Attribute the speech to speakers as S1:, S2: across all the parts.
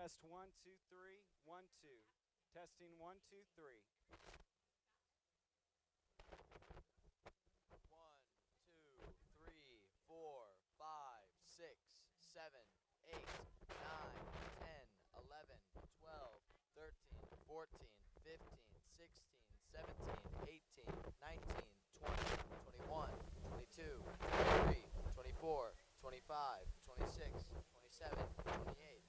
S1: Test 1, 2, 3, 1, 2. Testing 1, 2, 3.
S2: 1, 2, 3, 4, 5, 6, 7, 8, 9, 10, 11, 12, 13, 14, 15, 16, 17, 18, 19, 20, 21, 22, 23, 24, 25, 26, 27, 28.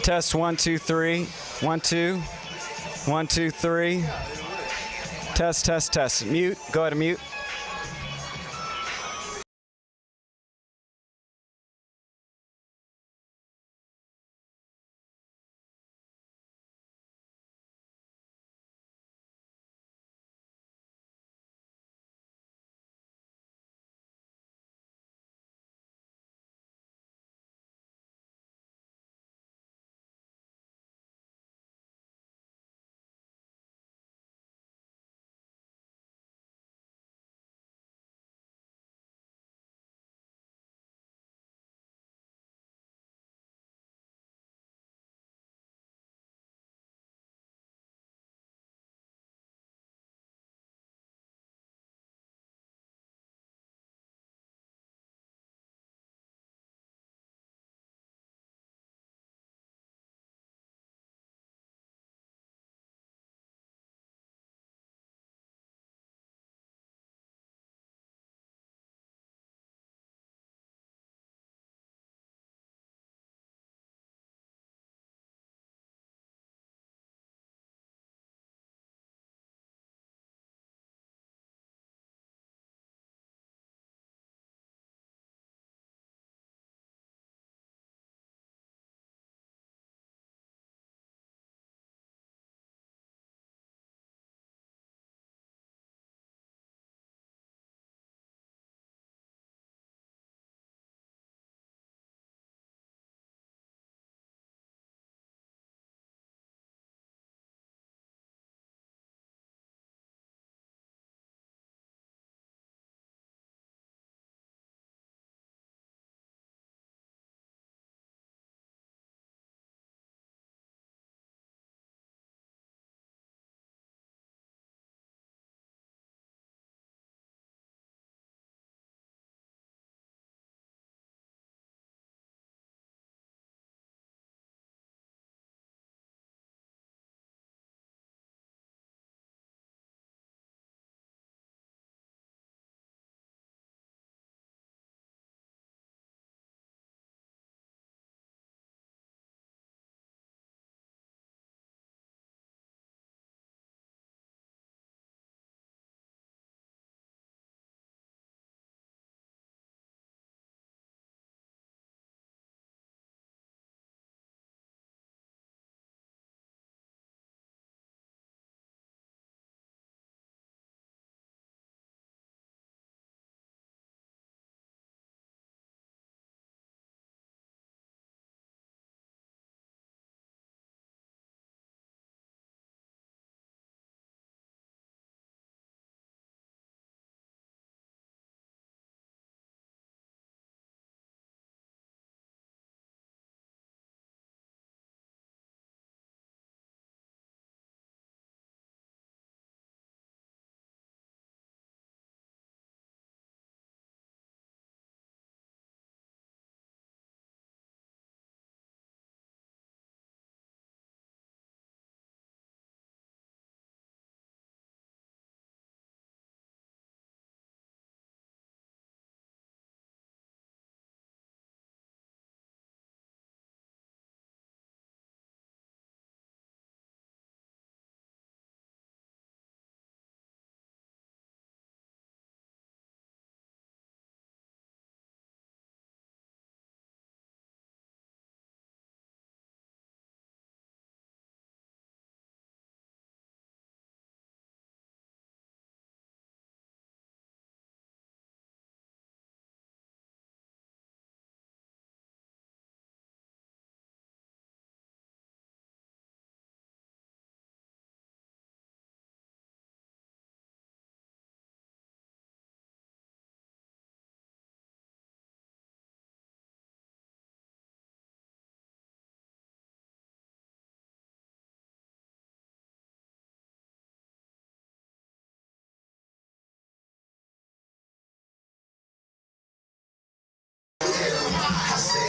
S1: Test 1, 2, 3. 1, 2. 1, 2, 3. Test, test, test. Mute. Go ahead and mute.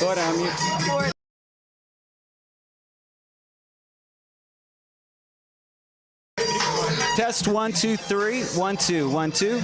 S1: Go ahead, unmute. Test 1, 2, 3. 1, 2, 1, 2.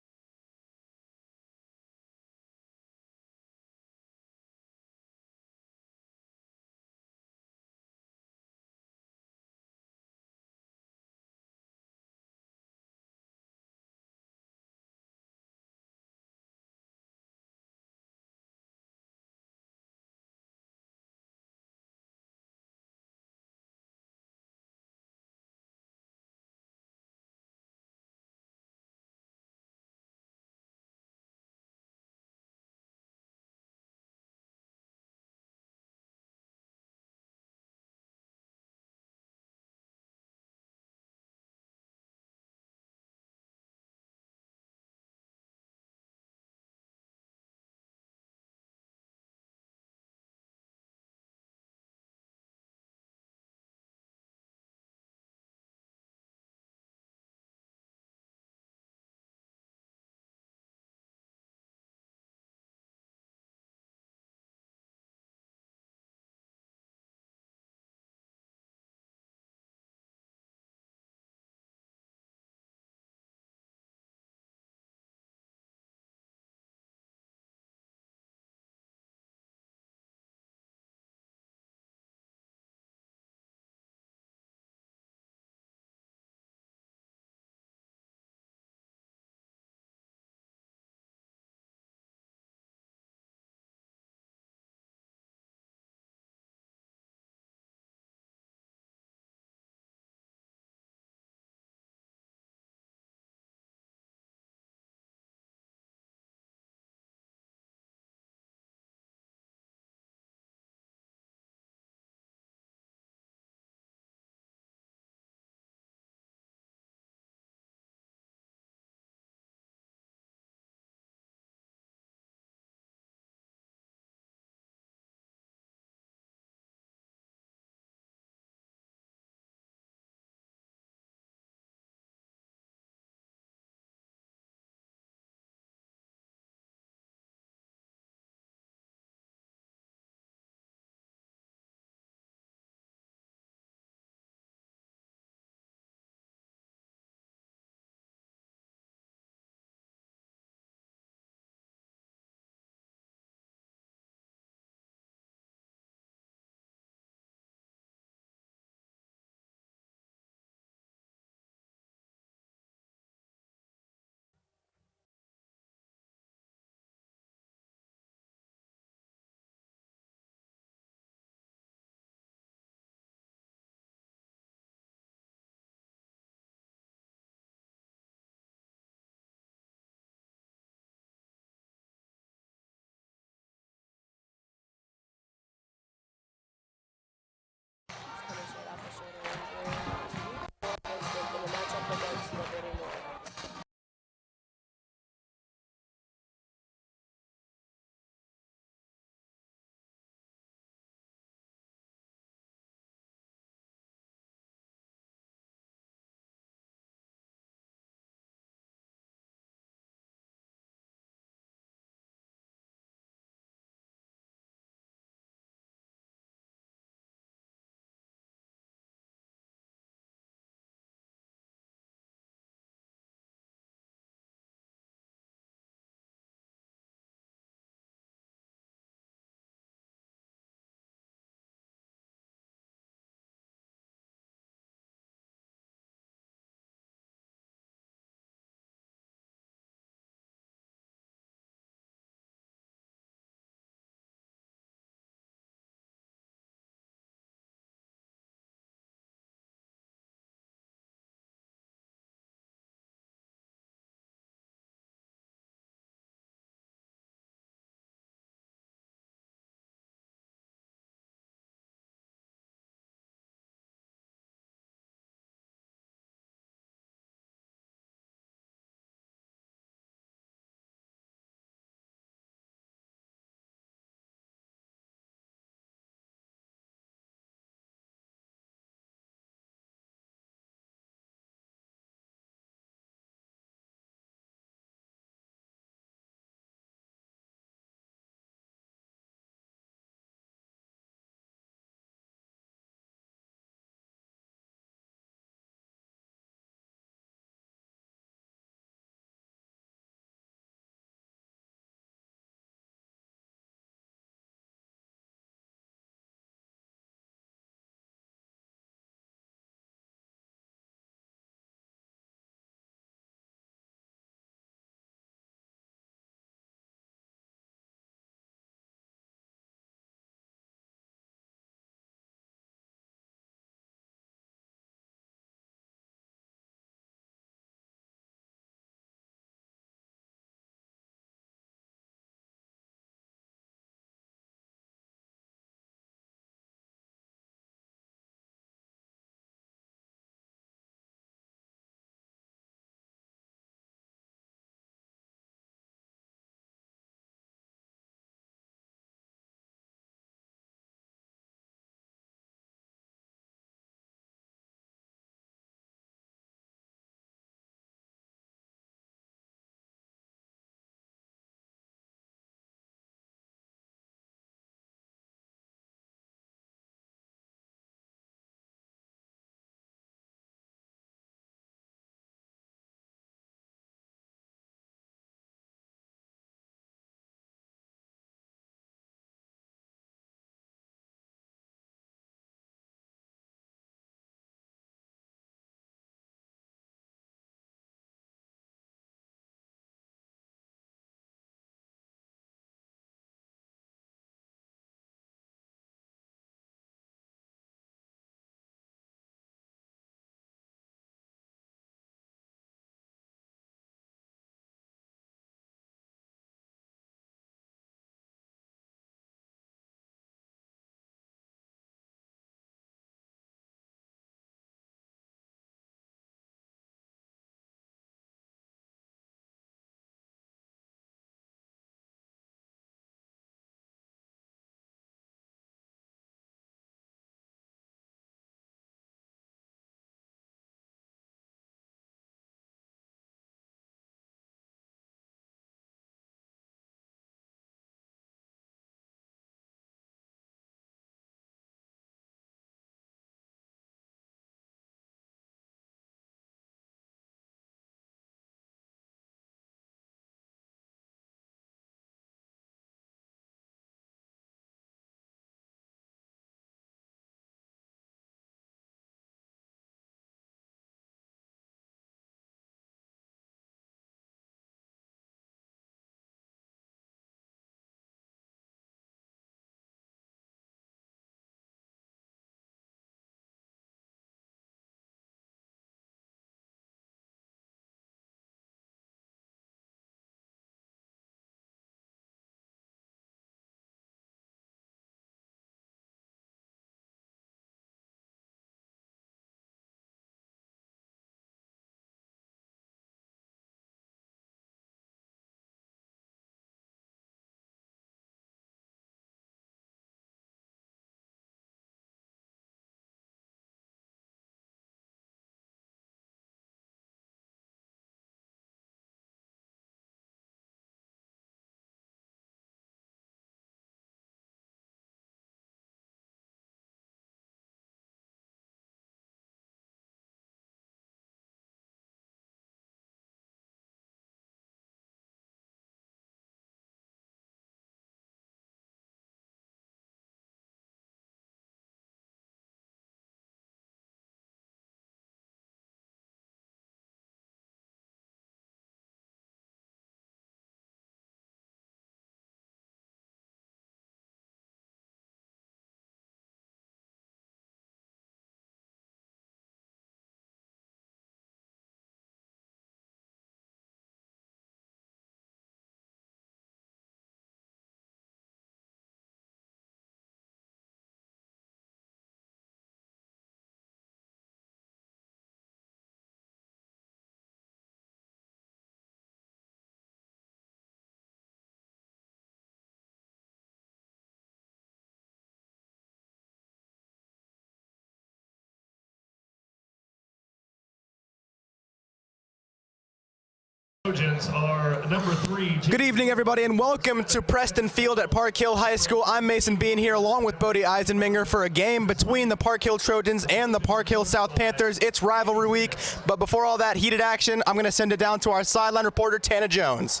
S3: Trojans are number 3.
S4: Good evening, everybody, and welcome to Preston Field at Park Hill High School. I'm Mason Bean here along with Bodie Eisenminger for a game between the Park Hill Trojans and the Park Hill South Panthers. It's rivalry week, but before all that heated action, I'm going to send it down to our sideline reporter, Tana Jones.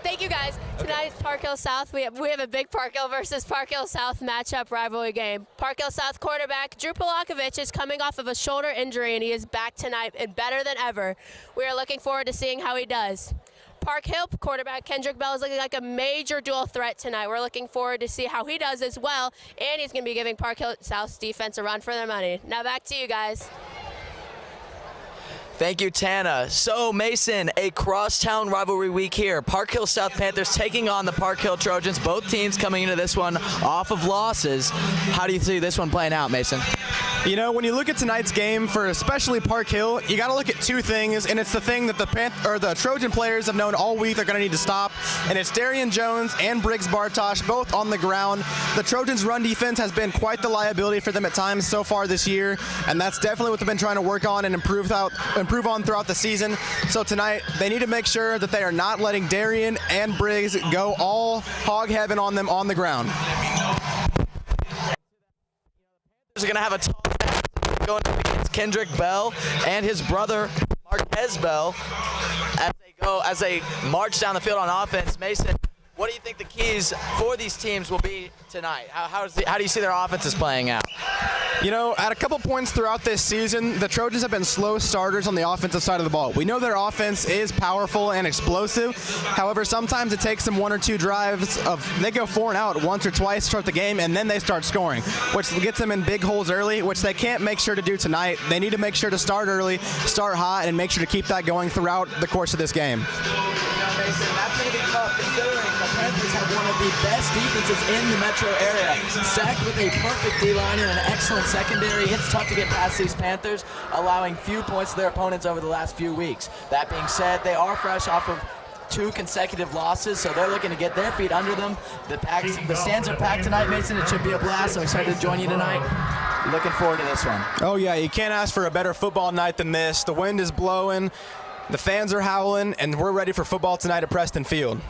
S5: Thank you guys. Tonight, Park Hill South, we have a big Park Hill versus Park Hill South matchup rivalry game. Park Hill South quarterback Drew Polakovich is coming off of a shoulder injury, and he is back tonight and better than ever. We are looking forward to seeing how he does. Park Hill quarterback Kendrick Bell is looking like a major dual threat tonight. We're looking forward to see how he does as well, and he's going to be giving Park Hill South's defense a run for their money. Now back to you guys.
S2: Thank you, Tana. So, Mason, a crosstown rivalry week here. Park Hill South Panthers taking on the Park Hill Trojans. Both teams coming into this one off of losses. How do you see this one playing out, Mason?
S4: You know, when you look at tonight's game for especially Park Hill, you got to look at two things, and it's the thing that the Trojan players have known all week they're going to need to stop, and it's Darian Jones and Briggs Bartosh both on the ground. The Trojans' run defense has been quite the liability for them at times so far this year, and that's definitely what they've been trying to work on and improve on throughout the season. So tonight, they need to make sure that they are not letting Darian and Briggs go all hog heaven on them on the ground.
S2: They're going to have a tough match going up against Kendrick Bell and his brother Marquez Bell as they march down the field on offense. Mason, what do you think the keys for these teams will be tonight? How do you see their offenses playing out?
S4: You know, at a couple points throughout this season, the Trojans have been slow starters on the offensive side of the ball. We know their offense is powerful and explosive. However, sometimes it takes them one or two drives they go 4 and out once or twice to start the game, and then they start scoring, which gets them in big holes early, which they can't make sure to do tonight. They need to make sure to start early, start hot, and make sure to keep that going throughout the course of this game.
S2: Mason, that's going to be tough considering the Panthers have one of the best defenses in the metro area. Stacked with a perfect D-liner and an excellent secondary, it's tough to get past these Panthers, allowing few points to their opponents over the last few weeks. That being said, they are fresh off of 2 consecutive losses, so they're looking to get their feet under them. The stands are packed tonight, Mason. It should be a blast. I'm excited to join you tonight. Looking forward to this one.
S4: Oh, yeah, you can't ask for a better football night than this. The wind is blowing, the fans are howling, and we're ready for football tonight at Preston Field.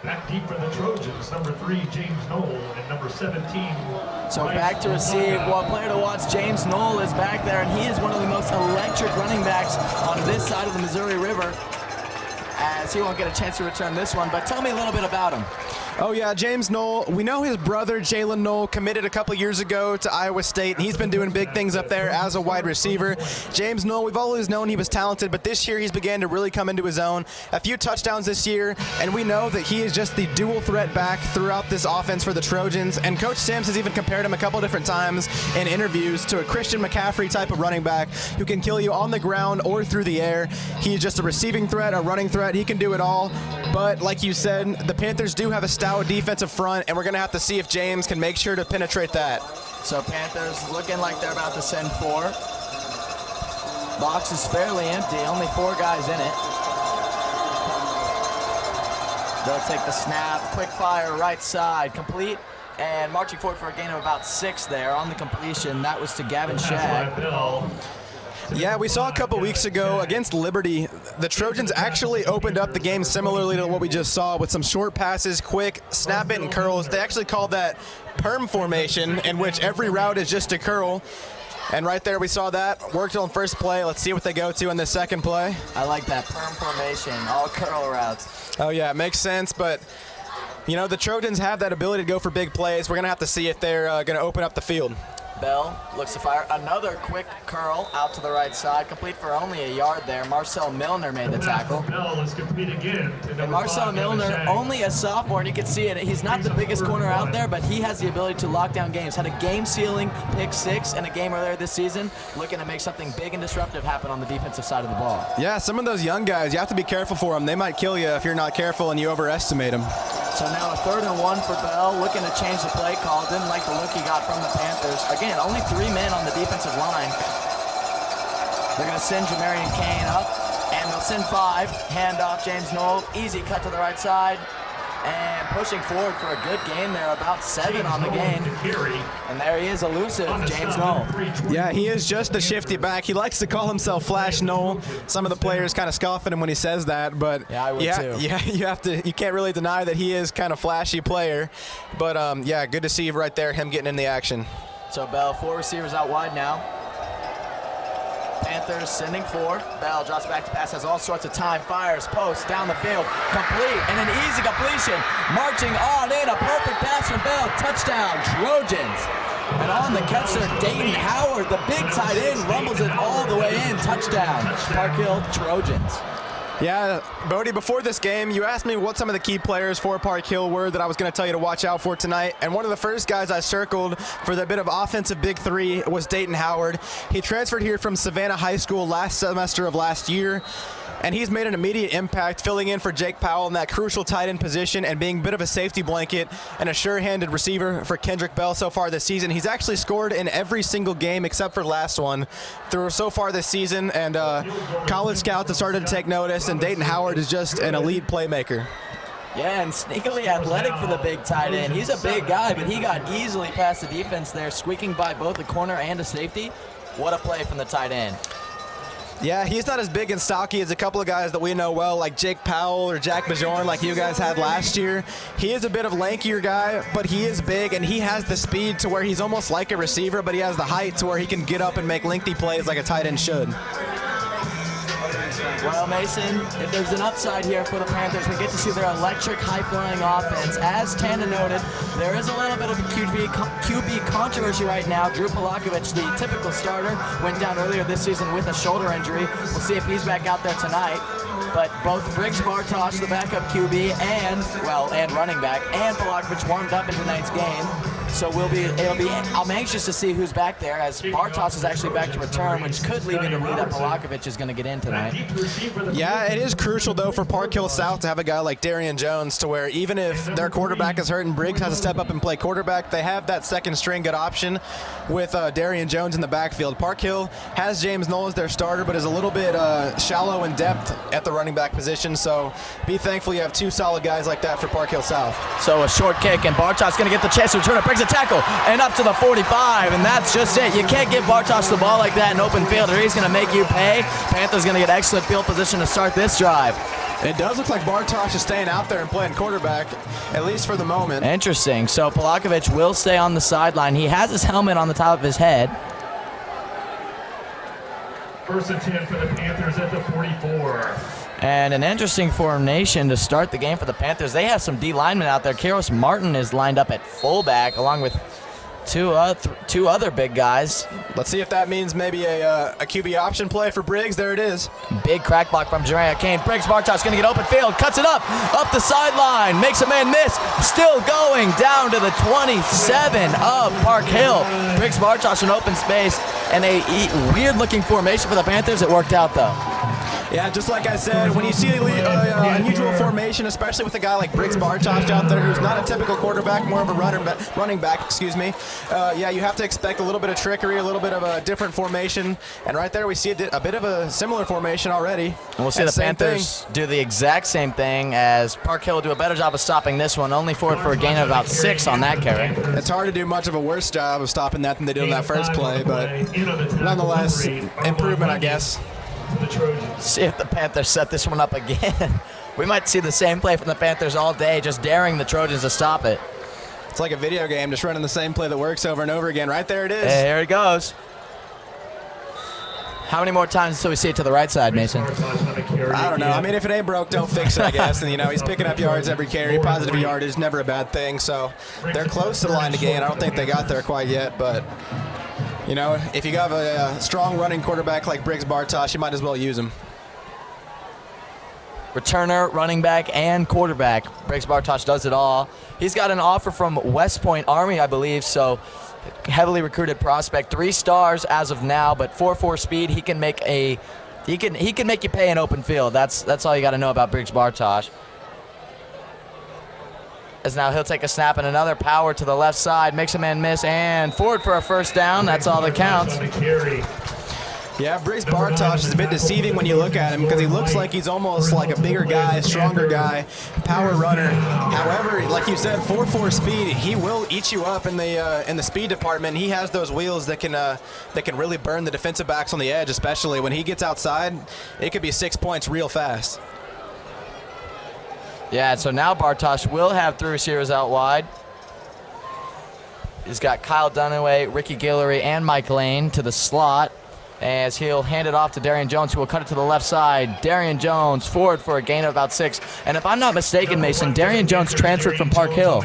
S3: Back deep for the Trojans, number 3, James Knoll, and number 17.
S2: So back to receive. Well, player to watch, James Knoll is back there, and he is one of the most electric running backs on this side of the Missouri River, as he won't get a chance to return this one. But tell me a little bit about him.
S4: Oh, yeah, James Knoll. We know his brother, Jalen Knoll, committed a couple years ago to Iowa State, and he's been doing big things up there as a wide receiver. James Knoll, we've always known he was talented, but this year he's began to really come into his own. A few touchdowns this year, and we know that he is just the dual threat back throughout this offense for the Trojans. And Coach Sims has even compared him a couple different times in interviews to a Christian McCaffrey type of running back who can kill you on the ground or through the air. He's just a receiving threat, a running threat. He can do it all. But like you said, the Panthers do have a stout defensive front, and we're going to have to see if James can make sure to penetrate that.
S2: So Panthers looking like they're about to send 4. Box is fairly empty, only 4 guys in it. They'll take the snap, quick fire, right side, complete, and marching forward for a gain of about 6 there on the completion. That was to Gavin Shagg.
S4: Yeah, we saw a couple weeks ago against Liberty, the Trojans actually opened up the game similarly to what we just saw with some short passes, quick, snap it and curls. They actually called that perm formation, in which every route is just a curl. And right there we saw that. Worked on first play. Let's see what they go to in the second play.
S2: I like that perm formation, all curl routes.
S4: Oh, yeah, it makes sense, but you know, the Trojans have that ability to go for big plays. We're going to have to see if they're going to open up the field.
S2: Bell looks to fire. Another quick curl out to the right side, complete for only a yard there. Marcel Milner made the tackle.
S3: Bell is complete again to
S2: And Marcel Milner, only a sophomore, and you can see it. He's not the biggest corner out there, but he has the ability to lock down games. Had a game-sealing pick 6 in a game earlier this season, looking to make something big and disruptive happen on the defensive side of the ball.
S4: Yeah, some of those young guys, you have to be careful for them. They might kill you if you're not careful and you overestimate them.
S2: So now a 3rd and 1 for Bell, looking to change the play call. Didn't like the look he got from the Panthers. Again, only 3 men on the defensive line. They're going to send Jamarian Kane up, and they'll send 5. Hand off James Knoll. Easy cut to the right side. and pushing forward for a good game there, about 7 on the game. And there he is, elusive, James Knoll.
S4: Yeah, he is just the shifty back. He likes to call himself Flash Knoll. Some of the players kind of scoff at him when he says that, but
S2: yeah, I would too.
S4: Yeah, you can't really deny that he is kind of flashy player. But yeah, good to see right there him getting in the action.
S2: So Bell, 4 receivers out wide now. Panthers sending 4. Bell drops back to pass, has all sorts of time, fires, post, down the field, complete, and an easy completion. Marching on in, a perfect pass from Bell, touchdown, Trojans. And on the catch there, Dayton Howard, the big tight end, rumbles it all the way in, touchdown, Park Hill Trojans.
S4: Yeah, Bodie, before this game, you asked me what some of the key players for Park Hill were that I was going to tell you to watch out for tonight. And one of the first guys I circled for the bit of offensive big 3 was Dayton Howard. He transferred here from Savannah High School last semester of last year. And he's made an immediate impact filling in for Jake Powell in that crucial tight end position and being a bit of a safety blanket and a sure-handed receiver for Kendrick Bell so far this season. He's actually scored in every single game except for the last one through so far this season. And college scouts have started to take notice, and Dayton Howard is just an elite playmaker.
S2: Yeah, and sneakily athletic for the big tight end. He's a big guy, but he got easily past the defense there, squeaking by both a corner and a safety. What a play from the tight end.
S4: Yeah, he's not as big and stocky as a couple of guys that we know well, like Jake Powell or Jack Bajorn, like you guys had last year. He is a bit of lankier guy, but he is big, and he has the speed to where he's almost like a receiver, but he has the height to where he can get up and make lengthy plays like a tight end should.
S2: Well, Mason, if there's an upside here for the Panthers, we get to see their electric, high-flying offense. As Tana noted, there is a little bit of a QB controversy right now. Drew Polakovich, the typical starter, went down earlier this season with a shoulder injury. We'll see if he's back out there tonight. But both Briggs Bartosh, the backup QB, and running back, and Polakovich warmed up in tonight's game. So I'm anxious to see who's back there, as Bartosh is actually back to return, which could lead me to believe that Polakovich is going to get in tonight.
S4: Yeah, it is crucial, though, for Park Hill South to have a guy like Darian Jones, to where even if their quarterback is hurt and Briggs has to step up and play quarterback, they have that second string good option with Darian Jones in the backfield. Park Hill has James Knoll as their starter, but is a little bit shallow in depth at the running back position, so be thankful you have 2 solid guys like that for Park Hill South.
S2: So a short kick, and Bartosh's going to get the chance to return it. Briggs a tackle, and up to the 45, and that's just it. You can't give Bartosh the ball like that in open field, or he's going to make you pay. Panthers going to get excellent field position to start this drive.
S4: It does look like Bartosh is staying out there and playing quarterback, at least for the moment.
S2: Interesting. So Polakovich will stay on the sideline. He has his helmet on the top of his head.
S3: 1st and 10 for the Panthers at the 44.
S2: And an interesting formation to start the game for the Panthers. They have some D linemen out there. Kairos Martin is lined up at fullback along with two other big guys.
S4: Let's see if that means maybe a QB option play for Briggs. There it is.
S2: Big crack block from Jeremiah Kane. Briggs Bartosh going to get open field. Cuts it up the sideline. Makes a man miss. Still going down to the 27 of Park Hill. Briggs Bartosh in open space. And a weird-looking formation for the Panthers. It worked out, though.
S4: Yeah, just like I said, when you see unusual formation, especially with a guy like Briggs Bartosh out there, who's not a typical quarterback, more of a running back, yeah, you have to expect a little bit of trickery, a little bit of a different formation, and right there we see a bit of a similar formation already.
S2: And we'll see the Panthers do the exact same thing, as Park Hill will do a better job of stopping this one, only for a gain of about 6 on that carry.
S4: It's hard to do much of a worse job of stopping that than they did on that first play, but nonetheless, improvement, I guess.
S2: See if the Panthers set this one up again. We might see the same play from the Panthers all day, just daring the Trojans to stop it.
S4: It's like a video game, just running the same play that works over and over again. Right there it is.
S2: Hey, here it goes. How many more times until we see it to the right side, Mason?
S4: I don't know. I mean, if it ain't broke, don't fix it, I guess. And, he's picking up yards every carry. Positive yardage, never a bad thing. So they're close to the line to gain. I don't think they got there quite yet, but... if you have a strong running quarterback like Briggs Bartosh, you might as well use him.
S2: Returner, running back, and quarterback. Briggs Bartosh does it all. He's got an offer from West Point Army, I believe, so heavily recruited prospect. 3 stars as of now, but 4.4 speed. He can make you pay in open field. That's all you got to know about Briggs Bartosh. As now he'll take a snap and another power to the left side, makes a man miss, and forward for a first down. That's all that counts.
S4: Yeah, Briggs Bartosh is a bit deceiving when you look at him because he looks like he's almost like a bigger guy, stronger guy, power runner. However, like you said, 4.4 speed, he will eat you up in the speed department. He has those wheels that can really burn the defensive backs on the edge, especially when he gets outside. It could be 6 points real fast.
S2: Yeah, so now Bartosh will have 3 receivers out wide. He's got Kyle Dunaway, Ricky Guillory, and Mike Lane to the slot, as he'll hand it off to Darian Jones, who will cut it to the left side. Darian Jones forward for a gain of about 6. And if I'm not mistaken, Mason, Darian Jones transferred from Park Hill.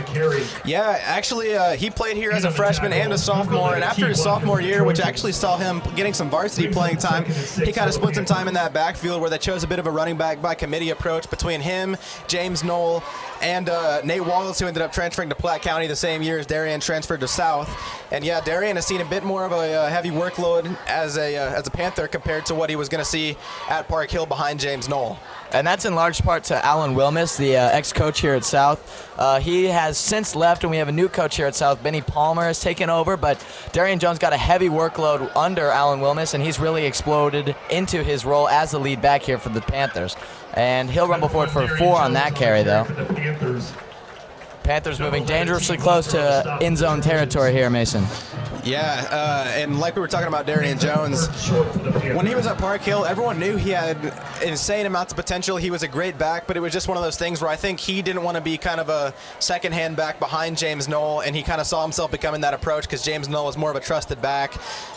S4: Yeah, actually, he played here as a freshman and a sophomore. And after his sophomore year, which actually saw him getting some varsity playing time, he kind of split some time in that backfield where they chose a bit of a running back by committee approach between him, James Knoll, and Nate Wallace, who ended up transferring to Platte County the same year as Darian transferred to South. And yeah, Darian has seen a bit more of a heavy workload as a Panther compared to what he was going to see at Park Hill behind James Knoll.
S2: And that's in large part to Alan Wilmus, the ex-coach here at South. He has since left, and we have a new coach here at South. Benny Palmer has taken over, but Darian Jones got a heavy workload under Alan Wilmus, and he's really exploded into his role as the lead back here for the Panthers. And he'll rumble forward for 4 on that carry, though. Panthers moving dangerously close to end zone territory here, Mason.
S4: Yeah, and like we were talking about Darian Jones, when he was at Park Hill, everyone knew he had insane amounts of potential. He was a great back, but it was just one of those things where I think he didn't want to be kind of a second-hand back behind James Knoll, and he kind of saw himself becoming that approach because James Knoll was more of a trusted back.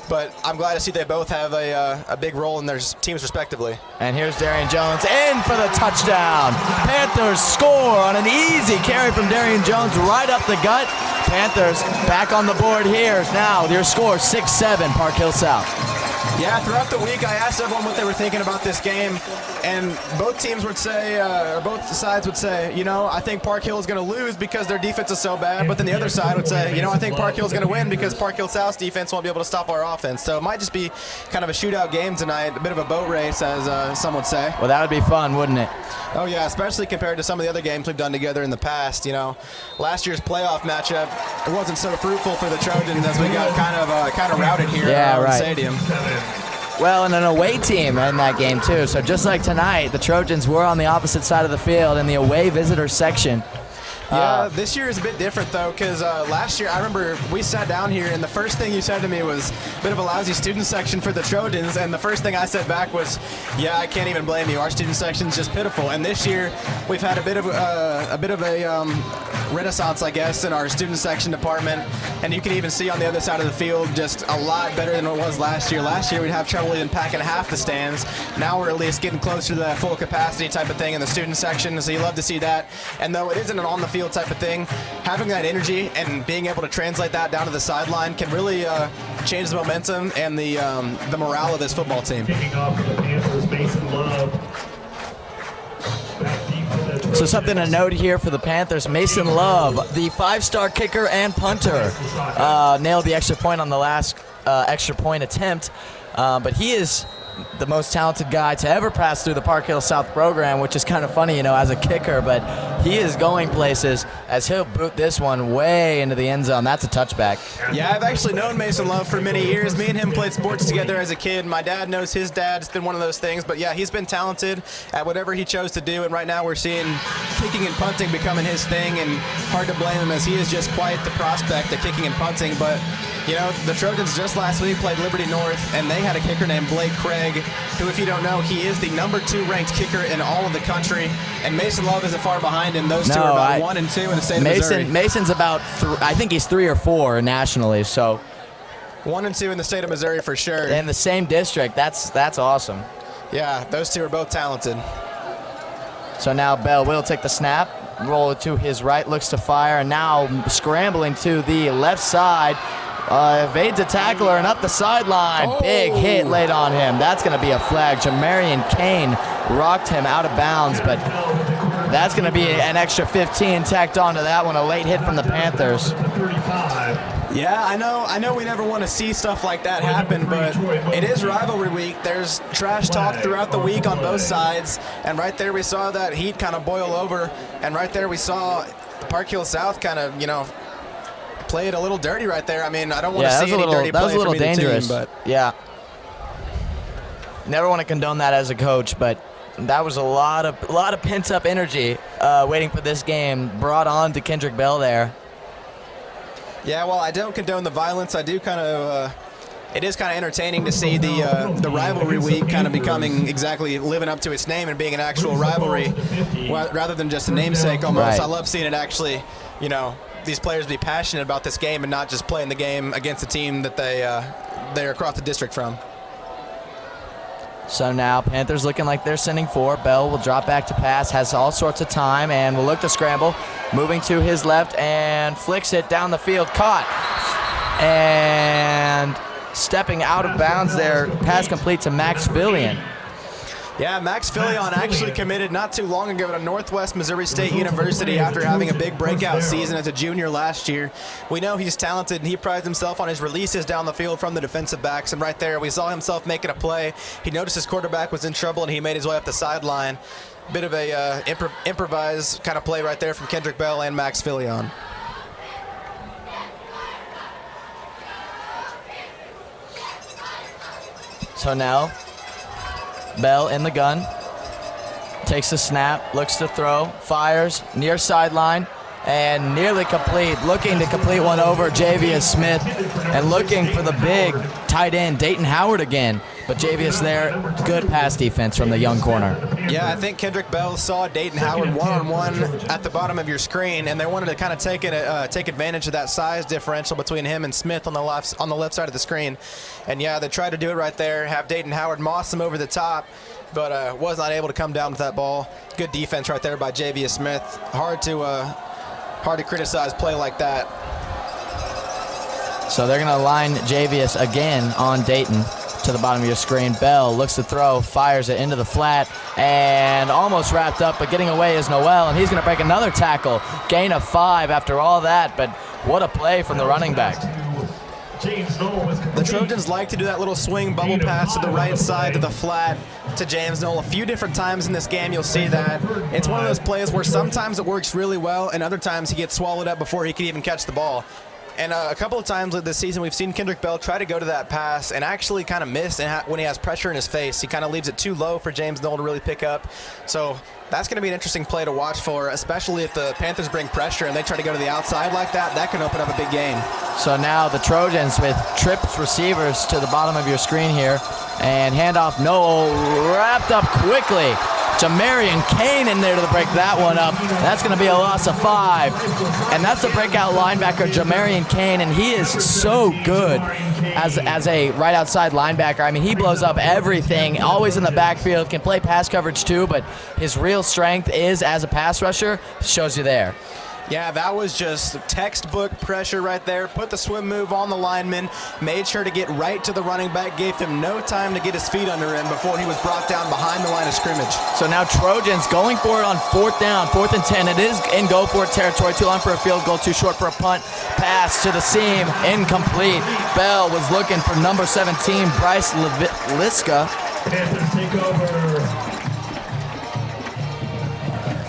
S4: But I'm glad to see they both have a big role in their teams respectively.
S2: And here's Darian Jones in for the touchdown. Panthers score on an easy carry from Darian Jones right up the gut. Panthers back on the board here. Now your score 6-7 Park Hill South.
S4: Yeah, throughout the week I asked everyone what they were thinking about this game, and both teams would say, or both sides would say, you know, I think Park Hill is going to lose because their defense is so bad, but then the other side would say, you know, I think Park Hill is going to win because Park Hill South's defense won't be able to stop our offense. So it might just be kind of a shootout game tonight, a bit of a boat race, as some would say.
S2: Well, that would be fun, wouldn't it?
S4: Oh yeah, especially compared to some of the other games we've done together in the past. You know, last year's playoff matchup, it wasn't so fruitful for the Trojans as we got kind of routed here at the stadium.
S2: Well, and an away team in that game too. So just like tonight, the Trojans were on the opposite side of the field in the away visitor section.
S4: Yeah, this year is a bit different, though, because last year, I remember we sat down here, and the first thing you said to me was a bit of a lousy student section for the Trojans, and the first thing I said back was, yeah, I can't even blame you. Our student section's just pitiful. And this year, we've had a bit of a renaissance, I guess, in our student section department, and you can even see on the other side of the field just a lot better than it was last year. Last year, we'd have trouble even packing half the stands. Now we're at least getting closer to that full capacity type of thing in the student section, so you love to see that. And though it isn't an on-the-field type of thing, having that energy and being able to translate that down to the sideline can really change the momentum and the morale of this football team.
S3: Kicking off for the Panthers, Mason Love.
S2: So something to note here for the Panthers, Mason Love, the 5-star kicker and punter, nailed the extra point on the last extra point attempt, but he is the most talented guy to ever pass through the Park Hill South program, which is kind of funny, you know, as a kicker, but he is going places as he'll boot this one way into the end zone. That's a touchback.
S4: Yeah, I've actually known Mason Love for many years. Me and him played sports together as a kid. My dad knows his dad. It's been one of those things, but yeah, he's been talented at whatever he chose to do, and right now we're seeing kicking and punting becoming his thing, and hard to blame him as he is just quite the prospect at kicking and punting. But you know, the Trojans just last week played Liberty North, and they had a kicker named Blake Craig, who, if you don't know, he is the number 2 ranked kicker in all of the country, and Mason Love isn't far behind him. Those two are about 1 and 2 in the state of Missouri.
S2: Mason's about, I think he's 3 or 4 nationally, so.
S4: 1 and 2 in the state of Missouri for sure.
S2: In the same district, that's awesome.
S4: Yeah, those two are both talented.
S2: So now Bell will take the snap, roll it to his right, looks to fire, and now scrambling to the left side. Evades a tackler and up the sideline. Oh. Big hit laid on him. That's going to be a flag. Jamarian Kane rocked him out of bounds, but that's going to be an extra 15 tacked onto that one. A late hit from the Panthers.
S4: Yeah, I know we never want to see stuff like that happen, but it is rivalry week. There's trash talk throughout the week on both sides, and right there we saw that heat kind of boil over, and right there we saw Park Hill South kind of, you know, play it a little dirty right there. I mean, I don't want to see any dirty play from either team, but
S2: yeah. Never want to condone that as a coach, but that was a lot of pent-up energy waiting for this game brought on to Kendrick Bell there.
S4: Yeah, well, I don't condone the violence. I do kind of. It is kind of entertaining to see the rivalry week kind of becoming exactly living up to its name and being an actual rivalry, rather than just a namesake almost.
S2: Right.
S4: I love seeing it actually, these players be passionate about this game and not just playing the game against a team that they're across the district from.
S2: So now Panthers looking like they're sending 4. Bell will drop back to pass, has all sorts of time, and will look to scramble. Moving to his left and flicks it down the field. Caught. And stepping out of bounds there. Pass complete to Max Fillion.
S4: Yeah, Max Fillion actually committed not too long ago to Northwest Missouri State University after having a big breakout season as a junior last year. We know he's talented, and he prides himself on his releases down the field from the defensive backs. And right there, we saw himself making a play. He noticed his quarterback was in trouble, and he made his way up the sideline. Bit of a improvised kind of play right there from Kendrick Bell and Max Fillion.
S2: So now Bell in the gun, takes the snap, looks to throw, fires, near sideline, and nearly complete. Looking to complete one over Javius Smith, and looking for the big tight end, Dayton Howard again. But Javius there, good pass defense from the young corner.
S4: Yeah, I think Kendrick Bell saw Dayton Howard one-on-one at the bottom of your screen, and they wanted to kind of take advantage of that size differential between him and Smith on the left side of the screen. And yeah, they tried to do it right there, have Dayton Howard moss him over the top, but was not able to come down with that ball. Good defense right there by Javius Smith. Hard to criticize play like that.
S2: So they're going to line Javius again on Dayton. To the bottom of your screen. Bell looks to throw, fires it into the flat, and almost wrapped up, but getting away is Noel, and he's going to break another tackle. Gain of 5 after all that, but what a play from the running back.
S4: The Trojans like to do that little swing bubble pass to the right side to the flat to James Knoll. A few different times in this game you'll see that. It's one of those plays where sometimes it works really well, and other times he gets swallowed up before he can even catch the ball. And a couple of times this season, we've seen Kendrick Bell try to go to that pass and actually kind of miss when he has pressure in his face. He kind of leaves it too low for James Knoll to really pick up. So that's going to be an interesting play to watch for, especially if the Panthers bring pressure and they try to go to the outside like that. That can open up a big game.
S2: So now the Trojans with tripped receivers to the bottom of your screen here. And handoff, Knoll wrapped up quickly. Jamarian Kane in there to break that one up. That's going to be a loss of 5. And that's the breakout linebacker, Jamarian Kane, and he is so good as a right outside linebacker. I mean, he blows up everything, always in the backfield, can play pass coverage too, but his real strength is as a pass rusher, shows you there.
S4: Yeah, that was just textbook pressure right there. Put the swim move on the lineman, made sure to get right to the running back, gave him no time to get his feet under him before he was brought down behind the line of scrimmage.
S2: So now Trojans going for it on 4th down, 4th and 10. It is in go for it territory. Too long for a field goal, too short for a punt. Pass to the seam, incomplete. Bell was looking for number 17, Bryce Liska.
S3: Panthers take over.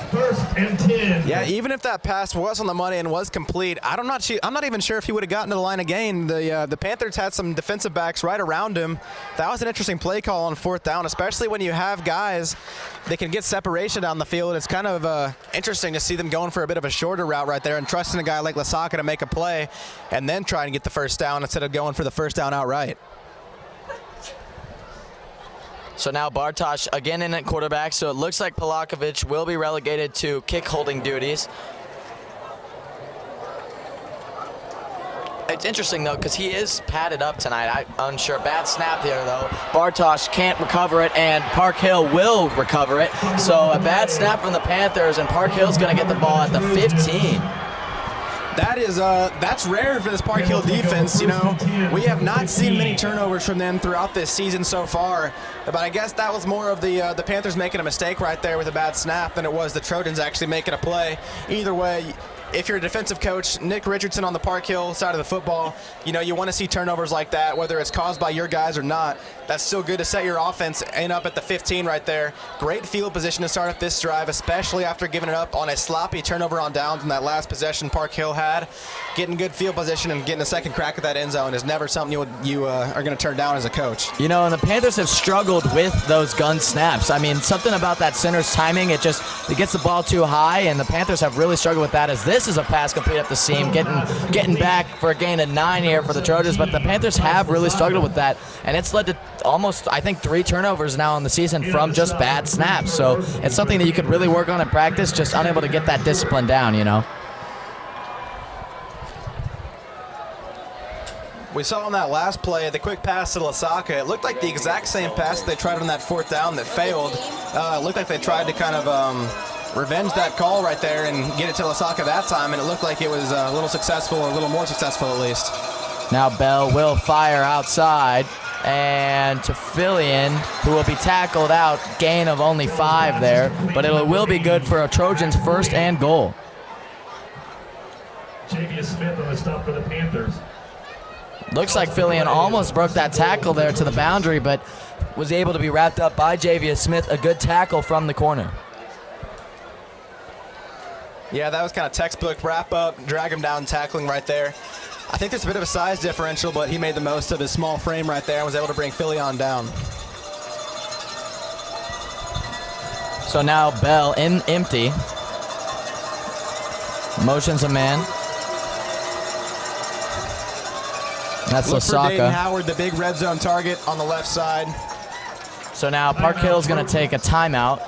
S3: 1st and 10.
S4: Yeah, even if that pass was on the money and was complete, I'm not even sure if he would have gotten to the line again. The Panthers had some defensive backs right around him. That was an interesting play call on 4th down, especially when you have guys that can get separation down the field. It's kind of interesting to see them going for a bit of a shorter route right there and trusting a guy like Lasaka to make a play and then try and get the 1st down instead of going for the 1st down outright.
S2: So now Bartosz again in at quarterback, so it looks like Polakovic will be relegated to kick holding duties. It's interesting, though, because he is padded up tonight. I'm unsure. Bad snap there, though. Bartosz can't recover it, and Park Hill will recover it. So a bad snap from the Panthers, and Park Hill's going to get the ball at the 15.
S4: That's rare for this Park Hill defense. You know, we have not seen many turnovers from them throughout this season so far. But I guess that was more of the Panthers making a mistake right there with a bad snap than it was the Trojans actually making a play. Either way, if you're a defensive coach, Nick Richardson on the Park Hill side of the football, you know, you want to see turnovers like that, whether it's caused by your guys or not. That's still good to set your offense in up at the 15 right there. Great field position to start up this drive, especially after giving it up on a sloppy turnover on downs in that last possession Park Hill had. Getting good field position and getting a second crack at that end zone is never something you are going to turn down as a coach.
S2: You know, and the Panthers have struggled with those gun snaps. I mean, something about that center's timing, it gets the ball too high, and the Panthers have really struggled with that, as this is a pass complete up the seam, getting back for a gain of 9 here for the Trojans, but the Panthers have really struggled with that, and it's led to almost, I think, 3 turnovers now in the season from just bad snaps. So it's something that you could really work on in practice, just unable to get that discipline down, you know.
S4: We saw on that last play, the quick pass to Lasaka. It looked like the exact same pass they tried on that 4th down that failed. It looked like they tried to kind of revenge that call right there and get it to Lasaka that time, and it looked like it was a little successful, or a little more successful at least.
S2: Now Bell will fire outside, and to Fillion, who will be tackled out, gain of only 5 there, but it will be good for a Trojans 1st and goal.
S3: Javius Smith on the stop for the Panthers.
S2: Looks like Fillion almost broke that tackle there to the boundary, but was able to be wrapped up by Javius Smith. A good tackle from the corner.
S4: Yeah, that was kind of textbook wrap up, drag him down tackling right there. I think there's a bit of a size differential, but he made the most of his small frame right there and was able to bring Fillion down.
S2: So now Bell in empty. Motions a man. That's
S4: Look for Dayton
S2: Lasaka.
S4: Howard, the big red zone target on the left side.
S2: So now Park Hill's going to take a timeout.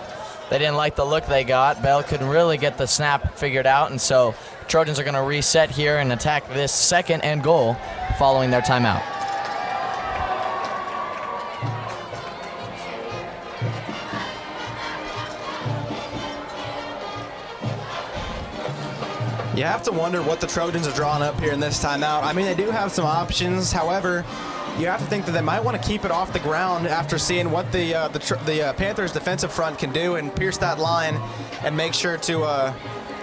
S2: They didn't like the look they got. Bell couldn't really get the snap figured out, and so Trojans are going to reset here and attack this 2nd and goal following their timeout.
S4: You have to wonder what the Trojans are drawing up here in this timeout. I mean, they do have some options. However, you have to think that they might want to keep it off the ground after seeing what the Panthers' defensive front can do and pierce that line and make sure to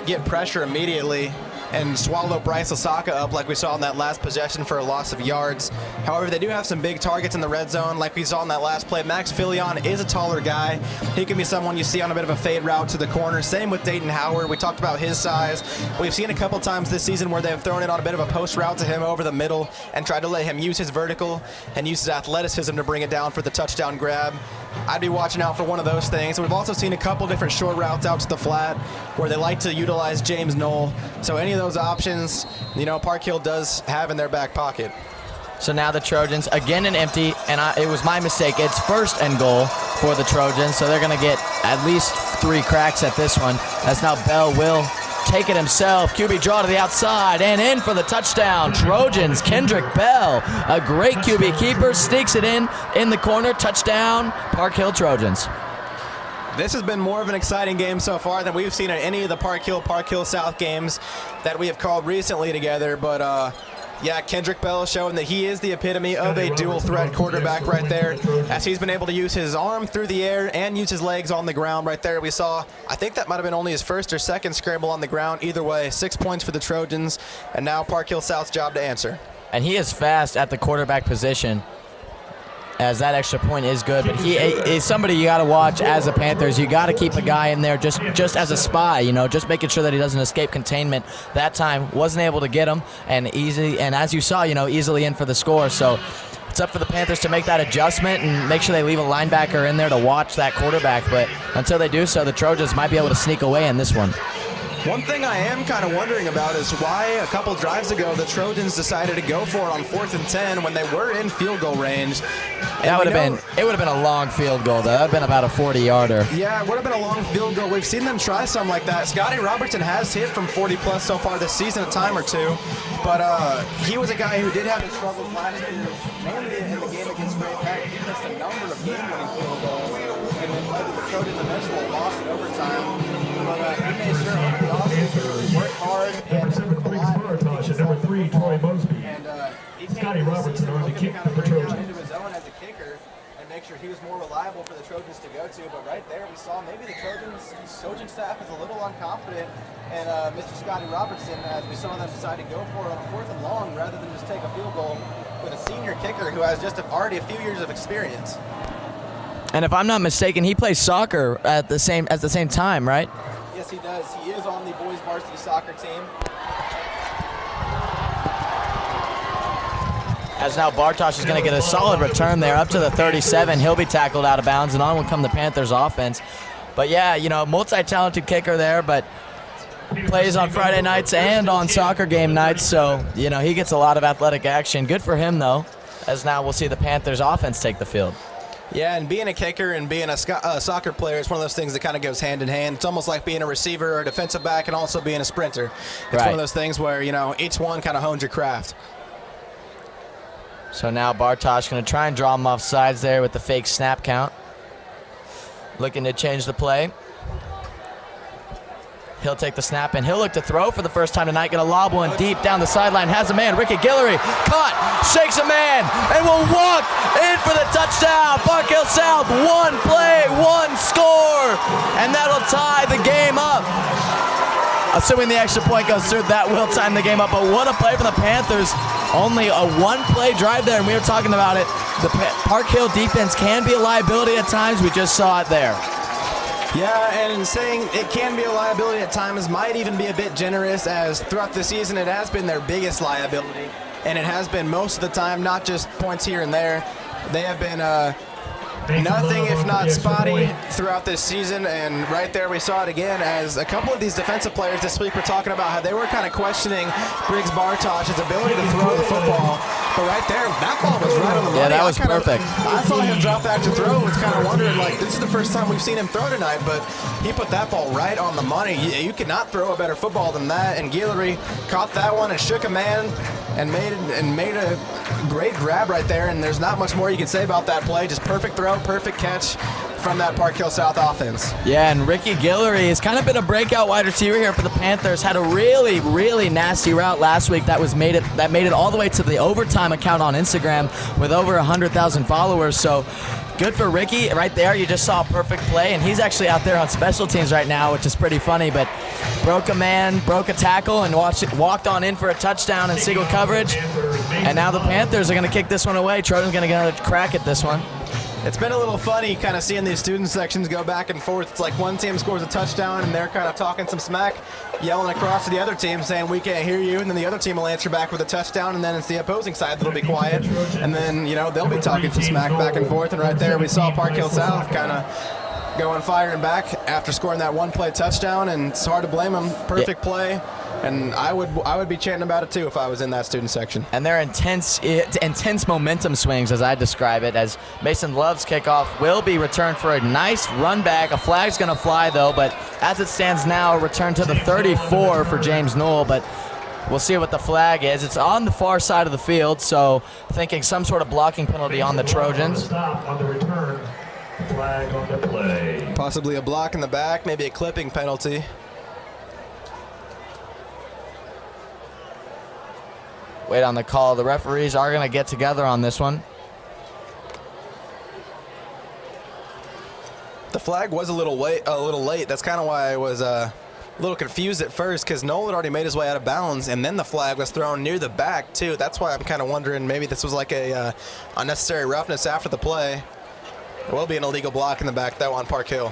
S4: get pressure immediately and swallow Bryce Lasaka up like we saw in that last possession for a loss of yards. However, they do have some big targets in the red zone like we saw in that last play. Max Fillion is a taller guy. He can be someone you see on a bit of a fade route to the corner. Same with Dayton Howard. We talked about his size. We've seen a couple times this season where they've thrown it on a bit of a post route to him over the middle and tried to let him use his vertical and use his athleticism to bring it down for the touchdown grab. I'd be watching out for one of those things. We've also seen a couple different short routes out to the flat where they like to utilize James Knoll. So any of those options, you know, Park Hill does have in their back pocket.
S2: So now the Trojans, again an empty, and it was my mistake. It's 1st and goal for the Trojans, so they're going to get at least 3 cracks at this one, as now Bell will take it himself. QB draw to the outside and in for the touchdown. Trojans, Kendrick Bell, a great QB keeper, sneaks it in the corner. Touchdown, Park Hill Trojans.
S4: This has been more of an exciting game so far than we've seen at any of the Park Hill South games that we have called recently together. But yeah, Kendrick Bell showing that he is the epitome of a dual threat quarterback right there, as he's been able to use his arm through the air and use his legs on the ground right there. We saw, I think that might have been only his 1st or 2nd scramble on the ground. Either way, 6 points for the Trojans, and now Park Hill South's job to answer.
S2: And he is fast at the quarterback position, as that extra point is good. But he is somebody you got to watch as a Panthers. You got to keep a guy in there just as a spy, you know, just making sure that he doesn't escape containment. That time wasn't able to get him, and as you saw, you know, easily in for the score. So it's up for the Panthers to make that adjustment and make sure they leave a linebacker in there to watch that quarterback. But until they do so, the Trojans might be able to sneak away in this one.
S4: One thing I am kind of wondering about is why a couple drives ago the Trojans decided to go for it on 4th and 10 when they were in field goal range.
S2: It would have been a long field goal, though. That would have been about a 40-yarder.
S4: Yeah, it would have been a long field goal. We've seen them try something like that. Scotty Robertson has hit from 40-plus so far this season, a time or two. But he was a guy who did have his struggles last year, mainly in the game against Great Pack. He missed a number of game-winning field goals, and then led to the Trojans eventually lost in overtime. But he made sure over the offseason worked hard.
S3: Number 7, Briggs Maratage, and number 3, Troy Mosby.
S4: And
S3: Scotty Robertson on the kick for the Trojans.
S4: Into his own as a kicker and make sure he was more reliable for the Trojans to go to. But right there, we saw maybe the coaching staff is a little unconfident, and Mr. Scotty Robertson, as we saw them decide to go for it on 4th and long rather than just take a field goal with a senior kicker who has just already a few years of experience.
S2: And if I'm not mistaken, he plays soccer at the same time, right?
S4: Yes, he does. He is on the boys varsity soccer team.
S2: As now Bartosh is going to get a solid return there up to the 37. He'll be tackled out of bounds, and on will come the Panthers offense. But yeah, you know, multi-talented kicker there, but plays on Friday nights and on soccer game nights, so, you know, he gets a lot of athletic action. Good for him, though, as now we'll see the Panthers offense take the field.
S4: Yeah, and being a kicker and being a soccer player is one of those things that kind of goes hand in hand. It's almost like being a receiver or a defensive back and also being a sprinter. It's one of those things where, you know, each one kind of hones your craft.
S2: So now Bartosh going to try and draw him off sides there with the fake snap count. Looking to change the play. He'll take the snap and he'll look to throw for the first time tonight. Going to lob one deep down the sideline. Has a man. Ricky Guillory caught, shakes a man, and will walk in for the touchdown. Park Hill South, one play, one score, and that'll tie the game up. Assuming the extra point goes through, that will time the game up. But what a play for the Panthers. Only a one-play drive there, and we were talking about it. The Park Hill defense can be a liability at times. We just saw it there.
S4: Yeah, and saying it can be a liability at times might even be a bit generous, as throughout the season it has been their biggest liability, and it has been most of the time, not just points here and there. They have been nothing if not spotty throughout this season, and right there we saw it again as a couple of these defensive players this week were talking about how they were kind of questioning Briggs Bartosh's ability to throw the football. But right there, that ball was right on the money.
S2: Yeah, that was perfect.
S4: I saw him drop back to throw and was kind of wondering, like, this is the first time we've seen him throw tonight, but he put that ball right on the money. You cannot throw a better football than that, and Guillory caught that one and shook a man and made a great grab right there, and there's not much more you can say about that play. Just perfect throw, perfect catch from that Park Hill South offense.
S2: Yeah, and Ricky Guillory has kind of been a breakout wide receiver here for the Panthers. Had a really, really nasty route last week that made it all the way to the overtime account on Instagram with over 100,000 followers. So good for Ricky right there. You just saw a perfect play, and he's actually out there on special teams right now, which is pretty funny. But broke a man, broke a tackle, and walked on in for a touchdown in single coverage. And now the Panthers are going to kick this one away. Trojan's going to get a crack at this one.
S4: It's been a little funny kind of seeing these student sections go back and forth. It's like one team scores a touchdown and they're kind of talking some smack, yelling across to the other team saying, we can't hear you, and then the other team will answer back with a touchdown, and then it's the opposing side that'll be quiet, and then, you know, they'll be talking some smack back and forth. And right there we saw Park Hill South kind of going firing back after scoring that one-play touchdown, and it's hard to blame them. Perfect play. And I would be chanting about it too if I was in that student section.
S2: And they're intense momentum swings, as I describe it, as Mason Love's kickoff will be returned for a nice run back. A flag's going to fly, though, but as it stands now, a return to the 34 for James Knoll, but we'll see what the flag is. It's on the far side of the field, so thinking some sort of blocking penalty on the Trojans.
S3: Stop on the return. Flag on the play.
S4: Possibly a block in the back, maybe a clipping penalty.
S2: Wait on the call. The referees are going to get together on this one.
S4: The flag was a little late. That's kind of why I was a little confused at first, because Knoll had already made his way out of bounds, and then the flag was thrown near the back too. That's why I'm kind of wondering maybe this was like a unnecessary roughness after the play. There will be an illegal block in the back though on Park Hill.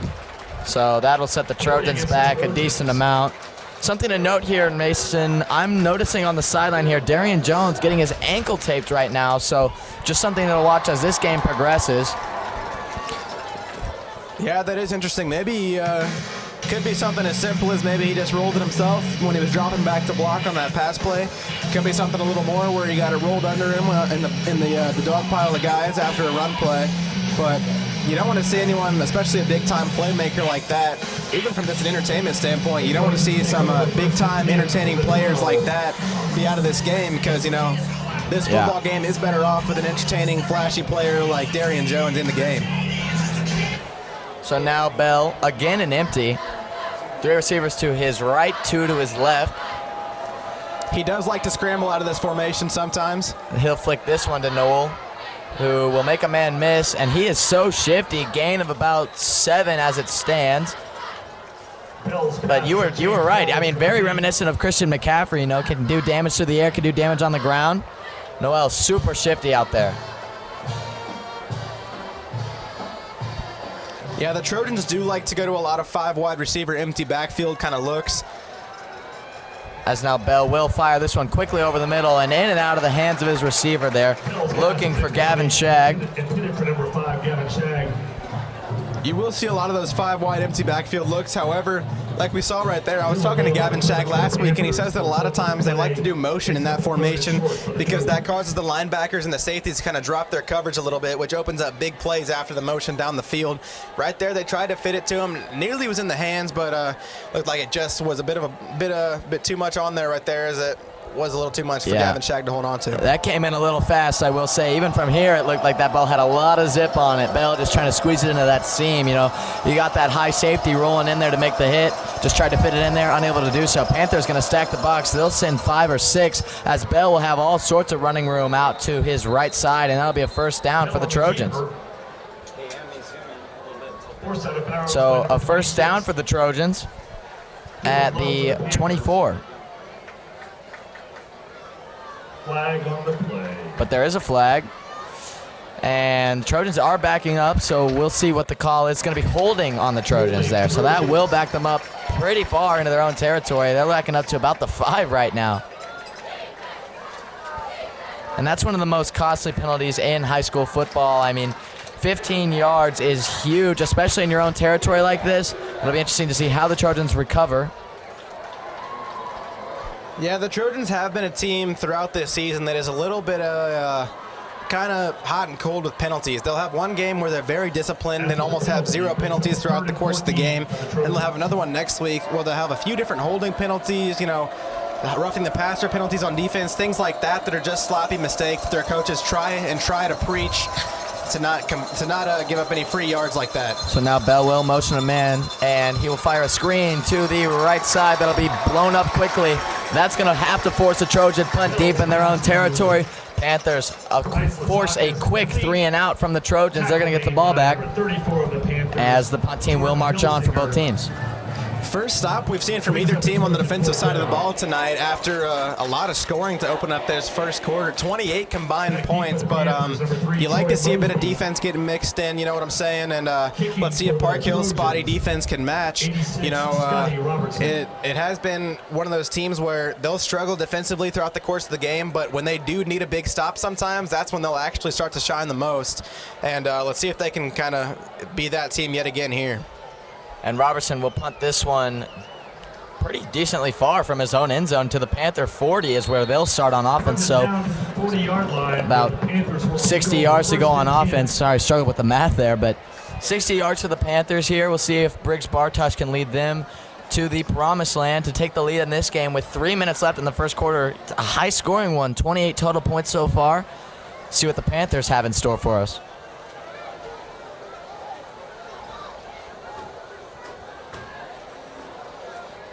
S2: So that'll set the Trojans back a decent amount. Something to note here, Mason, I'm noticing on the sideline here, Darian Jones getting his ankle taped right now, so just something to watch as this game progresses.
S4: Yeah, that is interesting. Maybe could be something as simple as maybe he just rolled it himself when he was dropping back to block on that pass play. Could be something a little more where he got it rolled under him in the dog pile of guys after a run play. But you don't want to see anyone, especially a big-time playmaker like that, even from just an entertainment standpoint, you don't want to see some big-time entertaining players like that be out of this game, because, you know, this football game is better off with an entertaining, flashy player like Darian Jones in the game.
S2: So now Bell, again an empty. 3 receivers to his right, 2 to his left.
S4: He does like to scramble out of this formation sometimes.
S2: And he'll flick this one to Knoll. who will make a man miss, and he is so shifty. Gain of about 7 as it stands. But you were right. I mean, very reminiscent of Christian McCaffrey. You know, can do damage through the air, can do damage on the ground. Noel super shifty out there.
S4: Yeah, the Trojans do like to go to a lot of 5 wide receiver, empty backfield kind of looks.
S2: As now Bell will fire this one quickly over the middle and in and out of the hands of his receiver there, looking for Gavin Shagg.
S4: You will see a lot of those 5 wide empty backfield looks. However, like we saw right there, I was talking to Gavin Shagg last week, and he says that a lot of times they like to do motion in that formation because that causes the linebackers and the safeties to kind of drop their coverage a little bit, which opens up big plays after the motion down the field. Right there, they tried to fit it to him. Nearly was in the hands, but looked like it just was a bit too much on there right there, as it was a little too much for Gavin Shagg to hold on to.
S2: That came in a little fast, I will say. Even from here, it looked like that ball had a lot of zip on it. Bell just trying to squeeze it into that seam. You know, you got that high safety rolling in there to make the hit. Just tried to fit it in there, unable to do so. Panthers going to stack the box. They'll send 5 or 6 as Bell will have all sorts of running room out to his right side, and that'll be a first down for the Trojans. So a first down for the Trojans at the 24.
S3: Flag on the play.
S2: But there is a flag. And Trojans are backing up, so we'll see what the call is. It's going to be holding on the Trojans there. So that will back them up pretty far into their own territory. They're backing up to about the 5 right now. And that's one of the most costly penalties in high school football. I mean, 15 yards is huge, especially in your own territory like this. It'll be interesting to see how the Trojans recover.
S4: Yeah, the Trojans have been a team throughout this season that is a little bit kind of hot and cold with penalties. They'll have one game where they're very disciplined and almost have 0 penalties throughout the course of the game. And they'll have another one next week where they'll have a few different holding penalties, you know, roughing the passer penalties on defense, things like that are just sloppy mistakes that their coaches try to preach to not give up any free yards like that.
S2: So now Bell will motion a man, and he will fire a screen to the right side that'll be blown up quickly. That's going to have to force a Trojan punt deep in their own territory. Panthers force a quick 3 and out from the Trojans. They're going to get the ball back as the punt team will march on for both teams.
S4: First stop we've seen from either team on the defensive side of the ball tonight after a lot of scoring to open up this first quarter. 28 combined points, but you like to see a bit of defense getting mixed in, you know what I'm saying? And let's see if Park Hill's spotty defense can match. You know, it has been one of those teams where they'll struggle defensively throughout the course of the game, but when they do need a big stop sometimes, that's when they'll actually start to shine the most. And let's see if they can kind of be that team yet again here.
S2: And Robertson will punt this one pretty decently far from his own end zone to the Panther 40 is where they'll start on offense. So about 60 yards to go on offense. Sorry, struggled with the math there, but 60 yards to the Panthers here. We'll see if Briggs Bartosh can lead them to the promised land to take the lead in this game with 3 minutes left in the first quarter. It's a high-scoring one, 28 total points so far. See what the Panthers have in store for us.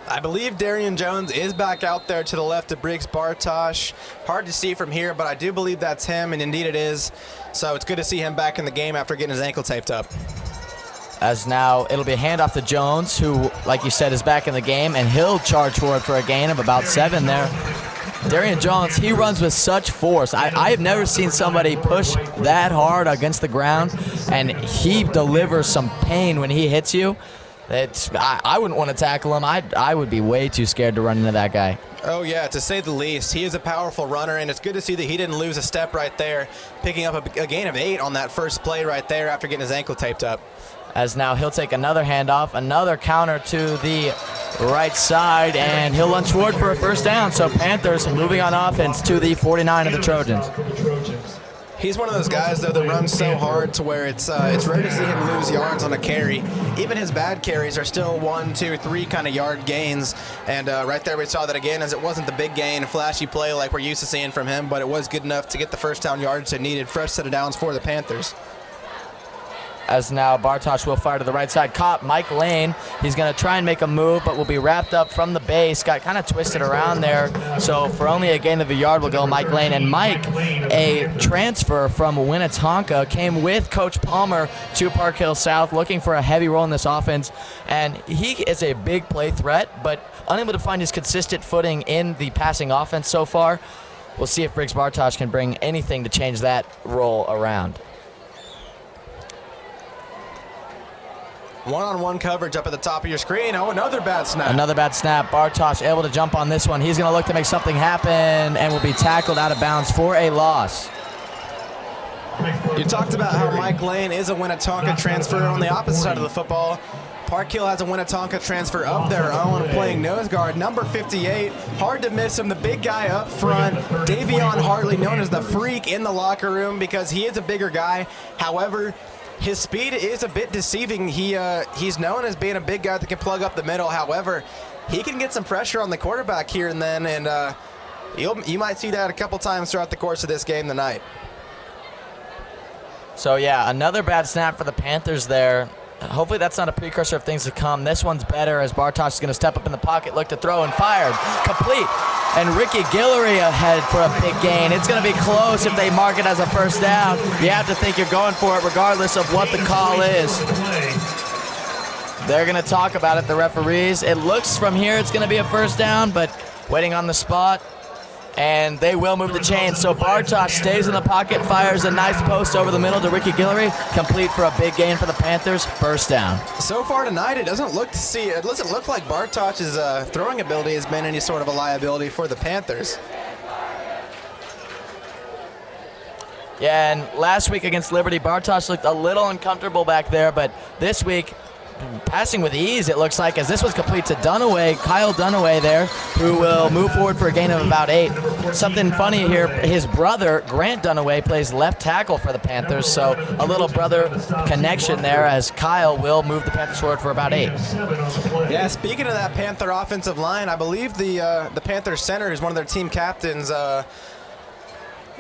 S4: I believe Darian Jones is back out there to the left of Briggs Bartosh. Hard to see from here, but I do believe that's him, and indeed it is. So it's good to see him back in the game after getting his ankle taped up.
S2: As now it'll be a handoff to Jones, who, like you said, is back in the game, and he'll charge for it for a gain of about 7 there. Darian Jones, he runs with such force. I have never seen somebody push that hard against the ground, and he delivers some pain when he hits you. I wouldn't want to tackle him. I would be way too scared to run into that guy.
S4: Oh, yeah, to say the least. He is a powerful runner, and it's good to see that he didn't lose a step right there, picking up a gain of 8 on that first play right there after getting his ankle taped up.
S2: As now he'll take another handoff, another counter to the right side, and he'll lunge forward for a first down. So Panthers moving on offense to the 49 of the Trojans.
S4: He's one of those guys, though, that runs so hard to where it's rare to see him lose yards on a carry. Even his bad carries are still 1, 2, 3 kind of yard gains. And right there we saw that again, as it wasn't the big gain, flashy play like we're used to seeing from him, but it was good enough to get the first down yards it needed. Fresh set of downs for the Panthers.
S2: as now Bartosz will fire to the right side. Caught Mike Lane. He's going to try and make a move, but will be wrapped up from the base. Got kind of twisted around there. So for only a gain of a yard will go Mike Lane. And Mike, a transfer from Winnetonka, came with Coach Palmer to Park Hill South looking for a heavy role in this offense. And he is a big play threat, but unable to find his consistent footing in the passing offense so far. We'll see if Briggs Bartosz can bring anything to change that role around.
S4: One-on-one coverage up at the top of your screen. Oh, another bad snap.
S2: Another bad snap. Bartosz able to jump on this one. He's going to look to make something happen and will be tackled out of bounds for a loss.
S4: You talked about how Mike Lane is a Winnetonka transfer. On the opposite side of the football, Park Hill has a Winnetonka transfer of their own, playing nose guard, number 58. Hard to miss him, the big guy up front, Davion Hartley, known as the freak in the locker room because he is a bigger guy. However, his speed is a bit deceiving. He's known as being a big guy that can plug up the middle. However, he can get some pressure on the quarterback here and then, and you might see that a couple times throughout the course of this game tonight.
S2: So yeah, another bad snap for the Panthers there. Hopefully that's not a precursor of things to come. This one's better as Bartosz is going to step up in the pocket, look to throw, and fired. Complete. And Ricky Guillory ahead for a big gain. It's going to be close if they mark it as a first down. You have to think you're going for it regardless of what the call is. They're going to talk about it, the referees. It looks from here it's going to be a first down, but waiting on the spot. And they will move the chain. So Bartosz stays in the pocket, fires a nice post over the middle to Ricky Guillory, complete for a big gain for the Panthers, first down.
S4: So far tonight, it doesn't look like Bartosz's throwing ability has been any sort of a liability for the Panthers.
S2: Yeah, and last week against Liberty, Bartosz looked a little uncomfortable back there, but this week, passing with ease, it looks like, as this was complete to Dunaway, Kyle Dunaway there, who will move forward for a gain of about 8. Something funny here, his brother, Grant Dunaway, plays left tackle for the Panthers, so a little brother connection there as Kyle will move the Panthers forward for about 8.
S4: Yeah, speaking of that Panther offensive line, I believe the Panthers center is one of their team captains,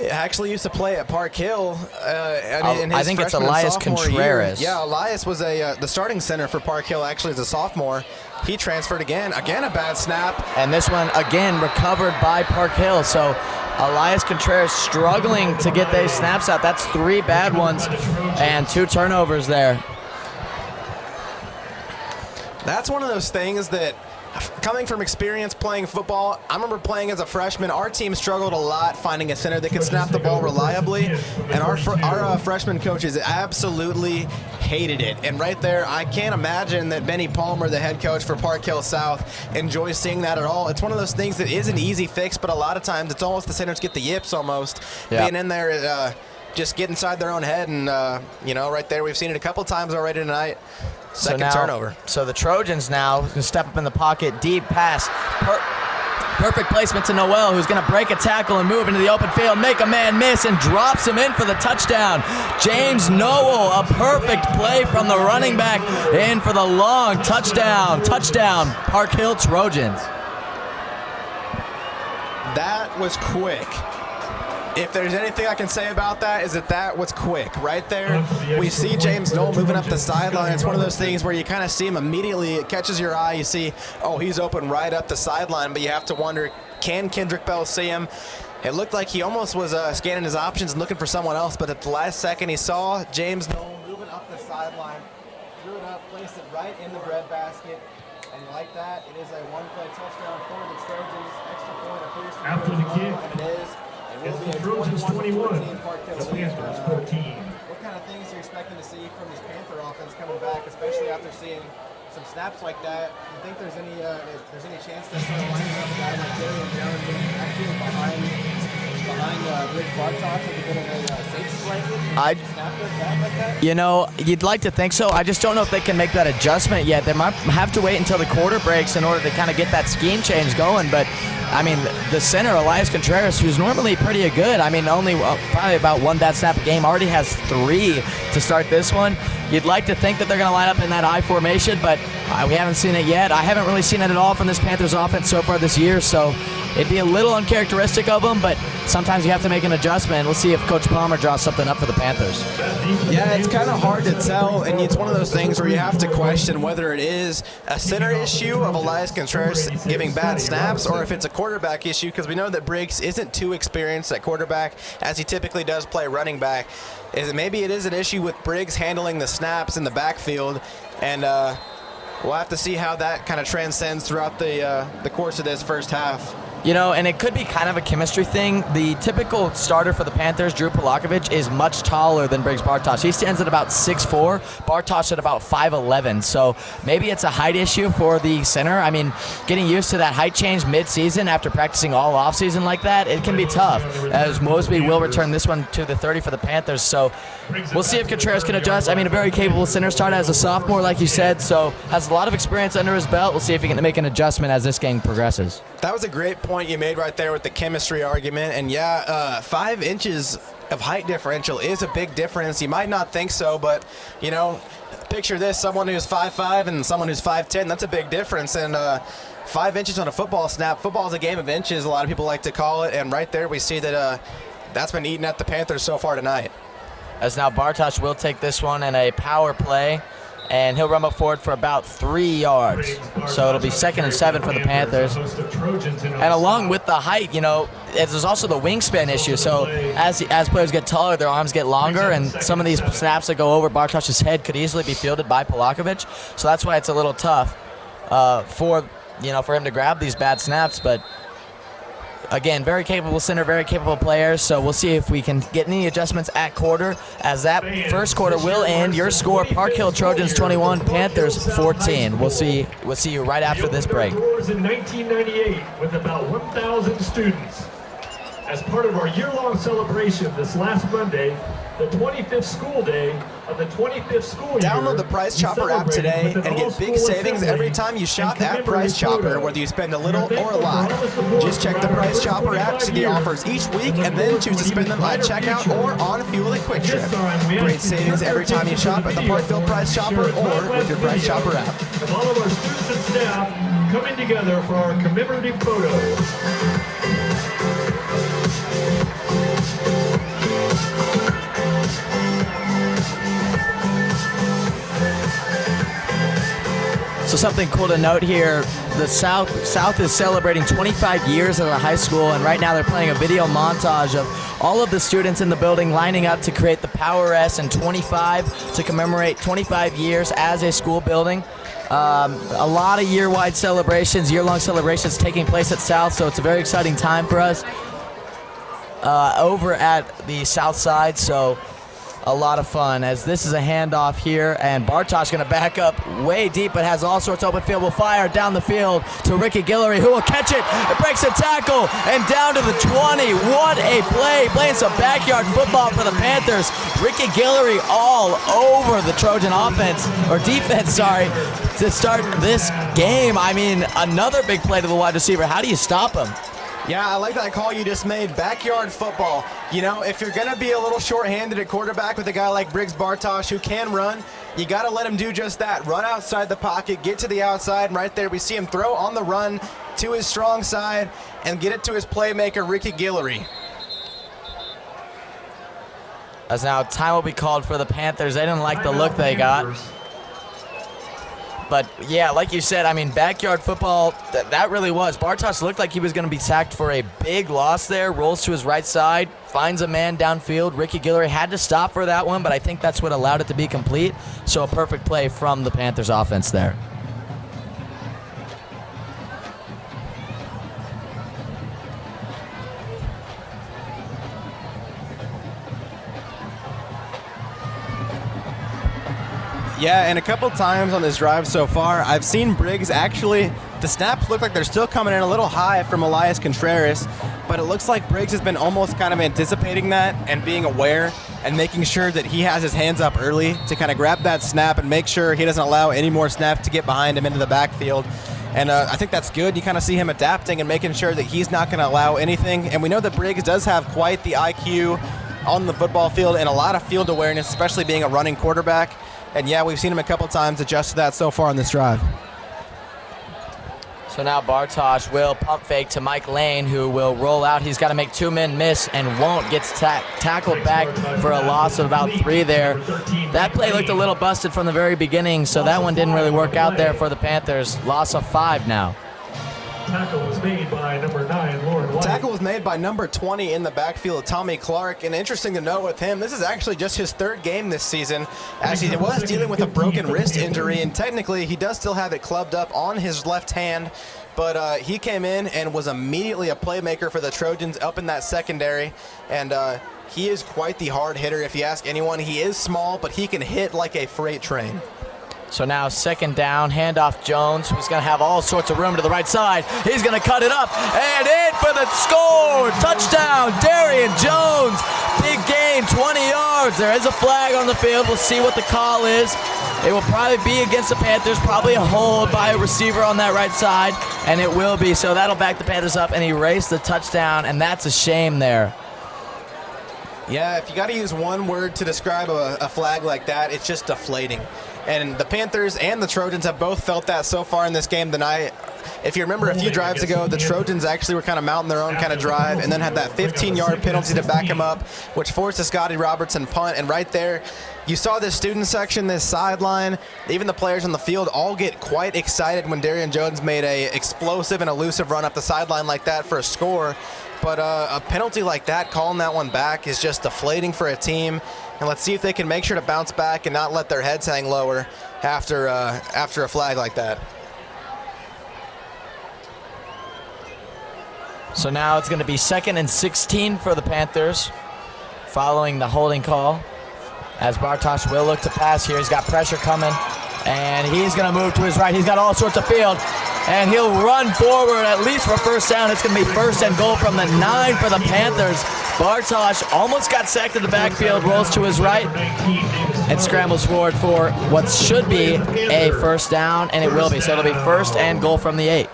S4: actually used to play at Park Hill.
S2: I think it's Elias Contreras.
S4: Yeah, Elias was the starting center for Park Hill actually as a sophomore. He transferred again a bad snap.
S2: And this one, again, recovered by Park Hill. So Elias Contreras struggling to get those snaps out. That's 3 bad ones and 2 turnovers there.
S4: That's one of those things that, coming from experience playing football, I remember playing as a freshman. Our team struggled a lot finding a center that could snap the ball reliably, and our freshman coaches absolutely hated it. And right there, I can't imagine that Benny Palmer, the head coach for Park Hill South, enjoys seeing that at all. It's one of those things that is an easy fix, but a lot of times it's almost the centers get the yips almost. Yeah. Being in there, just get inside their own head, and right there, we've seen it a couple times already tonight. Second turnover.
S2: So the Trojans now can step up in the pocket, deep pass. Perfect placement to Noel, who's going to break a tackle and move into the open field, make a man miss, and drops him in for the touchdown. James Knoll, a perfect play from the running back, in for the long touchdown. Touchdown, Park Hill Trojans.
S4: That was quick. If there's anything I can say about that, is that was quick. Right there, we see James Knoll moving up the sideline. It's one of those things where you kind of see him immediately. It catches your eye. You see, oh, he's open right up the sideline, but you have to wonder, can Kendrick Bell see him? It looked like he almost was scanning his options and looking for someone else, but at the last second, he saw James Knoll moving up the sideline, threw it up, placed it right in the breadbasket, and like that, it is a one-play touchdown for the Trojans. Extra point appears to be
S3: after the kick.
S4: And it is.
S3: It's the Trojans 21, the Panthers 14.
S4: What kind of things are you expecting to see from this Panther offense coming back, especially after seeing some snaps like that? Do you think there's any chance that they're lining up a guy like Darian Jones actually behind Briggs Bartosz as a bit of a safety blanket? Snap back like that?
S2: You'd like to think so. I just don't know if they can make that adjustment yet. They might have to wait until the quarter breaks in order to kind of get that scheme change going, but I mean, the center, Elias Contreras, who's normally pretty good, I mean, only probably about 1 bad snap a game, already has 3 to start this one. You'd like to think that they're going to line up in that I formation, but We haven't seen it yet. I haven't really seen it at all from this Panthers offense so far this year, so it'd be a little uncharacteristic of them, but sometimes you have to make an adjustment. We'll see if Coach Palmer draws something up for the Panthers.
S4: Yeah, it's kind of hard to tell, and it's one of those things where you have to question whether it is a center issue of Elias Contreras giving bad snaps or if it's a quarterback issue, because we know that Briggs isn't too experienced at quarterback, as he typically does play running back. Maybe it is an issue with Briggs handling the snaps in the backfield, and we'll have to see how that kind of transcends throughout the course of this first half.
S2: You know, and it could be kind of a chemistry thing. The typical starter for the Panthers, Drew Polakovich, is much taller than Briggs Bartosh. He stands at about 6'4", Bartosh at about 5'11", so maybe it's a height issue for the center. I mean, getting used to that height change mid-season after practicing all offseason like that, it can be tough, as Mosby will return this one to the 30 for the Panthers, so we'll see if Contreras can adjust. I mean, a very capable center, started as a sophomore, like you said, so has a lot of experience under his belt. We'll see if he can make an adjustment as this game progresses.
S4: That was a great point you made right there with the chemistry argument. And yeah, 5 inches of height differential is a big difference. You might not think so, but, you know, picture this, someone who's 5'5" and someone who's 5'10". That's a big difference. And 5 inches on a football snap. Football is a game of inches, a lot of people like to call it. And right there we see that that's been eating at the Panthers so far tonight.
S2: As now Bartosh will take this one in a power play, and he'll run up forward for about 3 yards. So it'll be 2nd and 7 for the Panthers. And along with the height, you know, there's also the wingspan issue. So as players get taller, their arms get longer, and some of these snaps that go over Bartosh's head could easily be fielded by Polakovich. So that's why it's a little tough for him to grab these bad snaps. But again, very capable center, very capable players, so we'll see if we can get any adjustments at quarter, as that first quarter will end. Your score, Park Hill Trojans 21, Panthers 14. We'll see you right after this break.
S3: In 1998 with about 1,000 students. As part of our year-long celebration this last Monday, the 25th school day of the 25th school year.
S4: Download the Price Chopper app today and get big savings every time you shop at Price Chopper, whether you spend a little or a lot. Just check the Price Chopper app to see the offers each week and then choose to spend them at checkout or on fuel at Quick Trip. Great savings every time you shop at the Parkville Price Chopper or with your Price Chopper app.
S3: Of all of our students and staff coming together for our commemorative photos.
S2: So something cool to note here, the South is celebrating 25 years as a high school, and right now they're playing a video montage of all of the students in the building lining up to create the Power S and 25 to commemorate 25 years as a school building. A lot of year-wide celebrations, year-long celebrations taking place at South, so it's a very exciting time for us over at the South Side, so a lot of fun, as this is a handoff here, and Bartosh going to back up way deep, but has all sorts of open field. Will fire down the field to Ricky Guillory, who will catch it. It breaks a tackle, and down to the 20. What a play, playing some backyard football for the Panthers. Ricky Guillory all over the Trojan defense, to start this game. I mean, another big play to the wide receiver. How do you stop him?
S4: Yeah, I like that call you just made. Backyard football. You know, if you're going to be a little short-handed at quarterback with a guy like Briggs Bartosh who can run, you got to let him do just that. Run outside the pocket, get to the outside, and right there we see him throw on the run to his strong side and get it to his playmaker, Ricky Guillory.
S2: As now time will be called for the Panthers. They didn't like the look they got. But, yeah, like you said, I mean, backyard football, that really was. Bartosh looked like he was going to be sacked for a big loss there. Rolls to his right side, finds a man downfield. Ricky Guillory had to stop for that one, but I think that's what allowed it to be complete. So a perfect play from the Panthers offense there.
S4: Yeah, and a couple times on this drive so far, I've seen Briggs actually, the snaps look like they're still coming in a little high from Elias Contreras, but it looks like Briggs has been almost kind of anticipating that and being aware and making sure that he has his hands up early to kind of grab that snap and make sure he doesn't allow any more snaps to get behind him into the backfield. And I think that's good. You kind of see him adapting and making sure that he's not going to allow anything. And we know that Briggs does have quite the IQ on the football field and a lot of field awareness, especially being a running quarterback. And yeah, we've seen him a couple times adjust to that so far on this drive.
S2: So now Bartosh will pump fake to Mike Lane, who will roll out. He's got to make 2 men miss and won't. Gets tackled back for a loss of about 3 there. That play looked a little busted from the very beginning, so that one didn't really work out there for the Panthers. Loss of 5 now.
S3: Tackle was made by number 9, Lauren White.
S4: Tackle was made by number 20 in the backfield, Tommy Clark. And interesting to note with him, this is actually just his 3rd game this season, as he was dealing with a broken wrist injury, and technically he does still have it clubbed up on his left hand. But he came in and was immediately a playmaker for the Trojans up in that secondary. And he is quite the hard hitter, if you ask anyone. He is small, but he can hit like a freight train.
S2: So now 2nd down, handoff Jones, who's going to have all sorts of room to the right side. He's going to cut it up and in for the score. Touchdown, Darian Jones. Big gain, 20 yards. There is a flag on the field. We'll see what the call is. It will probably be against the Panthers, probably a hold by a receiver on that right side, and it will be. So that'll back the Panthers up and erase the touchdown, and that's a shame there.
S4: Yeah, if you got to use one word to describe a flag like that, it's just deflating. And the Panthers and the Trojans have both felt that so far in this game tonight. If you remember a few drives ago, the Trojans actually were kind of mounting their own kind of drive and then had that 15-yard penalty to back them up, which forced a Scotty Robertson punt. And right there, you saw this student section, this sideline, even the players on the field all get quite excited when Darian Jones made a explosive and elusive run up the sideline like that for a score. But a penalty like that, calling that one back, is just deflating for a team. And let's see if they can make sure to bounce back and not let their heads hang lower after a flag like that.
S2: So now it's going to be 2nd and 16 for the Panthers following the holding call. As Bartosh will look to pass here. He's got pressure coming, and he's going to move to his right. He's got all sorts of field, and he'll run forward at least for 1st down. It's going to be 1st and goal from the 9 for the Panthers. Bartosh almost got sacked in the backfield, rolls to his right, and scrambles forward for what should be a 1st down, and it will be. So it'll be 1st and goal from the 8.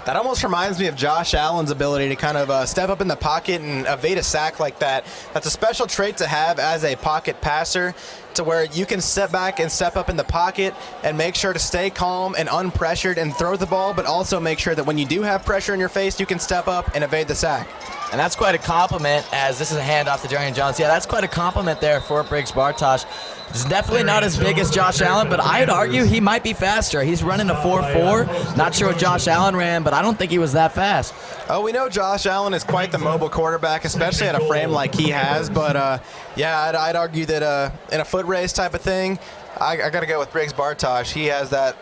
S4: That almost reminds me of Josh Allen's ability to kind of step up in the pocket and evade a sack like that. That's a special trait to have as a pocket passer, to where you can step back and step up in the pocket and make sure to stay calm and unpressured and throw the ball, but also make sure that when you do have pressure in your face, you can step up and evade the sack.
S2: And that's quite a compliment, as this is a handoff to Darian Jones. Yeah, that's quite a compliment there for Briggs Bartosh. He's definitely not as big as Josh Allen, but I'd argue he might be faster. He's running a 4.4. Not sure what Josh Allen ran, but I don't think he was that fast.
S4: Oh, we know Josh Allen is quite the mobile quarterback, especially at a frame like he has. But, yeah, I'd argue that in a foot race type of thing, I got to go with Briggs Bartosh. He has that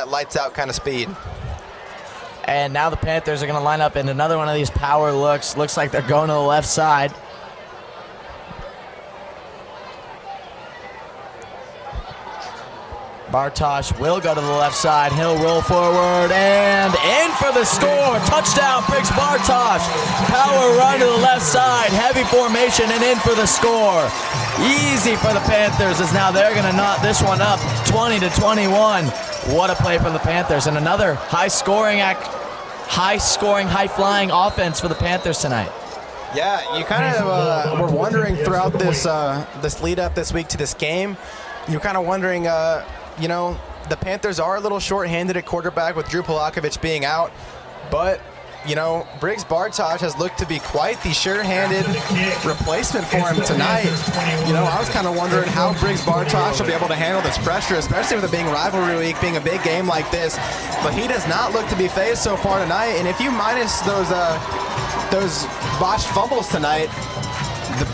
S4: lights-out kind of speed.
S2: And now the Panthers are going to line up in another one of these power looks. Looks like they're going to the left side. Bartosh will go to the left side. He'll roll forward and in for the score. Touchdown, Briggs Bartosh. Power run to the left side. Heavy formation and in for the score. Easy for the Panthers, as now they're going to knot this one up 20-21. What a play from the Panthers, and another high-scoring, high-flying offense for the Panthers tonight.
S4: Yeah, you kind of were wondering throughout this lead-up this week to this game. You're kind of wondering, you know, the Panthers are a little short-handed at quarterback with Drew Polakovich being out, but you know, Briggs Bartosh has looked to be quite the sure-handed replacement for him tonight. You know, I was kind of wondering how Briggs Bartosh will be able to handle this pressure, especially with it being rivalry week, being a big game like this. But he does not look to be phased so far tonight. And if you minus those botched fumbles tonight,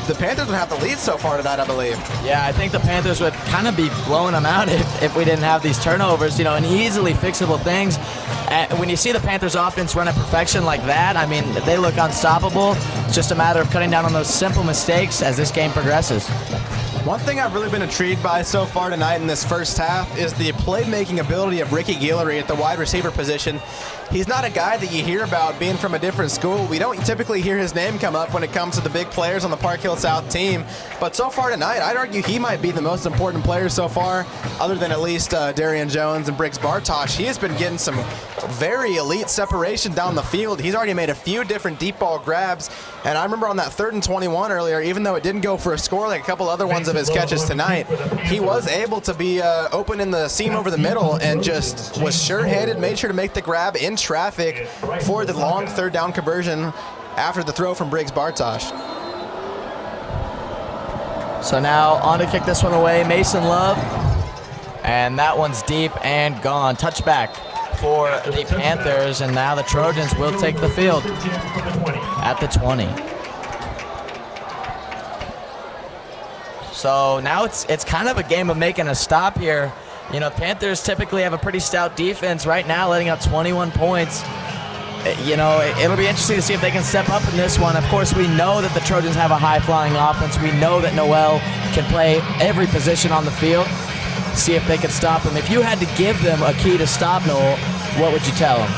S4: the Panthers would have the lead so far tonight, I believe.
S2: Yeah, I think the Panthers would kind of be blowing them out if we didn't have these turnovers, you know, and easily fixable things. When you see the Panthers offense run at perfection like that, I mean, they look unstoppable. It's just a matter of cutting down on those simple mistakes as this game progresses.
S4: One thing I've really been intrigued by so far tonight in this first half is the playmaking ability of Ricky Guillory at the wide receiver position. He's not a guy that you hear about being from a different school. We don't typically hear his name come up when it comes to the big players on the Park Hill South team. But so far tonight, I'd argue he might be the most important player so far, other than at least Darian Jones and Briggs Bartosh. He has been getting some very elite separation down the field. He's already made a few different deep ball grabs. And I remember on that 3rd and 21 earlier, even though it didn't go for a score like a couple other ones of his catches tonight, he was able to be open in the seam over the middle and just was sure-handed, made sure to make the grab in traffic for the long 3rd down conversion after the throw from Briggs Bartosh.
S2: So now on to kick this one away, Mason Love. And that one's deep and gone. Touchback for the Panthers, and now the Trojans will take the field at the 20. So now it's kind of a game of making a stop here. You know, Panthers typically have a pretty stout defense. Right now, letting up 21 points. You know, it'll be interesting to see if they can step up in this one. Of course, we know that the Trojans have a high-flying offense. We know that Noel can play every position on the field. See if they can stop him. If you had to give them a key to stop Knoll, what would you tell them?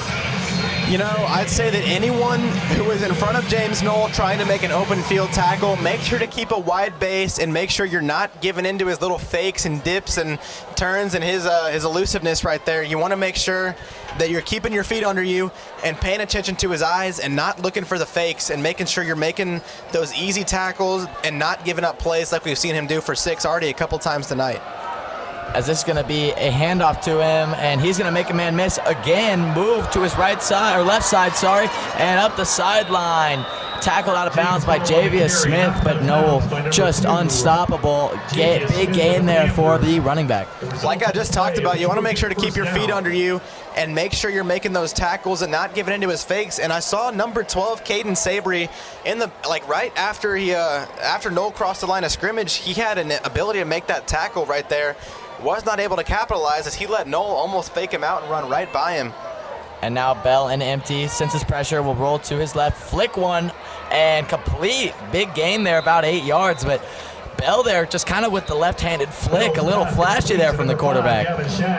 S4: You know, I'd say that anyone who is in front of James Knoll trying to make an open field tackle, make sure to keep a wide base and make sure you're not giving into his little fakes and dips and turns and his elusiveness right there. You want to make sure that you're keeping your feet under you and paying attention to his eyes and not looking for the fakes and making sure you're making those easy tackles and not giving up plays like we've seen him do for 6 already a couple times tonight.
S2: As this is going to be a handoff to him, and he's going to make a man miss again, move to his right side, or left side, sorry, and up the sideline. Tackled out of bounds by Javius Smith, but Knoll just unstoppable. Big gain there for the running back.
S4: Like I just talked about, you want to make sure to keep your feet under you and make sure you're making those tackles and not giving into his fakes. And I saw number 12, Caden Sabry, in the right after after Knoll crossed the line of scrimmage, he had an ability to make that tackle right there. Was not able to capitalize as he let Knoll almost fake him out and run right by him.
S2: And now Bell and empty. Senses pressure, will roll to his left, flick one, and complete. Big gain there, about 8 yards, but Bell there just kind of with the left-handed flick, a little flashy there from the quarterback.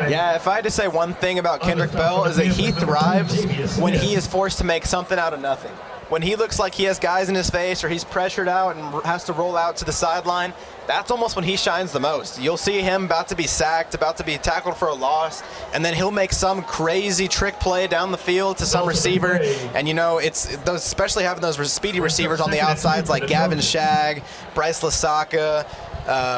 S4: Yeah, if I had to say one thing about Kendrick Bell is that he thrives when he is forced to make something out of nothing. When he looks like he has guys in his face or he's pressured out and has to roll out to the sideline, that's almost when he shines the most. You'll see him about to be sacked, about to be tackled for a loss, and then he'll make some crazy trick play down the field to some receiver. And you know, it's those, especially having those speedy receivers on the outsides like Gavin Shagg, Bryce Lasaka,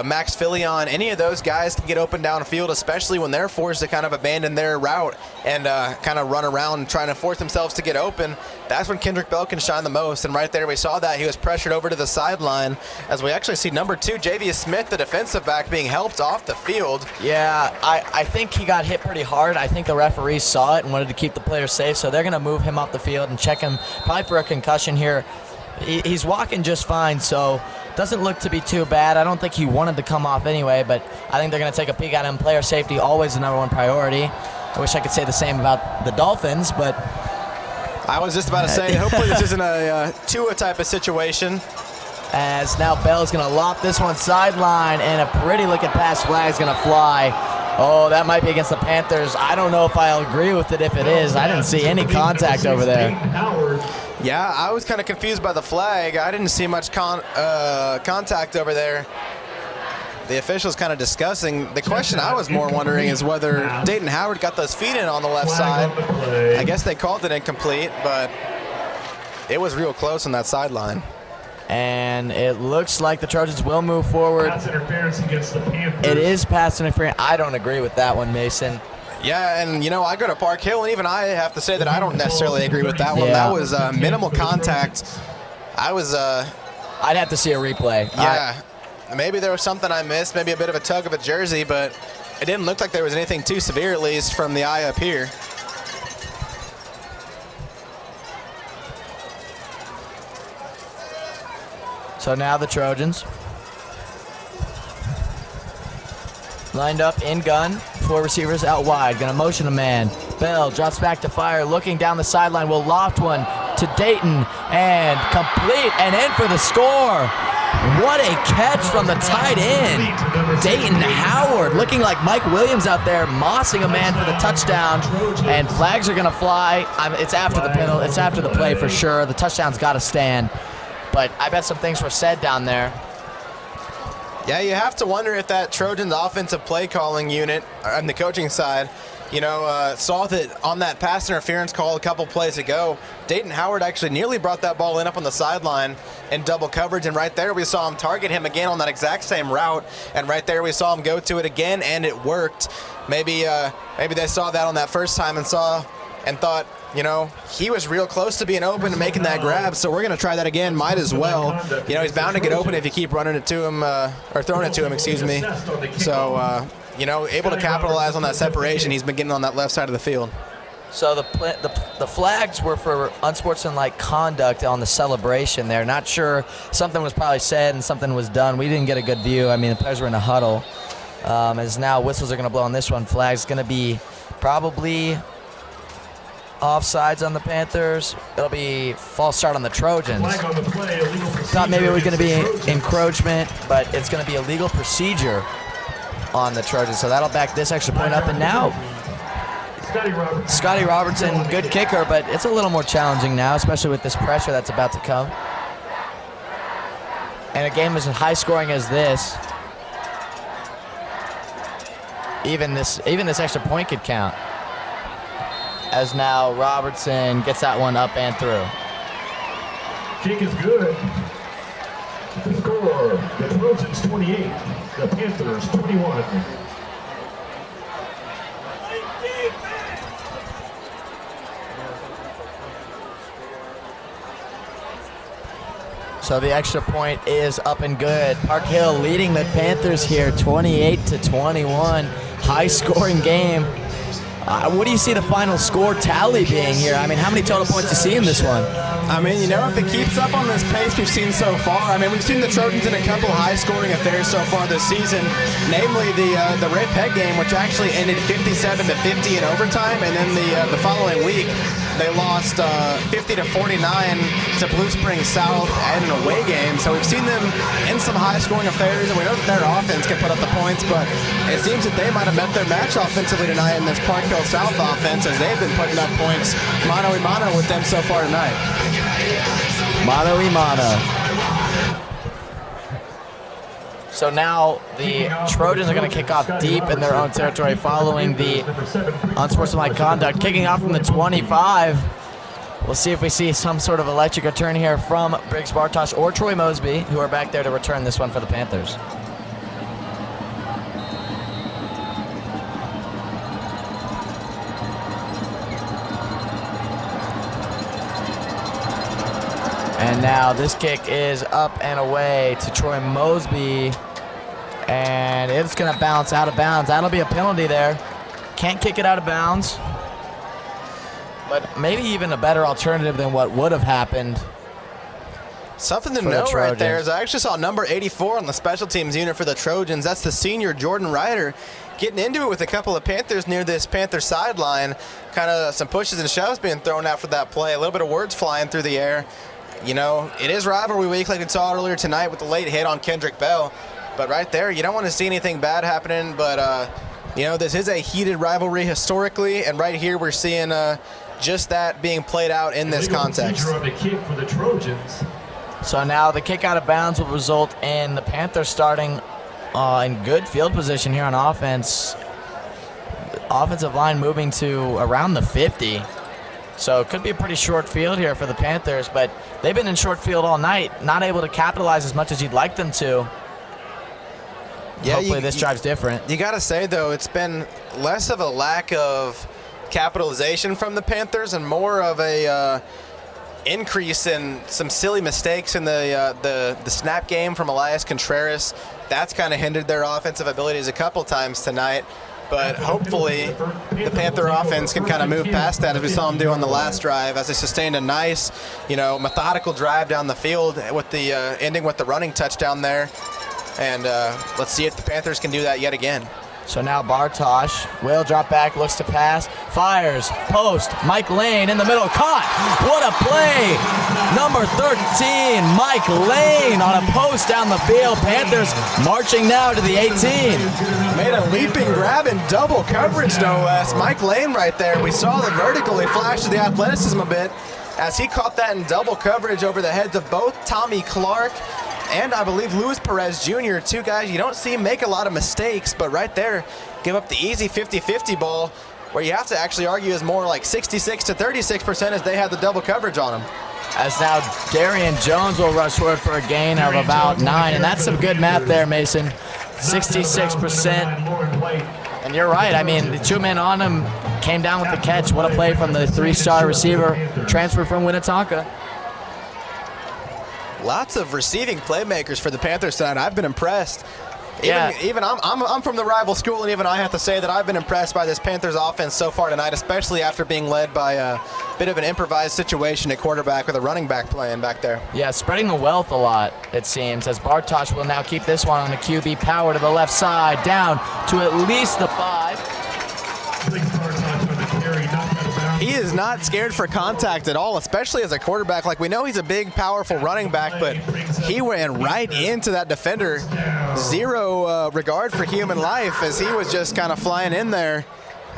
S4: Max Filion, any of those guys can get open downfield, especially when they're forced to kind of abandon their route and kind of run around trying to force themselves to get open. That's when Kendrick Bell can shine the most. And right there we saw that. He was pressured over to the sideline as we actually see number 2, Javius Smith, the defensive back, being helped off the field.
S2: Yeah, I think he got hit pretty hard. I think the referees saw it and wanted to keep the player safe, so they're going to move him off the field and check him probably for a concussion here. He's walking just fine, so doesn't look to be too bad. I don't think he wanted to come off anyway, but I think they're going to take a peek at him. Player safety, always the #1 priority. I wish I could say the same about the Dolphins, but
S4: I was just about to say, hopefully this isn't a Tua type of situation.
S2: As now Bell's going to lop this one sideline, and a pretty looking pass flag is going to fly. Oh, that might be against the Panthers. I don't know if I'll agree with it if it is. I didn't see any contact over there.
S4: Yeah, I was kind of confused by the flag. I didn't see much contact over there. The official's kind of discussing. The question I was more wondering is whether Dayton Howard got those feet in on the left side. I guess they called it incomplete, but it was real close on that sideline.
S2: And it looks like the Trojans will move forward.
S3: Pass interference against the Panthers.
S2: It is pass interference. I don't agree with that one, Mason.
S4: Yeah, and you know, I go to Park Hill, and even I have to say that I don't necessarily agree with that one.
S2: Yeah.
S4: That was minimal contact.
S2: I'd have to see a replay.
S4: Yeah, maybe there was something I missed, maybe a bit of a tug of a jersey, but it didn't look like there was anything too severe, at least from the eye up here.
S2: So now the Trojans lined up in gun, 4 receivers out wide, gonna motion a man. Bell drops back to fire, looking down the sideline, will loft one to Dayton, and complete, and in for the score. What a catch from the tight end. Dayton Howard looking like Mike Williams out there, mossing a man for the touchdown, and flags are gonna fly. It's after the penalty, it's after the play for sure. The touchdown's gotta stand. but I bet some things were said down there.
S4: Yeah, you have to wonder if that Trojans offensive play calling unit on the coaching side, saw that on that pass interference call a couple plays ago, Dayton Howard actually nearly brought that ball in up on the sideline in double coverage, and right there we saw him target him again on that exact same route, and right there we saw him go to it again, and it worked. Maybe they saw that on that first time and thought, he was real close to being open and making that grab, so we're going to try that again. Might as well. He's bound to get open if you keep running it to him, or throwing it to him, excuse me. So, able to capitalize on that separation. He's been getting on that left side of the field.
S2: So the flags were for unsportsmanlike conduct on the celebration there. Not sure. Something was probably said and something was done. We didn't get a good view. I mean, the players were in a huddle. As now whistles are going to blow on this one. Flag's going to be probably offsides on the Panthers. It'll be false start on the Trojans. Thought maybe it was going to be encroachment, but it's going to be a legal procedure on the Trojans. So that'll back this extra point up. And now Scotty Robertson, good kicker, but it's a little more challenging now, especially with this pressure that's about to come. And a game as high scoring as this, even this extra point could count. As now Robertson gets that one up and through.
S3: Kick is good. The score, the Trojans 28, the Panthers 21.
S2: So the extra point is up and good. Park Hill leading the Panthers here 28-21. High scoring game. What do you see the final score tally being here? I mean, how many total points do you see in this one?
S4: I mean, if it keeps up on this pace we've seen so far, we've seen the Trojans in a couple high-scoring affairs so far this season, namely the Ray Peg game, which actually ended 57-50 in overtime, and then the following week they lost 50-49 to Blue Springs South at an away game. So we've seen them in some high-scoring affairs, and we know that their offense can put up the points, but it seems that they might have met their match offensively tonight in this Park Hill South offense, as they've been putting up points mano-a-mano with them so far tonight.
S2: Mano-a-mano. So now the Trojans are going to kick off deep in their own territory following the unsportsmanlike conduct. Kicking off from the 25. We'll see if we see some sort of electric return here from Briggs Bartosh or Troy Mosby, who are back there to return this one for the Panthers. And now this kick is up and away to Troy Mosby. And it's going to bounce out of bounds. That'll be a penalty there. Can't kick it out of bounds. But maybe even a better alternative than what would have happened.
S4: Something to note right there is I actually saw number 84 on the special teams unit for the Trojans. That's the senior Jordan Ryder getting into it with a couple of Panthers near this Panther sideline. Kind of some pushes and shoves being thrown out for that play. A little bit of words flying through the air. It is rivalry week like we saw earlier tonight with the late hit on Kendrick Bell. But right there, you don't want to see anything bad happening. But, this is a heated rivalry historically. And right here we're seeing just that being played out in this context.
S3: On the kick for the Trojans.
S2: So now the kick out of bounds will result in the Panthers starting in good field position here on offense. Offensive line moving to around the 50. So it could be a pretty short field here for the Panthers, but they've been in short field all night, not able to capitalize as much as you'd like them to. Yeah, hopefully this drive's different.
S4: You got to say, though, it's been less of a lack of capitalization from the Panthers and more of a increase in some silly mistakes in the snap game from Elias Contreras. That's kind of hindered their offensive abilities a couple times tonight. But hopefully the Panther offense can kind of move past that, as we saw them do on the last drive, as they sustained a nice, methodical drive down the field with the ending with the running touchdown there. And let's see if the Panthers can do that yet again.
S2: So now Bartosh will drop back, looks to pass, fires, post, Mike Lane in the middle, caught. What a play. Number 13, Mike Lane on a post down the field. Panthers marching now to the 18.
S4: Made a leaping grab in double coverage, no less. Mike Lane right there. We saw the vertical. He flashed the athleticism a bit. as he caught that in double coverage over the heads of both Tommy Clark and I believe Luis Perez Jr., two guys you don't see make a lot of mistakes, but right there give up the easy 50-50 ball where you have to actually argue is more like 66 to 36% as they had the double coverage on him.
S2: As now Darian Jones will rush forward for a gain of about 9, and that's some good math there, Mason. 66%. And you're right, I mean, the 2 men on him came down with the catch. What a play from the 3-star receiver, transferred from Minnetonka.
S4: Lots of receiving playmakers for the Panthers tonight. I've been impressed. Even I'm from the rival school, and even I have to say that I've been impressed by this Panthers offense so far tonight, especially after being led by a bit of an improvised situation at quarterback with a running back playing back there.
S2: Yeah, spreading the wealth a lot, it seems, as Bartosz will now keep this one on the QB power to the left side, down to at least the 5.
S4: He is not scared for contact at all, especially as a quarterback. Like, we know he's a big, powerful running back, but he ran right into that defender. Zero regard for human life as he was just kind of flying in there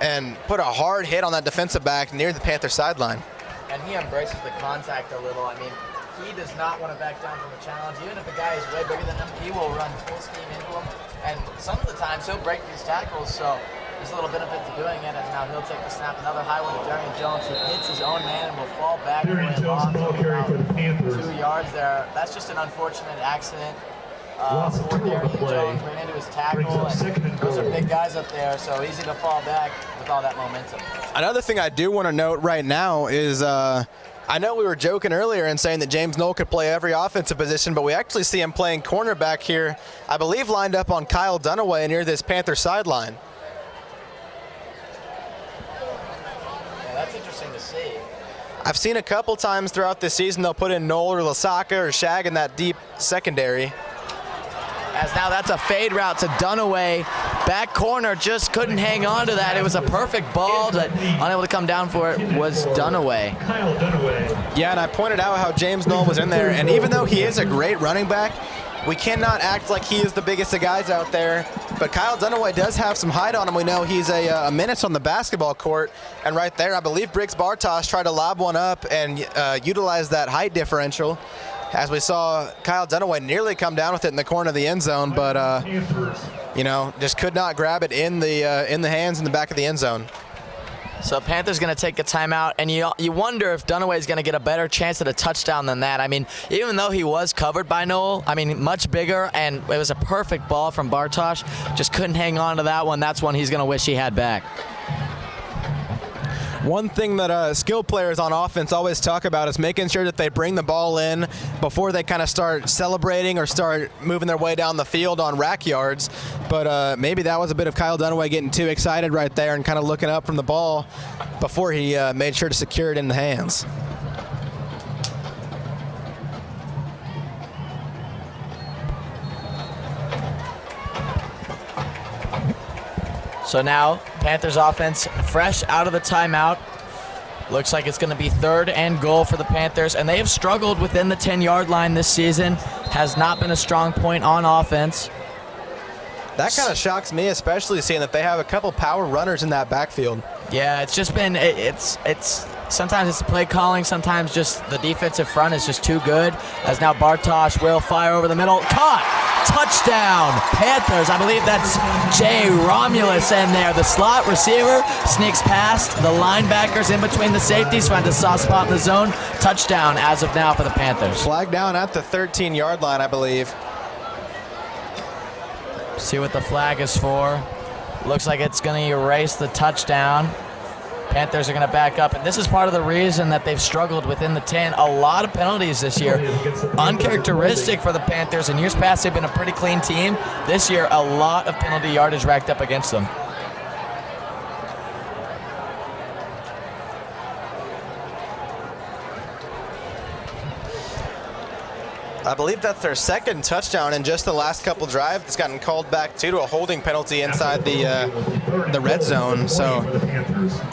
S4: and put a hard hit on that defensive back near the Panther sideline.
S2: And he embraces the contact a little. I mean, he does not want to back down from a challenge. Even if the guy is way bigger than him, he will run full steam into him. And some of the times he'll break these tackles, so there's a little benefit to doing it, as now he'll take the snap. Another high one to Darian Jones, who hits his own man and will fall back for a loss of about 2 yards there. That's just an unfortunate accident for Darian Jones. Ran into his tackle, and those are big guys up there, so easy to fall back with all that momentum.
S4: Another thing I do want to note right now is I know we were joking earlier and saying that James Knoll could play every offensive position, but we actually see him playing cornerback here, I believe lined up on Kyle Dunaway near this Panther sideline.
S2: That's interesting to see.
S4: I've seen a couple times throughout this season they'll put in Knoll or Lasaka or Shag in that deep secondary.
S2: As now that's a fade route to Dunaway. Back corner just couldn't hang on to that. It was a perfect ball, but unable to come down for it was Dunaway.
S3: Kyle Dunaway.
S4: Yeah, and I pointed out how James Knoll was in there, and even though he is a great running back, we cannot act like he is the biggest of guys out there. But Kyle Dunaway does have some height on him. We know he's a menace on the basketball court. And right there, I believe Briggs Bartosz tried to lob one up and utilize that height differential. As we saw Kyle Dunaway nearly come down with it in the corner of the end zone, but you know, just could not grab it in the hands in the back of the end zone.
S2: So Panthers going to take a timeout, and you wonder if Dunaway is going to get a better chance at a touchdown than that. I mean, even though he was covered by Knoll, I mean, much bigger, and it was a perfect ball from Bartosz. Just couldn't hang on to that one. That's one he's going to wish he had back.
S4: One thing that skilled players on offense always talk about is making sure that they bring the ball in before they kind of start celebrating or start moving their way down the field on rack yards. But maybe that was a bit of Kyle Dunaway getting too excited right there and kind of looking up from the ball before he made sure to secure it in the hands.
S2: So now, Panthers offense fresh out of the timeout. Looks like it's going to be 3rd and goal for the Panthers, and they have struggled within the 10-yard line this season. Has not been a strong point on offense.
S4: That kind of shocks me, especially seeing that they have a couple power runners in that backfield.
S2: Yeah, it's just been, it's sometimes it's the play calling, sometimes just the defensive front is just too good. As now Bartosz will fire over the middle. Caught! Touchdown, Panthers. I believe that's Jay Romulus in there. The slot receiver sneaks past the linebackers in between the safeties, finds a soft spot in the zone. Touchdown as of now for the Panthers.
S4: Flag down at the 13-yard line, I believe.
S2: See what the flag is for. Looks like it's going to erase the touchdown. Panthers are going to back up, and this is part of the reason that they've struggled within the 10. A lot of penalties this year. Uncharacteristic for the Panthers. In years past, they've been a pretty clean team. This year, a lot of penalty yardage racked up against them.
S4: I believe that's their 2nd touchdown in just the last couple drives. It's gotten called back to a holding penalty inside the red zone. So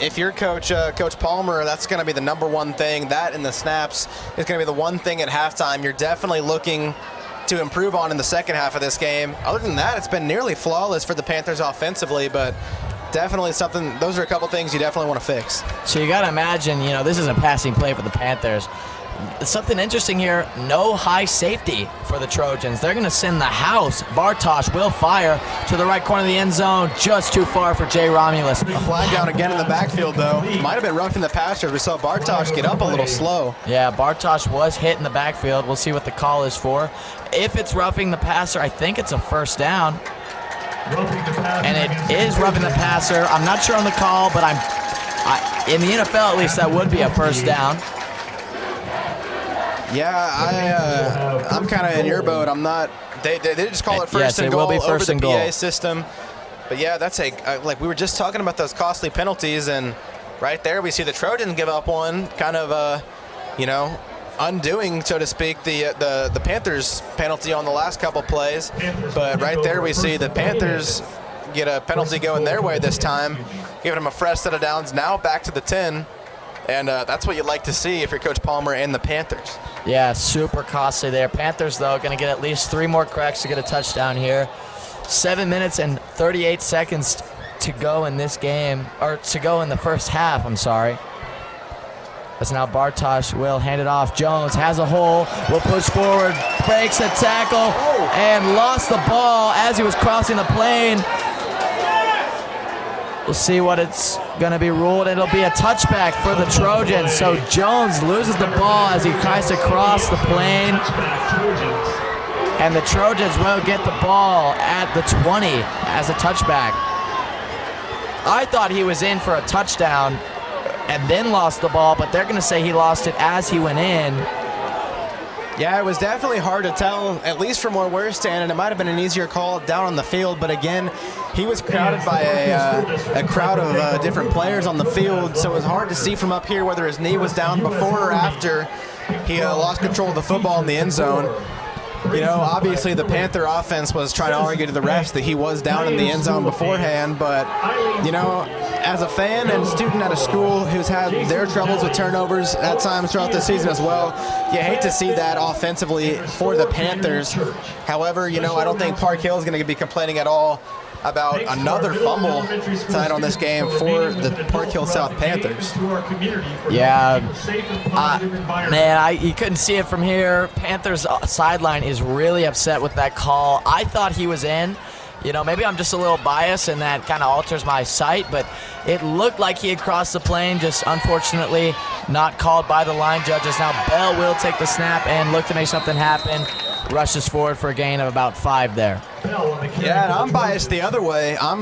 S4: if you're Coach Palmer, that's going to be the #1 thing. That and the snaps is going to be the one thing at halftime you're definitely looking to improve on in the second half of this game. Other than that, it's been nearly flawless for the Panthers offensively, but definitely something. Those are a couple things you definitely want to fix.
S2: So you got to imagine, this is a passing play for the Panthers. Something interesting here, no high safety for the Trojans. They're going to send the house. Bartosh will fire to the right corner of the end zone, just too far for Jay Romulus.
S4: A flag down again in the backfield, though. Might have been roughing the passer. We saw Bartosh get up a little slow.
S2: Yeah, Bartosh was hit in the backfield. We'll see what the call is for. If it's roughing the passer, I think it's a first down. And it is roughing the passer. I'm not sure on the call, but in the NFL at least, that would be a first down.
S4: Yeah, I'm kind of in your boat. I'm not. They just call it first and goal over the PA system. But yeah, that's like we were just talking about those costly penalties, and right there we see the Trojans give up one, kind of undoing, so to speak, the Panthers penalty on the last couple plays. But right there we see the Panthers get a penalty going their way this time, giving them a fresh set of downs. Now back to the 10. And that's what you'd like to see if you're Coach Palmer and the Panthers.
S2: Yeah, super costly there. Panthers, though, going to get at least 3 more cracks to get a touchdown here. 7 minutes and 38 seconds to go in this game, or to go in the first half, I'm sorry. As now Bartosh will hand it off. Jones has a hole, will push forward, breaks a tackle, and lost the ball as he was crossing the plane. We'll see what it's going to be ruled. It'll be a touchback for the Trojans. So Jones loses the ball as he tries to cross the plane. And the Trojans will get the ball at the 20 as a touchback. I thought he was in for a touchdown and then lost the ball, but they're going to say he lost it as he went in.
S4: Yeah, it was definitely hard to tell, at least from where we're standing. It might have been an easier call down on the field, but again, he was crowded by a crowd of different players on the field, so it was hard to see from up here whether his knee was down before or after he lost control of the football in the end zone. Obviously the Panther offense was trying to argue to the refs that he was down in the end zone beforehand, but, as a fan and student at a school who's had their troubles with turnovers at times throughout the season as well, you hate to see that offensively for the Panthers. However, I don't think Park Hill is going to be complaining at all about another fumble tonight on this game for the Park Hill South Panthers.
S2: Yeah, man, you couldn't see it from here. Panthers sideline is really upset with that call. I thought he was in. Maybe I'm just a little biased and that kind of alters my sight, but it looked like he had crossed the plane, just unfortunately not called by the line judges. Now Bell will take the snap and look to make something happen. Rushes forward for a gain of about 5 there.
S4: Yeah, and I'm biased the other way. I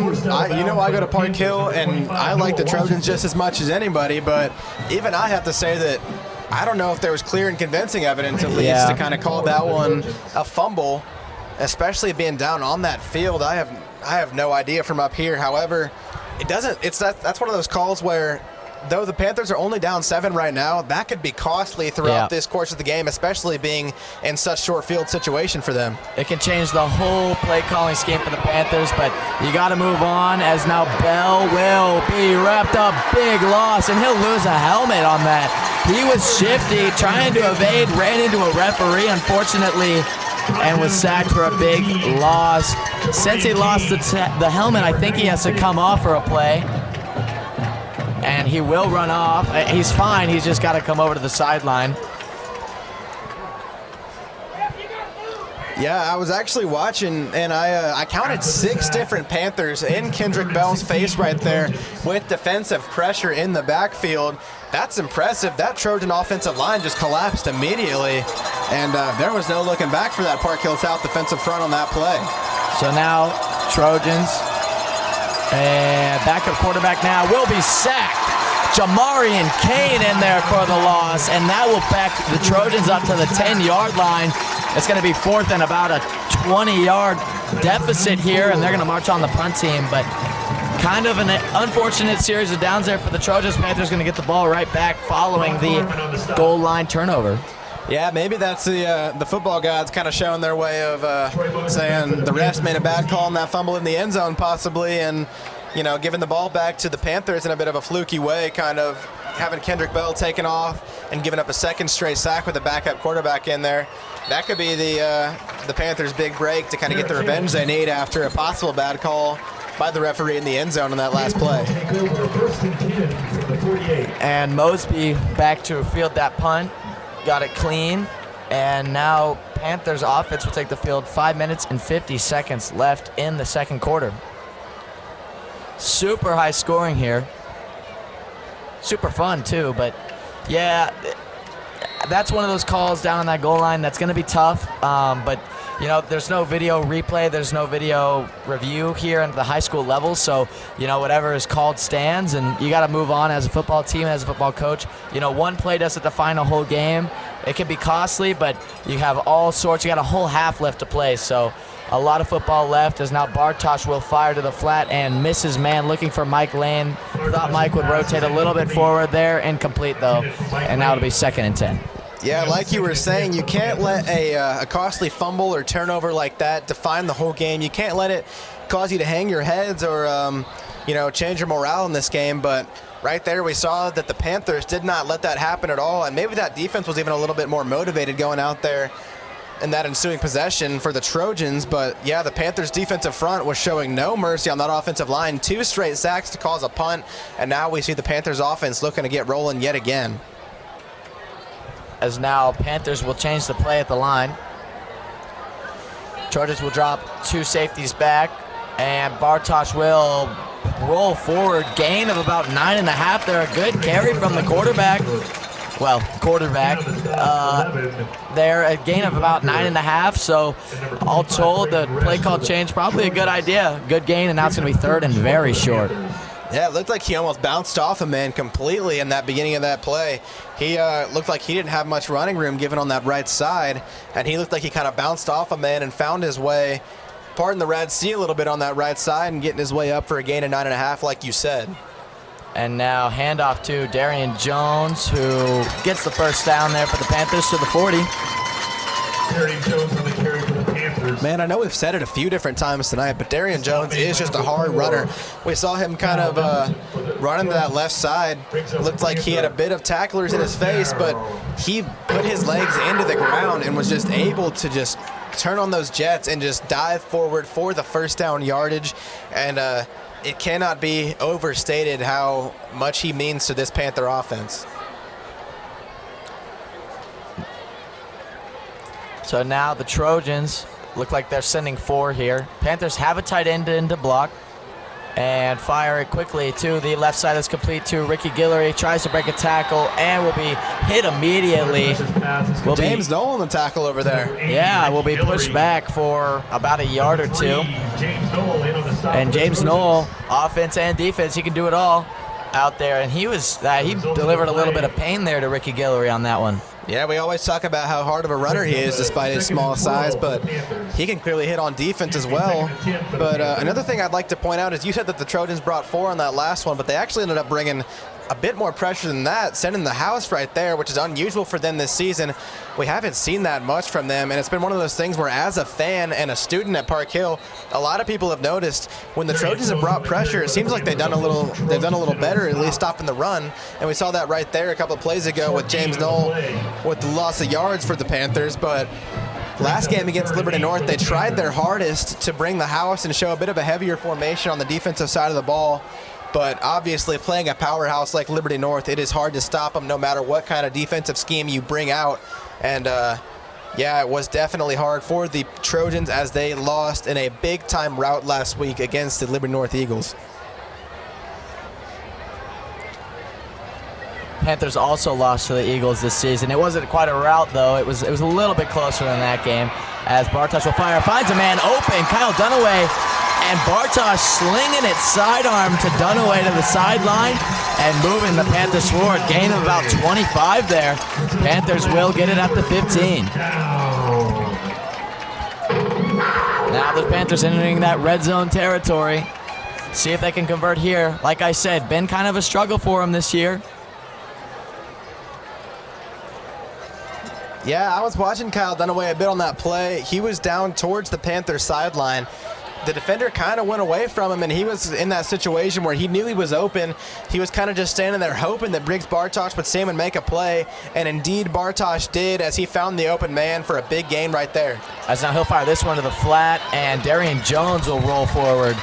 S4: go to Park Hill, and I like the Trojans just as much as anybody, but even I have to say that I don't know if there was clear and convincing evidence, at least, to kind of call that one a fumble, especially being down on that field. I have no idea from up here. However, that's one of those calls where, though the Panthers are only down 7 right now, that could be costly throughout this course of the game, especially being in such short field situation for them.
S2: It can change the whole play calling scheme for the Panthers, but you got to move on as now Bell will be wrapped up. Big loss, and he'll lose a helmet on that. He was shifty, trying to evade, ran into a referee, unfortunately, and was sacked for a big loss. Since he lost the helmet, I think he has to come off for a play. And he will run off. He's fine. He's just got to come over to the sideline.
S4: Yeah, I was actually watching, and I counted 6 different Panthers in Kendrick Bell's face right there with defensive pressure in the backfield. That's impressive. That Trojan offensive line just collapsed immediately, and there was no looking back for that Park Hill South defensive front on that play.
S2: So now Trojans. And backup quarterback now will be sacked. Jamarian Kane in there for the loss, and that will back the Trojans up to the 10-yard line. It's going to be 4th and about a 20-yard deficit here, and they're going to march on the punt team. But kind of an unfortunate series of downs there for the Trojans. Panthers going to get the ball right back following the goal line turnover.
S4: Yeah, maybe that's the football gods kind of showing their way of saying the refs made a bad call on that fumble in the end zone possibly, and giving the ball back to the Panthers in a bit of a fluky way, kind of having Kendrick Bell taken off and giving up a 2nd straight sack with a backup quarterback in there. That could be the Panthers' big break to kind of get the revenge they need after a possible bad call by the referee in the end zone on that last play.
S3: Take over 1st and 10 from the 48.
S2: And Mosby back to field that punt, got it clean, and now Panthers offense will take the field. 5 minutes and 50 seconds left in the second quarter. Super high scoring here. Super fun too, but yeah, that's one of those calls down on that goal line that's going to be tough. But you know, there's no video replay, there's no video review here at the high school level, so you know, whatever is called stands, and you got to move on as a football team, as a football coach. You know, one play doesn't define a whole game. It can be costly, but you have all sorts. You got a whole half left to play, so a lot of football left as now Bartosh will fire to the flat and misses man, looking for Mike Lane. Thought Mike would rotate a little bit forward there. Incomplete though, and now it'll be 2nd and 10.
S4: Yeah, like you were saying, you can't let a costly fumble or turnover like that define the whole game. You can't let it cause you to hang your heads or, you know, change your morale in this game. But right there we saw that the Panthers did not let that happen at all, and maybe that defense was even a little bit more motivated going out there in that ensuing possession for the Trojans. But yeah, the Panthers defensive front was showing no mercy on that offensive line. 2 straight sacks to cause a punt, and now we see the Panthers offense looking to get rolling yet again.
S2: As now Panthers will change the play at the line. Trojans will drop 2 safeties back, and Bartosh will roll forward. Gain of about 9.5 there. A good carry from the quarterback. Well, quarterback. There, a gain of about 9.5. So all told, the play call change, probably a good idea. Good gain, and now it's going to be 3rd and very short.
S4: Yeah, it looked like he almost bounced off a man completely in that beginning of that play. He looked like he didn't have much running room given on that right side, and he looked like he kind of bounced off a man and found his way, parting the Red Sea a little bit on that right side and getting his way up for a gain of 9.5, like you said.
S2: And now handoff to Darian Jones, who gets the first down there for the Panthers to the 40.
S3: Darian Jones on the carry for the Panthers.
S4: Man, I know we've said it a few different times tonight, but Darian Jones is just a hard runner. We saw him kind of running to that left side. It looked like he had a bit of tacklers in his face, but he put his legs into the ground and was just able to just turn on those jets and just dive forward for the first down yardage. And it cannot be overstated how much he means to this Panther offense.
S2: So now the Trojans look like they're sending 4 here. Panthers have a tight end into block and fire it quickly to the left side. That's complete to Ricky Guillory. Tries to break a tackle and will be hit immediately.
S4: James Knoll on the tackle over there.
S2: Yeah, will be pushed back for about a yard or 2. And James Knoll, offense and defense, he can do it all out there. And he delivered a little bit of pain there to Ricky Guillory on that one.
S4: Yeah, we always talk about how hard of a runner he is despite his small size, but he can clearly hit on defense as well. But another thing I'd like to point out is you said that the Trojans brought 4 on that last one, but they actually ended up bringing a bit more pressure than that, sending the house right there, which is unusual for them this season. We haven't seen that much from them, and it's been one of those things where as a fan and a student at Park Hill, a lot of people have noticed when the Trojans have brought pressure, it seems like they've done a little better, at least stopping the run. And we saw that right there a couple of plays ago with James Knoll with the loss of yards for the Panthers. But last game against Liberty North, they tried their hardest to bring the house and show a bit of a heavier formation on the defensive side of the ball. But obviously playing a powerhouse like Liberty North, it is hard to stop them no matter what kind of defensive scheme you bring out. And yeah, it was definitely hard for the Trojans as they lost in a big-time rout last week against the Liberty North Eagles.
S2: Panthers also lost to the Eagles this season. It wasn't quite a rout, though. It was a little bit closer than that game. As Bartosh will fire, finds a man open, Kyle Dunaway, and Bartosh slinging it sidearm to Dunaway to the sideline and moving the Panthers forward. Gain of about 25 there. Panthers will get it at the 15. Now the Panthers entering that red zone territory. See if they can convert here. Like I said, been kind of a struggle for them this year.
S4: Yeah, I was watching Kyle Dunaway a bit on that play. He was down towards the Panthers sideline. The defender kind of went away from him, and he was in that situation where he knew he was open. He was kind of just standing there hoping that Briggs Bartosh would see him and make a play, and indeed Bartosh did as he found the open man for a big gain right there.
S2: As now he'll fire this one to the flat, and Darian Jones will roll forward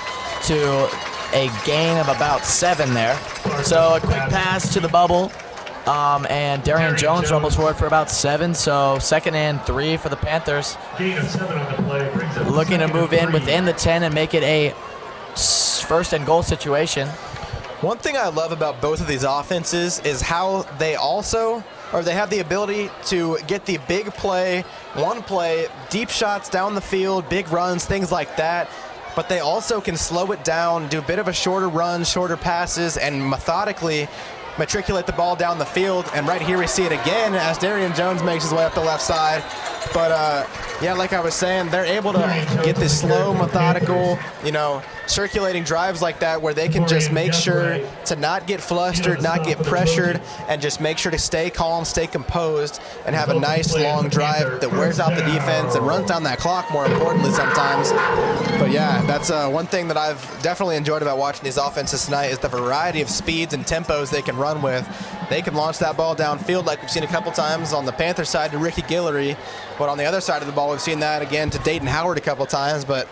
S2: to a gain of about 7 there. So a quick pass to the bubble, and Darian Jones rumbles forward for about 7. So 2nd and 3 for the Panthers.
S3: Gain of 7 on the play brings up
S2: Looking to
S3: 2nd
S2: move
S3: and
S2: in
S3: 3.
S2: within the 10 and make it a 1st and goal situation.
S4: One thing I love about both of these offenses is how they have the ability to get the big play, one play, deep shots down the field, big runs, things like that. But they also can slow it down, do a bit of a shorter run, shorter passes, and methodically matriculate the ball down the field. And right here we see it again as Darian Jones makes his way up the left side. But yeah, like I was saying, they're able to get this slow, methodical, circulating drives like that where they can just make sure to not get flustered, not get pressured, and just make sure to stay calm, stay composed, and have a nice long drive that wears out the defense and runs down that clock, more importantly sometimes. But yeah, that's one thing that I've definitely enjoyed about watching these offenses tonight is the variety of speeds and tempos they can run with. They can launch that ball downfield like we've seen a couple times on the Panther side to Ricky Guillory, but on the other side of the ball we've seen that again to Dayton Howard a couple times. But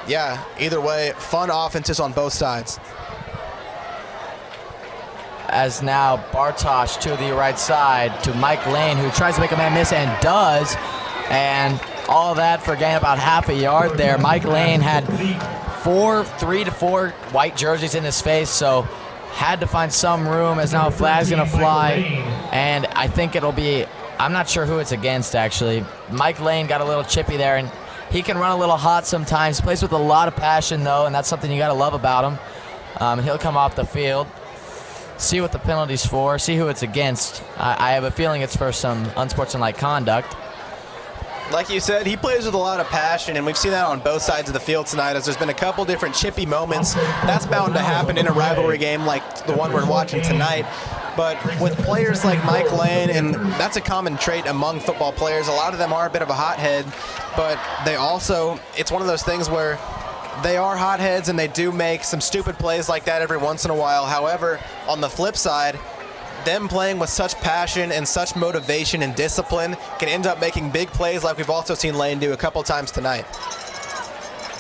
S4: yeah, either way, fun offenses on both sides.
S2: As now Bartosh to the right side to Mike Lane, who tries to make a man miss and does. And all that for a gain about half a yard there. Mike Lane had 3 to 4 white jerseys in his face, so had to find some room as now a flag's going to fly. And I think it'll be, I'm not sure who it's against actually. Mike Lane got a little chippy there, and he can run a little hot sometimes. Plays with a lot of passion though, and that's something you got to love about him. He'll come off the field, see what the penalty's for, see who it's against. I have a feeling it's for some unsportsmanlike conduct.
S4: Like you said, he plays with a lot of passion, and we've seen that on both sides of the field tonight as there's been a couple different chippy moments. That's bound to happen in a rivalry game like the one we're watching tonight. But with players like Mike Lane, and that's a common trait among football players, a lot of them are a bit of a hothead, but they also, it's one of those things where they are hotheads and they do make some stupid plays like that every once in a while. However, on the flip side, them playing with such passion and such motivation and discipline can end up making big plays like we've also seen Lane do a couple times tonight.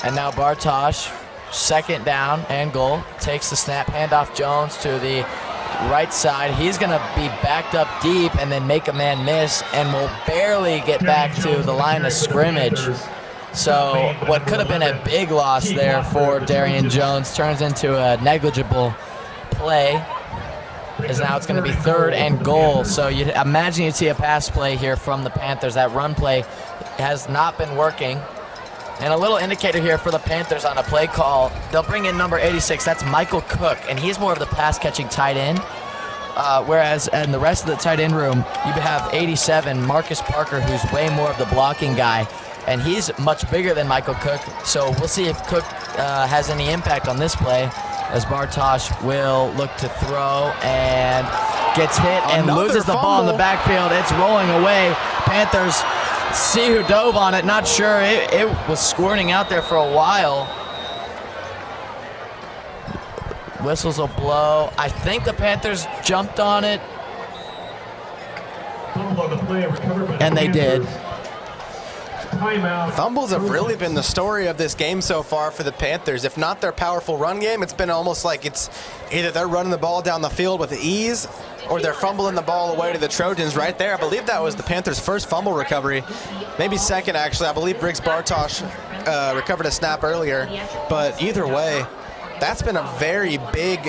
S2: And now Bartosh, 2nd down and goal, takes the snap, handoff Jones to the right side. He's going to be backed up deep and then make a man miss and will barely get back to the line of scrimmage. So what could have been a big loss there for Darian Jones turns into a negligible play. Is now it's going to be 3rd and goal. So you imagine you'd see a pass play here from the Panthers. That run play has not been working. And a little indicator here for the Panthers on a play call. They'll bring in number 86. That's Michael Cook, and he's more of the pass-catching tight end. Whereas in the rest of the tight end room, you have 87, Marcus Parker, who's way more of the blocking guy. And he's much bigger than Michael Cook. So we'll see if Cook has any impact on this play, as Bartosh will look to throw and gets hit and loses the ball in the backfield. It's rolling away. Panthers see who dove on it. Not sure. It was squirting out there for a while. Whistles will blow. I think the Panthers jumped on it. And they did.
S4: Fumbles have really been the story of this game so far for the Panthers. If not their powerful run game, it's been almost like it's either they're running the ball down the field with ease or they're fumbling the ball away to the Trojans right there. I believe that was the Panthers' first fumble recovery, maybe 2nd actually. I believe Briggs Bartosh recovered a snap earlier, but either way, that's been a very big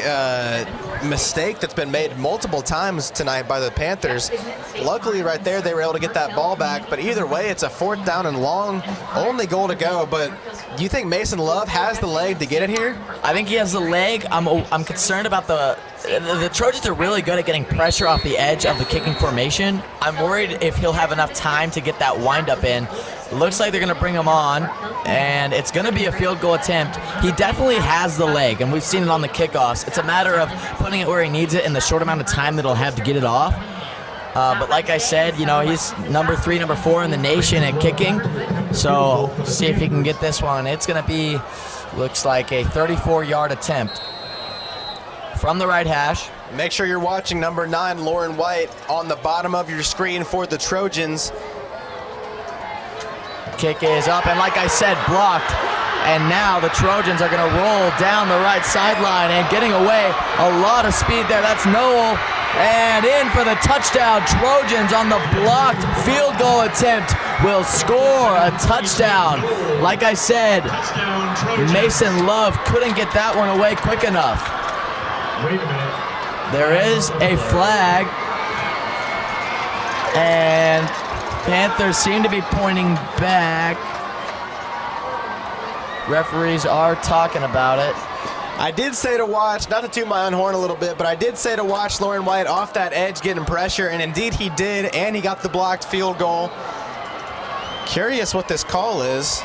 S4: mistake that's been made multiple times tonight by the Panthers. Luckily right there they were able to get that ball back, but either way it's a 4th down and long, only goal to go. But do you think Mason Love has the leg to get it here?
S2: I think he has the leg. I'm concerned about the Trojans are really good at getting pressure off the edge of the kicking formation. I'm worried if he'll have enough time to get that windup in. Looks like they're going to bring him on, and it's going to be a field goal attempt. He definitely has the leg, and we've seen it on the kickoffs. It's a matter of putting it where he needs it in the short amount of time that he'll have to get it off. But like I said, he's number 3, number 4 in the nation at kicking. So see if he can get this one. It's going to be, looks like a 34-yard attempt from the right hash.
S4: Make sure you're watching number 9, Lauren White, on the bottom of your screen for the Trojans.
S2: Kick is up, and like I said, blocked. And now the Trojans are going to roll down the right sideline and getting away. A lot of speed there. That's Knoll. And in for the touchdown. Trojans on the blocked field goal attempt will score a touchdown. Like I said, Mason Love couldn't get that one away quick enough.
S3: Wait a minute.
S2: There is a flag. And Panthers seem to be pointing back. Referees are talking about it.
S4: I did say to watch, not to toot my own horn a little bit, but I did say to watch Lauren White off that edge getting pressure, and indeed he did, and he got the blocked field goal. Curious what this call is.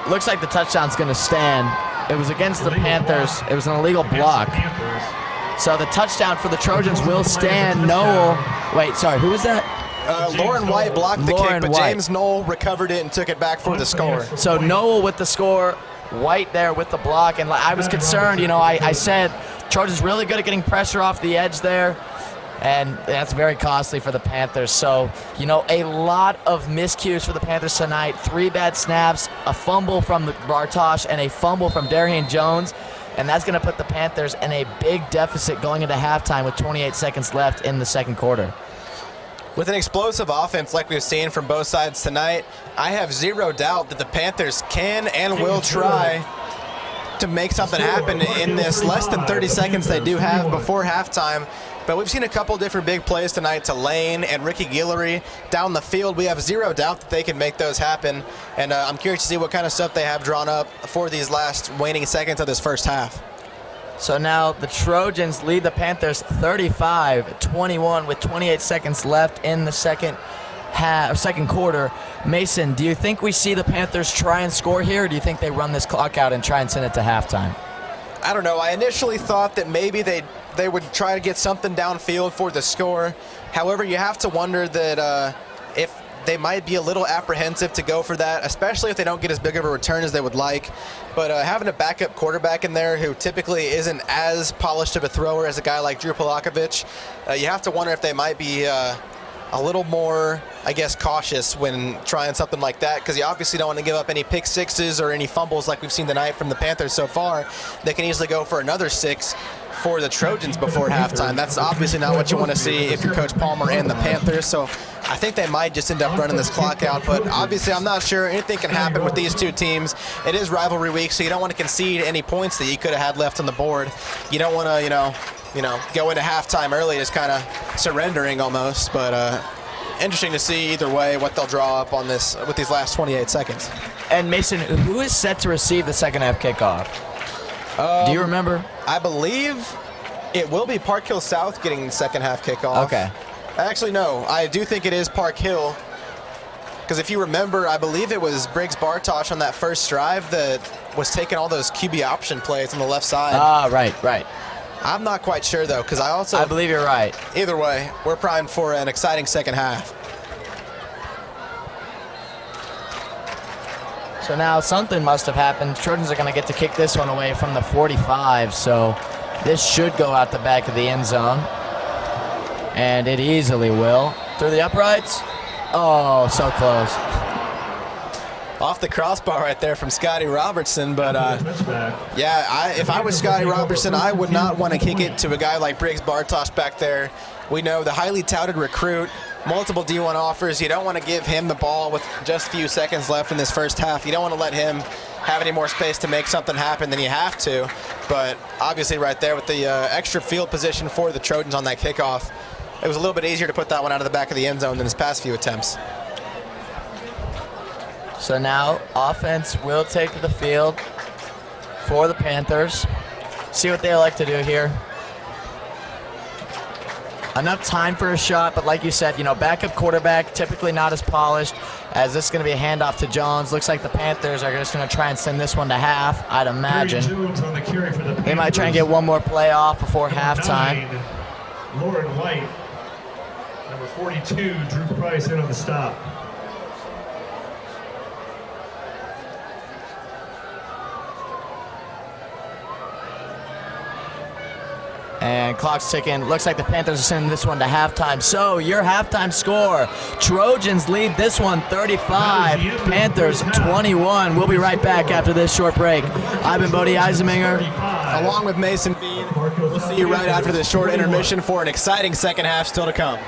S2: Looks like the touchdown's going to stand. It was against the Panthers. It was an illegal block. So the touchdown for the Trojans will stand. Knoll, wait, sorry, who was that?
S4: Lauren White blocked the
S2: Lauren
S4: kick, but
S2: White.
S4: James Knoll recovered it and took it back for the score.
S2: So Knoll with the score, White there with the block, and I was concerned, I said Trojans really good at getting pressure off the edge there, and that's very costly for the Panthers. So, a lot of miscues for the Panthers tonight. 3 bad snaps, a fumble from the Bartosh, and a fumble from Darian Jones, and that's going to put the Panthers in a big deficit going into halftime with 28 seconds left in the second quarter.
S4: With an explosive offense like we've seen from both sides tonight, I have zero doubt that the Panthers can and will try to make something happen in this less than 30 seconds they do have before halftime. But we've seen a couple different big plays tonight to Lane and Ricky Guillory down the field. We have zero doubt that they can make those happen. And I'm curious to see what kind of stuff they have drawn up for these last waning seconds of this first half.
S2: So now the Trojans lead the Panthers 35-21 with 28 seconds left in the second quarter. Mason, do you think we see the Panthers try and score here, or do you think they run this clock out and try and send it to halftime?
S4: I don't know. I initially thought that maybe they would try to get something downfield for the score. However, you have to wonder that if they might be a little apprehensive to go for that, especially if they don't get as big of a return as they would like. But having a backup quarterback in there who typically isn't as polished of a thrower as a guy like Drew Polakovich, you have to wonder if they might be a little more, I guess, cautious when trying something like that, because you obviously don't want to give up any pick sixes or any fumbles like we've seen tonight from the Panthers so far. They can easily go for another 6 for the Trojans before halftime. That's obviously not what you want to see if you're Coach Palmer and the Panthers. So I think they might just end up running this clock out. But obviously, I'm not sure. Anything can happen with these two teams. It is rivalry week, so you don't want to concede any points that you could have had left on the board. You don't want to, go into halftime early, just kind of surrendering almost. But interesting to see either way what they'll draw up on this with these last 28 seconds.
S2: And Mason, who is set to receive the second half kickoff? Do you remember?
S4: I believe it will be Park Hill South getting the second half kickoff.
S2: Okay.
S4: Actually, no. I do think it is Park Hill. Because if you remember, I believe it was Briggs Bartosh on that first drive that was taking all those QB option plays on the left side.
S2: Right.
S4: I'm not quite sure, though, because I
S2: believe you're right.
S4: Either way, we're primed for an exciting second half.
S2: So now something must have happened. Trojans are going to get to kick this one away from the 45, so this should go out the back of the end zone. And it easily will. Through the uprights. Oh, so close.
S4: Off the crossbar right there from Scotty Robertson, but if I was Scotty Robertson, I would not want to kick it to a guy like Briggs Bartosh back there. We know the highly touted recruit, multiple D1 offers. You don't want to give him the ball with just a few seconds left in this first half. You don't want to let him have any more space to make something happen than you have to. But obviously right there with the extra field position for the Trojans on that kickoff, it was a little bit easier to put that one out of the back of the end zone than his past few attempts.
S2: So now offense will take to the field for the Panthers. See what they like to do here. Enough time for a shot, but like you said, backup quarterback, typically not as polished, as this is going to be a handoff to Jones. Looks like the Panthers are just going to try and send this one to half, I'd imagine. They might try and get one more play off before halftime.
S3: Lauren White, number 42, Drew Price in on the stop.
S2: And clock's ticking. Looks like the Panthers are sending this one to halftime. So your halftime score, Trojans lead this one 35, Panthers 21. We'll be right back after this short break. I've been Bodie Eisenminger.
S4: Along with Mason Bean, we'll see you right after this short intermission for an exciting second half still to come.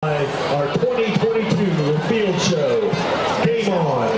S3: Our 2022 field show. Game on.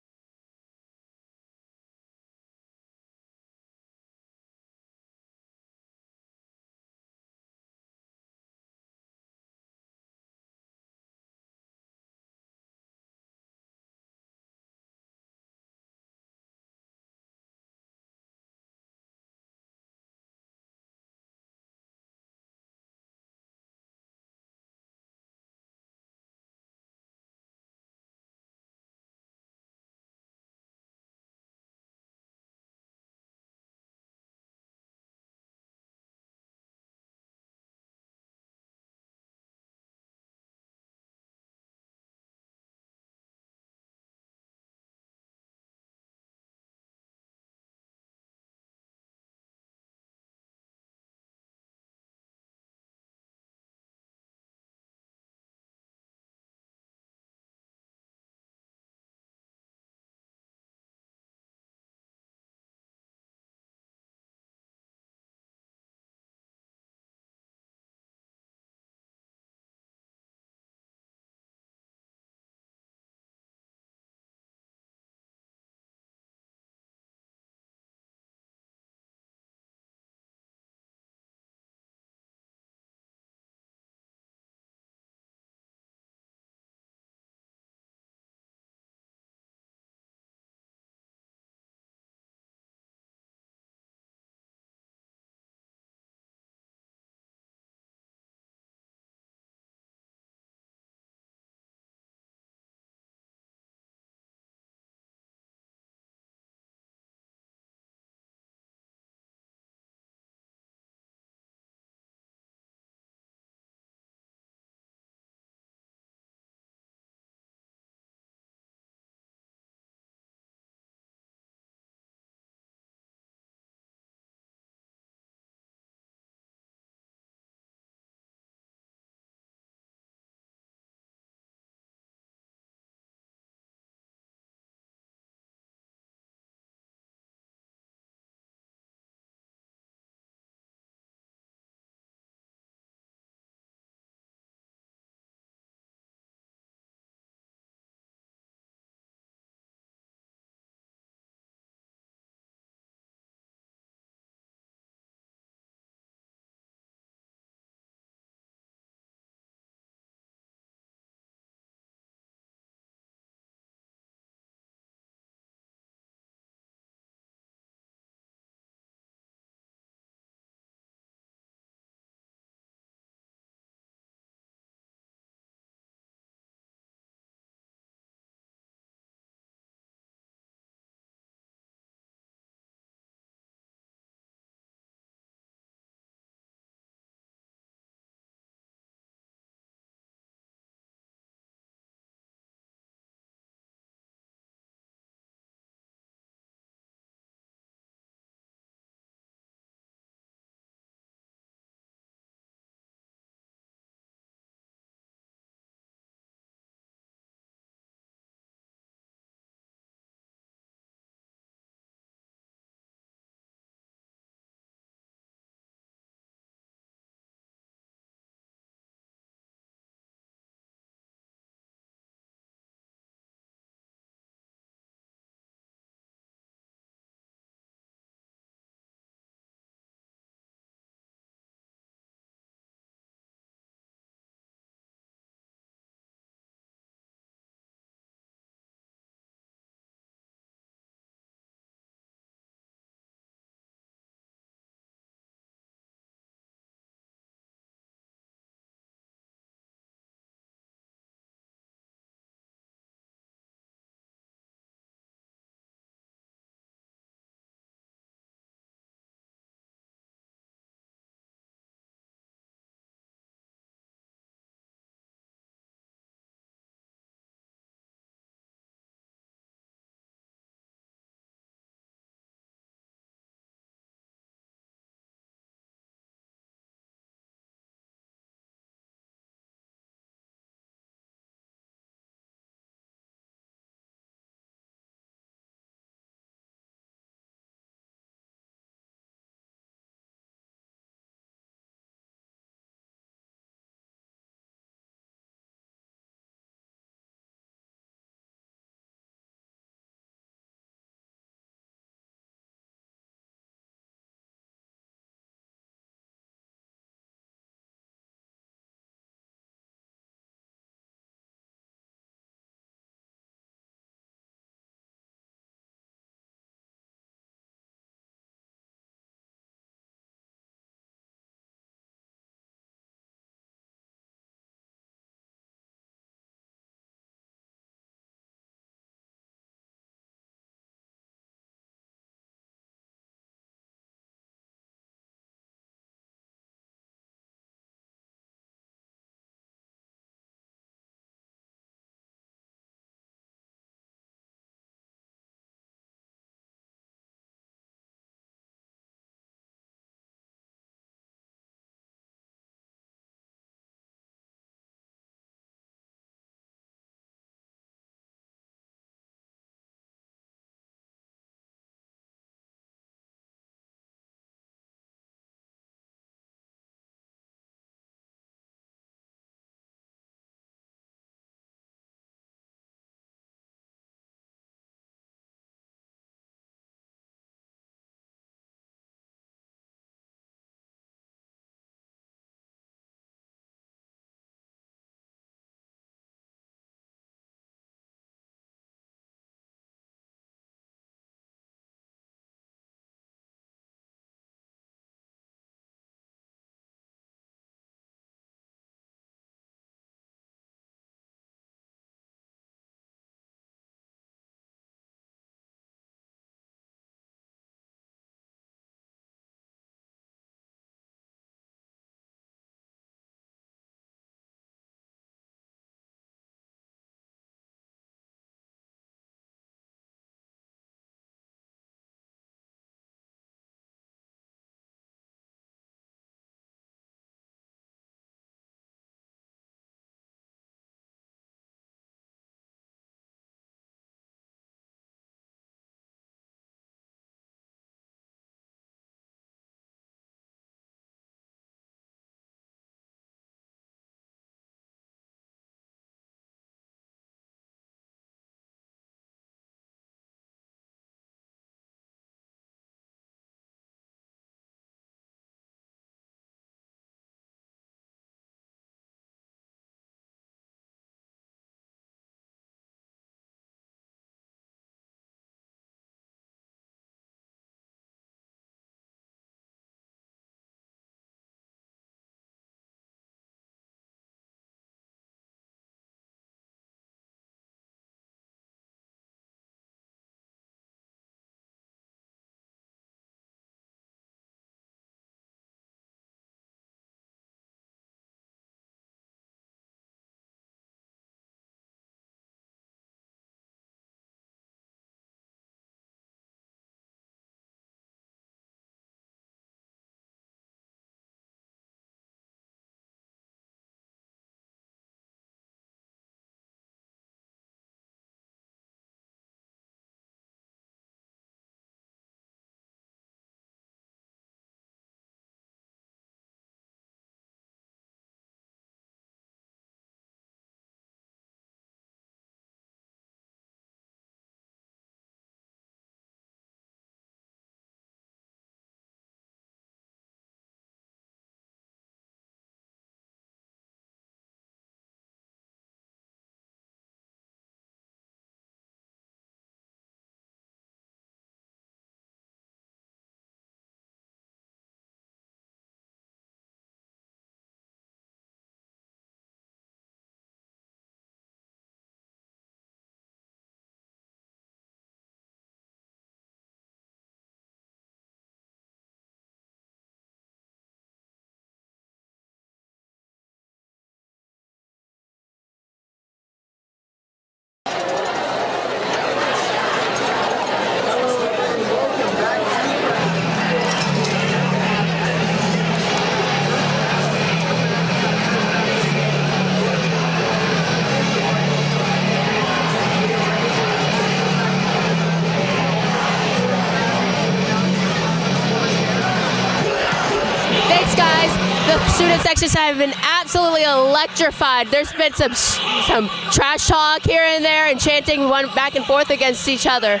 S5: The student sections have been absolutely electrified. There's been some trash talk here and there and chanting one back and forth against each other.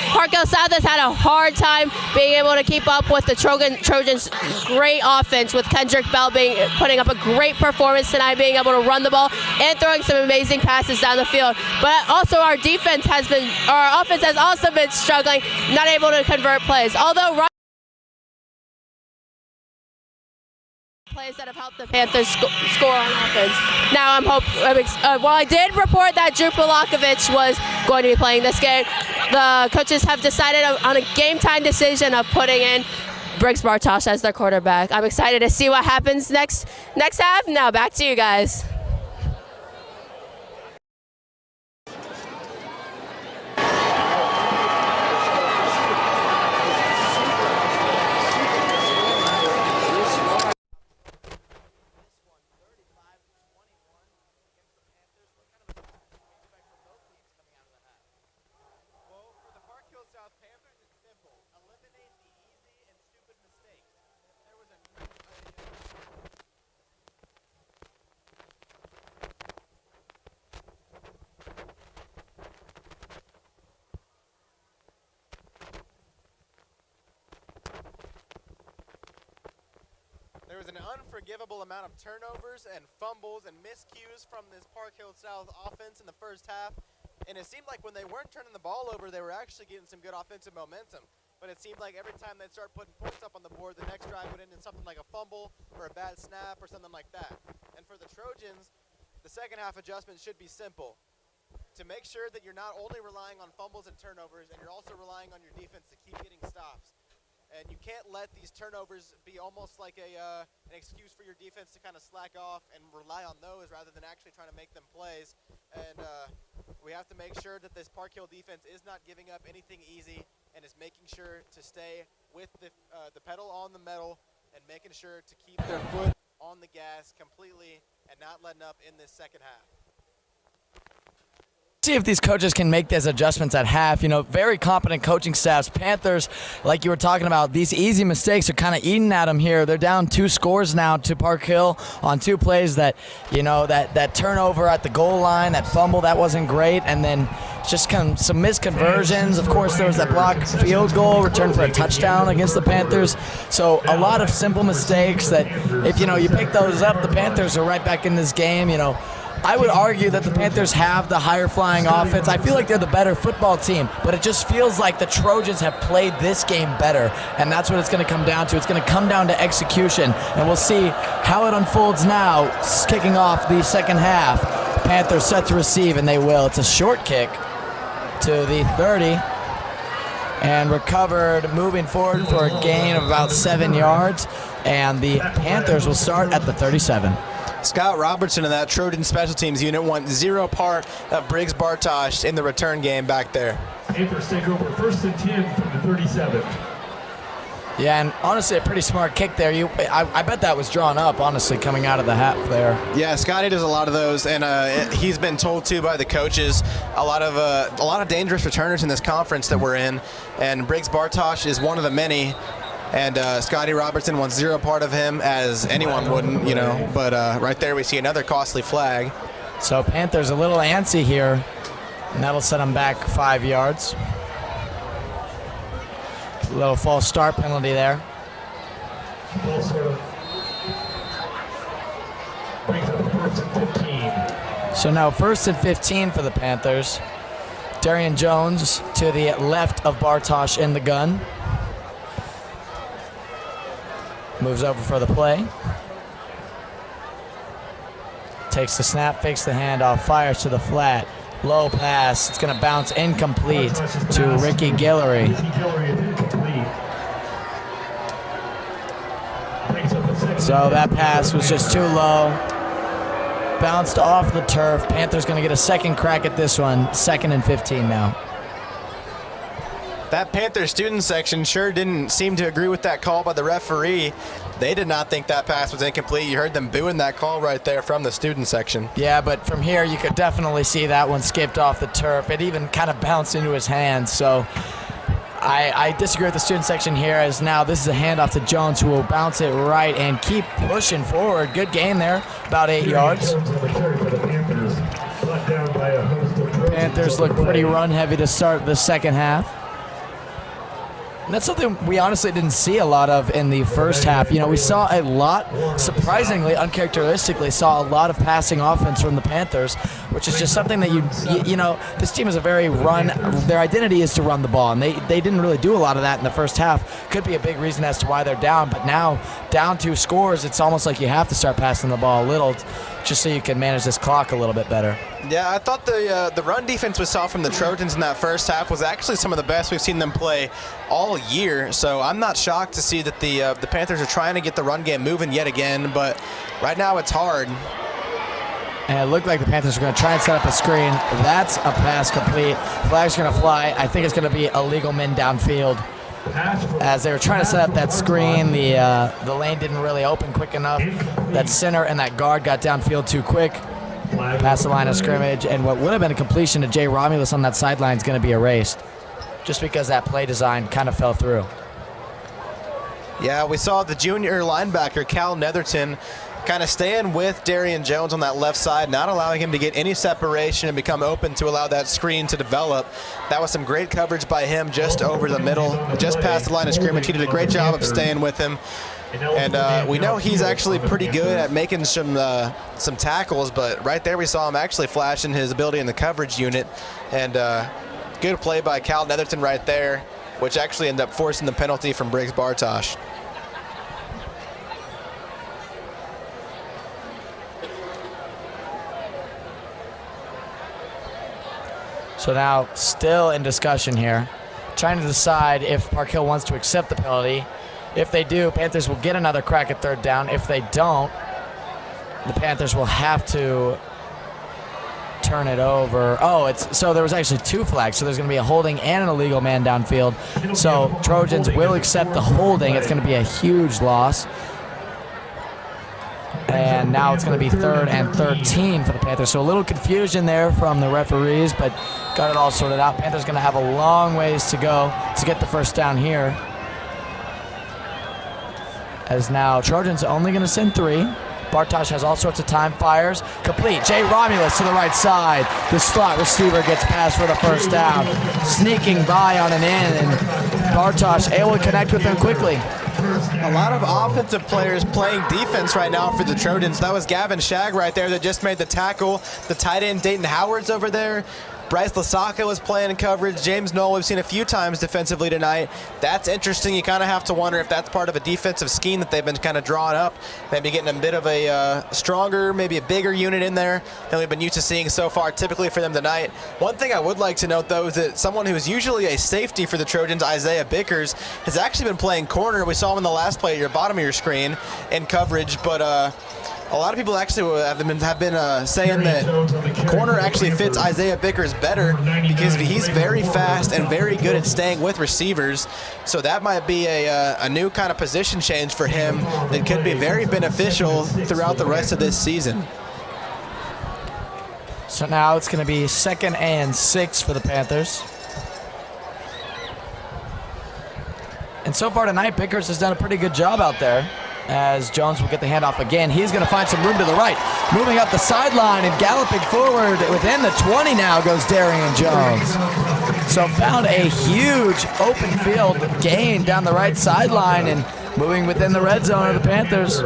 S5: Park Hill South has had a hard time being able to keep up with the Trojans' great offense, with Kendrick Bell putting up a great performance tonight, being able to run the ball and throwing some amazing passes down the field. But also our offense has also been struggling, not able to convert plays. Although plays that have helped the Panthers score on offense. Now while I did report that Drew Polakovich was going to be playing this game, the coaches have decided on a game time decision of putting in Briggs Bartosh as their quarterback. I'm excited to see what happens next half. Now back to you guys.
S4: There was an unforgivable amount of turnovers and fumbles and miscues from this Park Hill South offense in the first half, and it seemed like when they weren't turning the ball over, they were actually getting some good offensive momentum. But it seemed like every time they'd start putting points up on the board, the next drive would end in something like a fumble or a bad snap or something like that. And for the Trojans, the second half adjustment should be simple. To make sure that you're not only relying on fumbles and turnovers, and you're also relying on your defense to keep getting stops. And you can't let these turnovers be almost like an excuse for your defense to kind of slack off and rely on those rather than actually trying to make them plays. And we have to make sure that this Park Hill defense is not giving up anything easy and is making sure to stay with the pedal on the metal and making sure to keep their foot on the gas completely and not letting up in this second half.
S2: See if these coaches can make these adjustments at half. You know, very competent coaching staffs. Panthers, like you were talking about, these easy mistakes are kind of eating at them here. They're down 2 scores now to Park Hill on 2 plays that, you know, that turnover at the goal line, that fumble, that wasn't great. And then just some missed conversions. Of course, there was that blocked field goal, return for a touchdown against the Panthers. So a lot of simple mistakes that if, you know, you pick those up, the Panthers are right back in this game, you know. I would argue that the Panthers have the higher flying offense. I feel like they're the better football team, but it just feels like the Trojans have played this game better, and that's what it's going to come down to. It's going to come down to execution, and we'll see how it unfolds now, kicking off the second half. Panthers set to receive, and they will. It's a short kick to the 30, and recovered moving forward for a gain of about 7 yards, and the Panthers will start at the 37.
S4: Scott Robertson and that Trojan special teams unit want 0 part of Briggs Bartosh in the return game back there.
S3: Panthers take over 1st and 10 from the 37.
S2: Yeah, and honestly, a pretty smart kick there. I bet that was drawn up, honestly, coming out of the half there.
S4: Yeah, Scotty does a lot of those, and he's been told to by the coaches a lot of dangerous returners in this conference that we're in, and Briggs Bartosh is one of the many. And Scotty Robertson wants 0 part of him, as anyone wouldn't, you know. But right there we see another costly flag.
S2: So Panthers a little antsy here, and that'll set them back 5 yards. A little false start penalty there.
S3: Brings up 1st and 15.
S2: So now 1st and 15 for the Panthers. Darian Jones to the left of Bartosh in the gun. Moves over for the play. Takes the snap, fakes the handoff, fires to the flat. Low pass. It's going to bounce incomplete to Ricky Guillory. So that pass was just too low. Bounced off the turf. Panthers going to get a second crack at this one. 2nd and 15 now.
S4: That Panther student section sure didn't seem to agree with that call by the referee. They did not think that pass was incomplete. You heard them booing that call right there from the student section.
S2: Yeah, but from here you could definitely see that one skipped off the turf. It even kind of bounced into his hands. So I disagree with the student section here, as now this is a handoff to Jones, who will bounce it right and keep pushing forward. Good gain there, about 8 yards. Panthers look pretty run heavy to start the second half. And that's something we honestly didn't see a lot of in the first half. You know, we saw a lot, surprisingly, uncharacteristically, saw a lot of passing offense from the Panthers, which is just something that you know, this team is a very run, their identity is to run the ball, and they didn't really do a lot of that in the first half. Could be a big reason as to why they're down, but now down 2 scores, it's almost like you have to start passing the ball a little just so you can manage this clock a little bit better.
S4: Yeah, I thought the run defense we saw from the Trojans in that first half was actually some of the best we've seen them play all year. So I'm not shocked to see that the Panthers are trying to get the run game moving yet again. But right now it's hard.
S2: And it looked like the Panthers are going to try and set up a screen. That's a pass complete. Flag's going to fly. I think it's going to be illegal men downfield. As they were trying to set up that screen, the lane didn't really open quick enough. That center and that guard got downfield too quick. Past the line of scrimmage, and what would have been a completion to Jay Romulus on that sideline is going to be erased, just because that play design kind of fell through.
S4: Yeah, we saw the junior linebacker, Cal Netherton, kind of staying with Darian Jones on that left side, not allowing him to get any separation and become open to allow that screen to develop. That was some great coverage by him just over the middle, just past the line of scrimmage. He did a great job of staying with him. And we know he's actually pretty good at making some tackles, but right there we saw him actually flashing his ability in the coverage unit. And good play by Cal Netherton right there, which actually ended up forcing the penalty from Briggs Bartosh.
S2: So now still in discussion here, trying to decide if Park Hill wants to accept the penalty. If they do, Panthers will get another crack at third down. If they don't, the Panthers will have to turn it over. Oh, so there was actually 2 flags, so there's going to be a holding and an illegal man downfield. So Trojans will accept the holding. It's going to be a huge loss. And now it's going to be 3rd and 13 for the Panthers. So a little confusion there from the referees, but got it all sorted out. Panthers going to have a long ways to go to get the first down here. As now Trojans only going to send 3. Bartosh has all sorts of time, fires, complete. Jay Romulus to the right side. The slot receiver gets past for the first down. Sneaking by on an in, and Bartosh able to connect with him quickly.
S4: A lot of offensive players playing defense right now for the Trojans. That was Gavin Shag right there that just made the tackle. The tight end Dayton Howard's over there. Bryce Lasaka was playing in coverage. James Knoll we've seen a few times defensively tonight. That's interesting. You kind of have to wonder if that's part of a defensive scheme that they've been kind of drawing up. Maybe getting a bit of a stronger, maybe a bigger unit in there than we've been used to seeing so far, typically for them tonight. One thing I would like to note, though, is that someone who's usually a safety for the Trojans, Isaiah Bickers, has actually been playing corner. We saw him in the last play at your bottom of your screen in coverage, but a lot of people actually have been saying that corner actually fits Isaiah Bickers better because he's very fast and very good at staying with receivers. So that might be a new kind of position change for him that could be very beneficial throughout the rest of this season.
S2: So now it's going to be 2nd and 6 for the Panthers. And so far tonight, Bickers has done a pretty good job out there, as Jones will get the handoff again. He's going to find some room to the right. Moving up the sideline and galloping forward within the 20 now goes Darian Jones. So found a huge open field gain down the right sideline and moving within the red zone of the Panthers.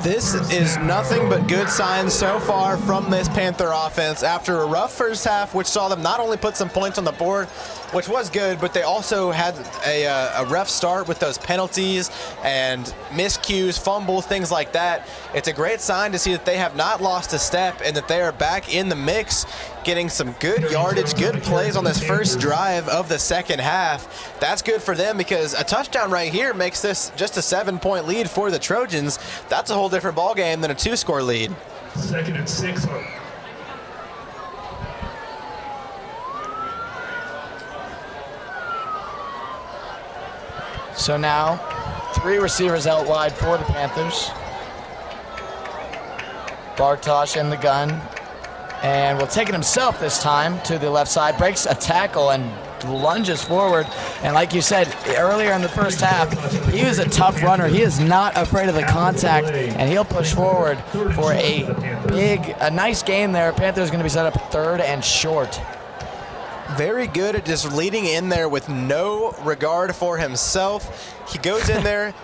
S4: This is nothing but good signs so far from this Panther offense after a rough first half, which saw them not only put some points on the board, which was good, but they also had a rough start with those penalties and miscues, fumbles, things like that. It's a great sign to see that they have not lost a step and that they are back in the mix, getting some good yardage, good plays on this first drive of the second half. That's good for them because a touchdown right here makes this just a 7-point lead for the Trojans. That's a whole different ballgame than a 2-score lead.
S3: 2nd and 6.
S2: So now 3 receivers out wide for the Panthers. Bartosh in the gun. And will take it himself this time to the left side. Breaks a tackle and lunges forward. And like you said earlier in the first half, he was a tough runner. He is not afraid of the contact, and he'll push forward for a nice game there. Panthers going to be set up 3rd and short.
S4: Very good at just leading in there with no regard for himself. He goes in there,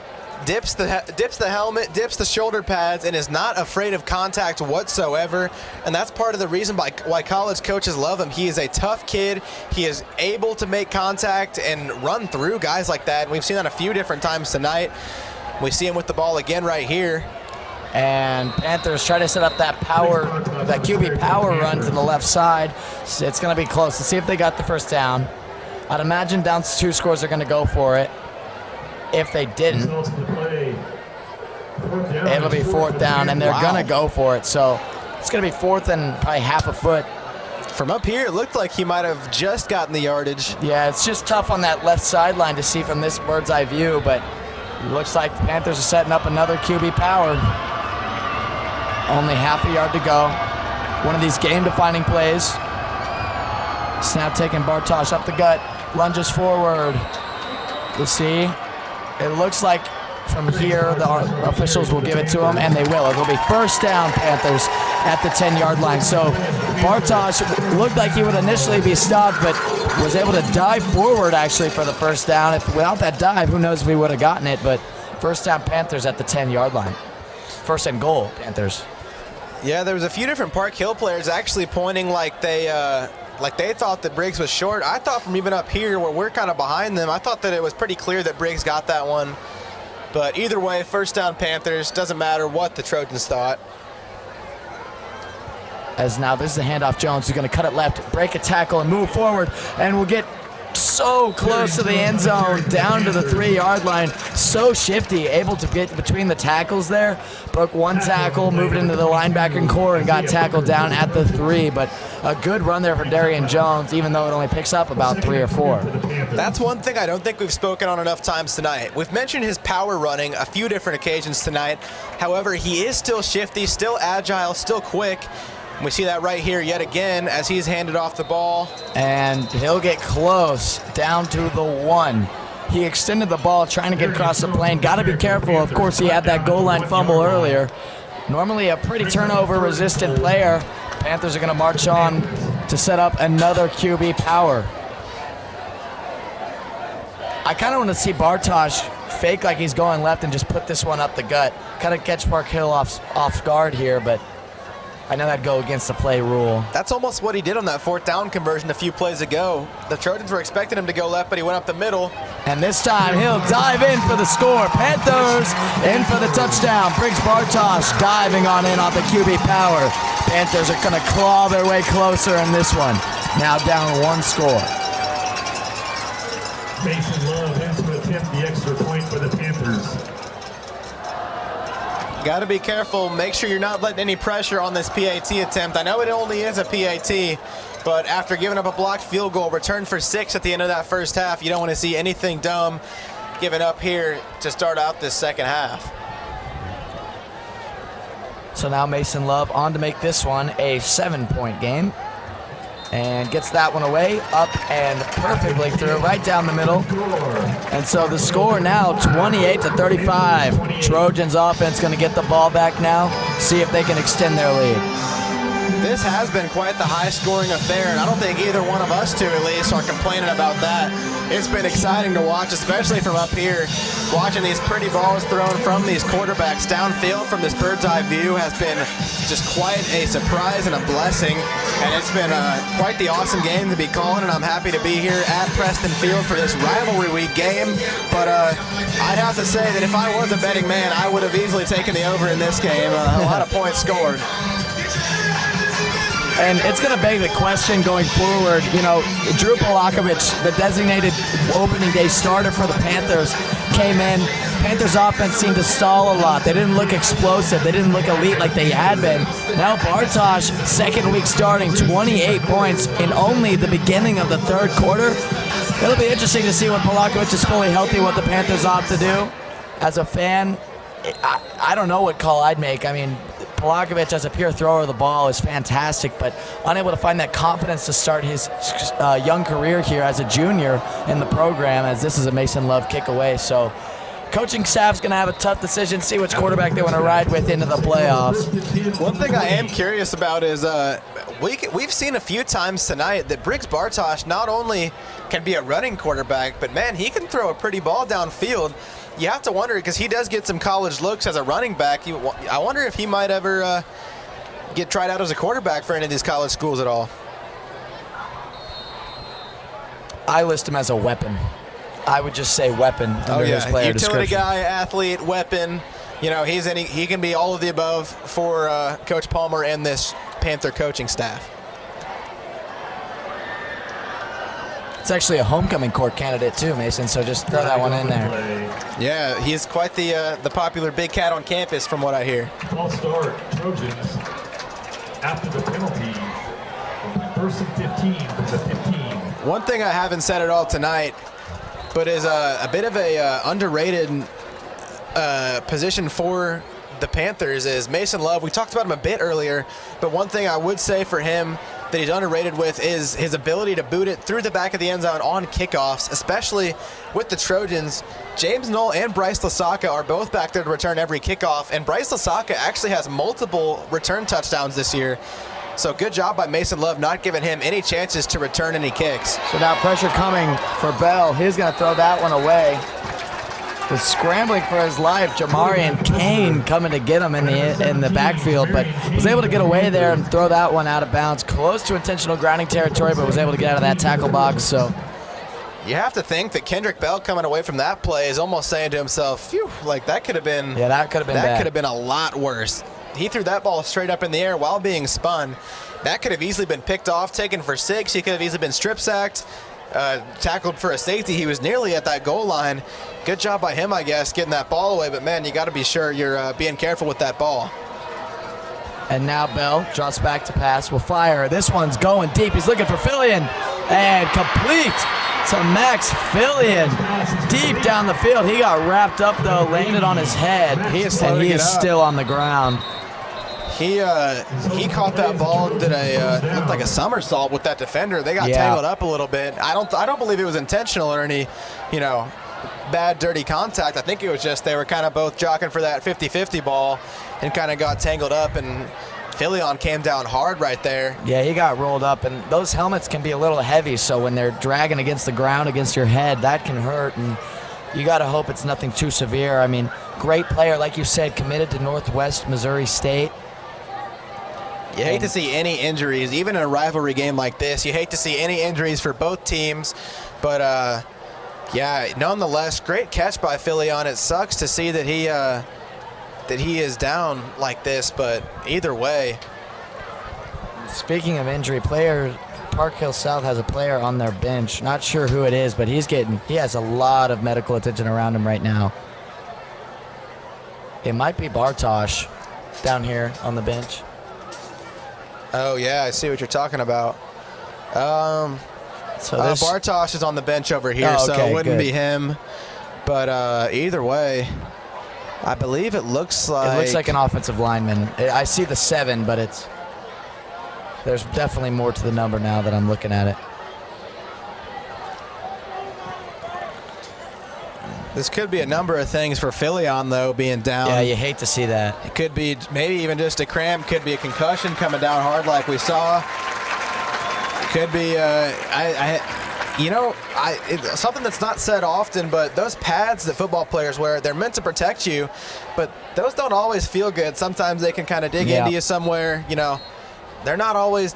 S4: dips the helmet, dips the shoulder pads, and is not afraid of contact whatsoever. And that's part of the reason why college coaches love him. He is a tough kid. He is able to make contact and run through guys like that. And we've seen that a few different times tonight. We see him with the ball again right here.
S2: And Panthers try to set up that QB power run to the left side. It's going to be close. Let's see if they got the first down. I'd imagine down to 2 scores are going to go for it. If they didn't, it'll be 4th down, and they're going to go for it. So it's going to be 4th and probably half a foot.
S4: From up here, it looked like he might have just gotten the yardage.
S2: Yeah, it's just tough on that left sideline to see from this bird's eye view, but it looks like the Panthers are setting up another QB power. Only half a yard to go. One of these game-defining plays. Snap taking Bartosh up the gut. Lunges forward. We'll see. It looks like from here the officials will give it to him, and they will. It'll be first down, Panthers, at the 10-yard line. So Bartosh looked like he would initially be stopped, but was able to dive forward, actually, for the first down. Without that dive, who knows if we would have gotten it, but first down, Panthers at the 10-yard line. First and goal, Panthers.
S4: Yeah, there was a few different Park Hill players actually pointing like they thought that Briggs was short. I thought from even up here where we're kind of behind them, I thought that it was pretty clear that Briggs got that one. But either way, first down Panthers. Doesn't matter what the Trojans thought.
S2: As now this is the handoff. Jones who's going to cut it left, break a tackle, and move forward, and we'll get so close to the end zone, down to the 3-yard line. So shifty, able to get between the tackles there. Broke one tackle, moved into the linebacking core, and got tackled down at the 3. But a good run there for Darian Jones, even though it only picks up about 3 or 4.
S4: That's one thing I don't think we've spoken on enough times tonight. We've mentioned his power running a few different occasions tonight. However, he is still shifty, still agile, still quick. We see that right here yet again as he's handed off the ball.
S2: And he'll get close, down to the 1. He extended the ball, trying to get across the plane. Got to be careful. Of course, he had that goal line fumble earlier. Normally a pretty turnover-resistant player. Panthers are going to march on to set up another QB power. I kind of want to see Bartosh fake like he's going left and just put this one up the gut. Kind of catch Park Hill off guard here, but I know that'd go against the play rule.
S4: That's almost what he did on that 4th down conversion a few plays ago. The Trojans were expecting him to go left, but he went up the middle.
S2: And this time he'll dive in for the score. Panthers in for the touchdown. Briggs Bartosh diving on in off the QB power. Panthers are going to claw their way closer in this one. Now down 1 score.
S3: Mason Love has to attempt the extra point for the Panthers.
S4: Got to be careful. Make sure you're not letting any pressure on this PAT attempt. I know it only is a PAT, but after giving up a blocked field goal, return for 6 at the end of that first half, you don't want to see anything dumb given up here to start out this second half.
S2: So now Mason Love on to make this one a 7-point game. And gets that one away, up and perfectly through, right down the middle. And so the score now 28-35. Trojans offense going to get the ball back now, see if they can extend their lead.
S4: This has been quite the high-scoring affair, and I don't think either one of us two, at least, are complaining about that. It's been exciting to watch, especially from up here. Watching these pretty balls thrown from these quarterbacks downfield from this bird's-eye view has been just quite a surprise and a blessing, and it's been quite the awesome game to be calling, and I'm happy to be here at Preston Field for this rivalry week game. But I'd have to say that if I was a betting man, I would have easily taken the over in this game. A lot of points scored.
S2: And it's going to beg the question going forward. You know, Drew Polakovich, the designated opening day starter for the Panthers, came in. Panthers offense seemed to stall a lot. They didn't look explosive. They didn't look elite like they had been. Now Bartosh, second week starting, 28 points in only the beginning of the 3rd quarter. It'll be interesting to see when Polakovich is fully healthy what the Panthers opt to do. As a fan, I don't know what call I'd make. I mean, Polakovic, as a pure thrower of the ball, is fantastic, but unable to find that confidence to start his young career here as a junior in the program, as this is a Mason Love kick away. So coaching staff's going to have a tough decision, see which quarterback they want to ride with into the playoffs.
S4: One thing I am curious about is we've seen a few times tonight that Briggs Bartosh not only can be a running quarterback, but, man, he can throw a pretty ball downfield. You have to wonder, because he does get some college looks as a running back. I wonder if he might ever get tried out as a quarterback for any of these college schools at all.
S2: I list him as a weapon. I would just say weapon under his player
S4: utility
S2: description.
S4: guy, athlete, weapon. You know, he can be all of the above for Coach Palmer and this Panther coaching staff.
S2: It's actually a homecoming court candidate too, Mason, so just throw that one in there.
S4: Yeah, he's quite the popular big cat on campus from what I hear.
S3: False start, Trojans, after the penalty, 1st and 15 from the 15.
S4: One thing I haven't said at all tonight, but is a bit of a underrated position for the Panthers is Mason Love. We talked about him a bit earlier, but one thing I would say for him that he's underrated with is his ability to boot it through the back of the end zone on kickoffs, especially with the Trojans. James Knoll and Bryce Lasaka are both back there to return every kickoff, and Bryce Lasaka actually has multiple return touchdowns this year. So good job by Mason Love not giving him any chances to return any kicks.
S2: So now pressure coming for Bell. He's going to throw that one away. Was scrambling for his life. Jamarian Kane coming to get him in the backfield, but was able to get away there and throw that one out of bounds, close to intentional grounding territory, but was able to get out of that tackle box. So
S4: you have to think that Kendrick Bell coming away from that play is almost saying to himself, phew, like that could have been
S2: that could have been
S4: a lot worse. He threw that ball straight up in the air while being spun. That could have easily been picked off, taken for 6. He could have easily been strip sacked, tackled for a safety. He was nearly at that goal line. Good job by him, I guess, getting that ball away. But, man, you got to be sure you're being careful with that ball.
S2: And now Bell drops back to pass. Will fire. This one's going deep. He's looking for Fillion. And complete to Max Fillion. Deep down the field. He got wrapped up, though, landed on his head.
S4: He is
S2: still on the ground.
S4: He caught that ball, did looked like a somersault with that defender. They got tangled up a little bit. I don't believe it was intentional or any, bad, dirty contact. I think it was just they were kind of both jockeying for that 50-50 ball and kind of got tangled up, and Fillion came down hard right there.
S2: Yeah, he got rolled up, and those helmets can be a little heavy, so when they're dragging against the ground against your head, that can hurt, and you got to hope it's nothing too severe. I mean, great player, like you said, committed to Northwest Missouri State.
S4: You hate to see any injuries, even in a rivalry game like this. You hate to see any injuries for both teams. But, nonetheless, great catch by Fillion. It sucks to see that he is down like this, but either way.
S2: Speaking of injury, Park Hill South has a player on their bench. Not sure who it is, but he has a lot of medical attention around him right now. It might be Bartosh down here on the bench.
S4: Oh, yeah, I see what you're talking about. Bartosh is on the bench over here, so it wouldn't be him. But either way, I believe it looks like...
S2: It looks like an offensive lineman. I see the 7, but there's definitely more to the number now that I'm looking at it.
S4: This could be a number of things for Fillion, though, being down.
S2: Yeah, you hate to see that.
S4: It could be maybe even just a cramp. Could be a concussion coming down hard like we saw. Could be, it's something that's not said often, but those pads that football players wear, they're meant to protect you, but those don't always feel good. Sometimes they can kind of dig into you somewhere, They're not always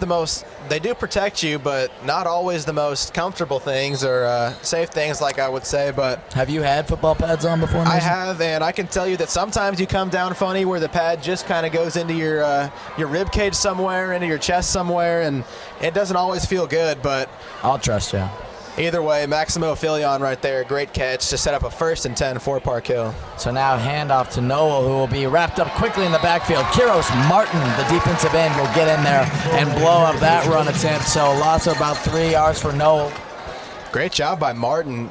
S4: they do protect you, but not always the most comfortable things or safe things, like I would say. But
S2: have you had football pads on before, Mason?
S4: I have, and I can tell you that sometimes you come down funny where the pad just kind of goes into your rib cage somewhere, into your chest somewhere, and it doesn't always feel good, but
S2: I'll trust you.
S4: Either way, Maximo Fillion right there, great catch to set up a 1st and 10 for Park Hill.
S2: So now handoff to Knoll, who will be wrapped up quickly in the backfield. Kiros Martin, the defensive end, will get in there and blow up that run attempt. So loss of about 3 yards for Knoll.
S4: Great job by Martin.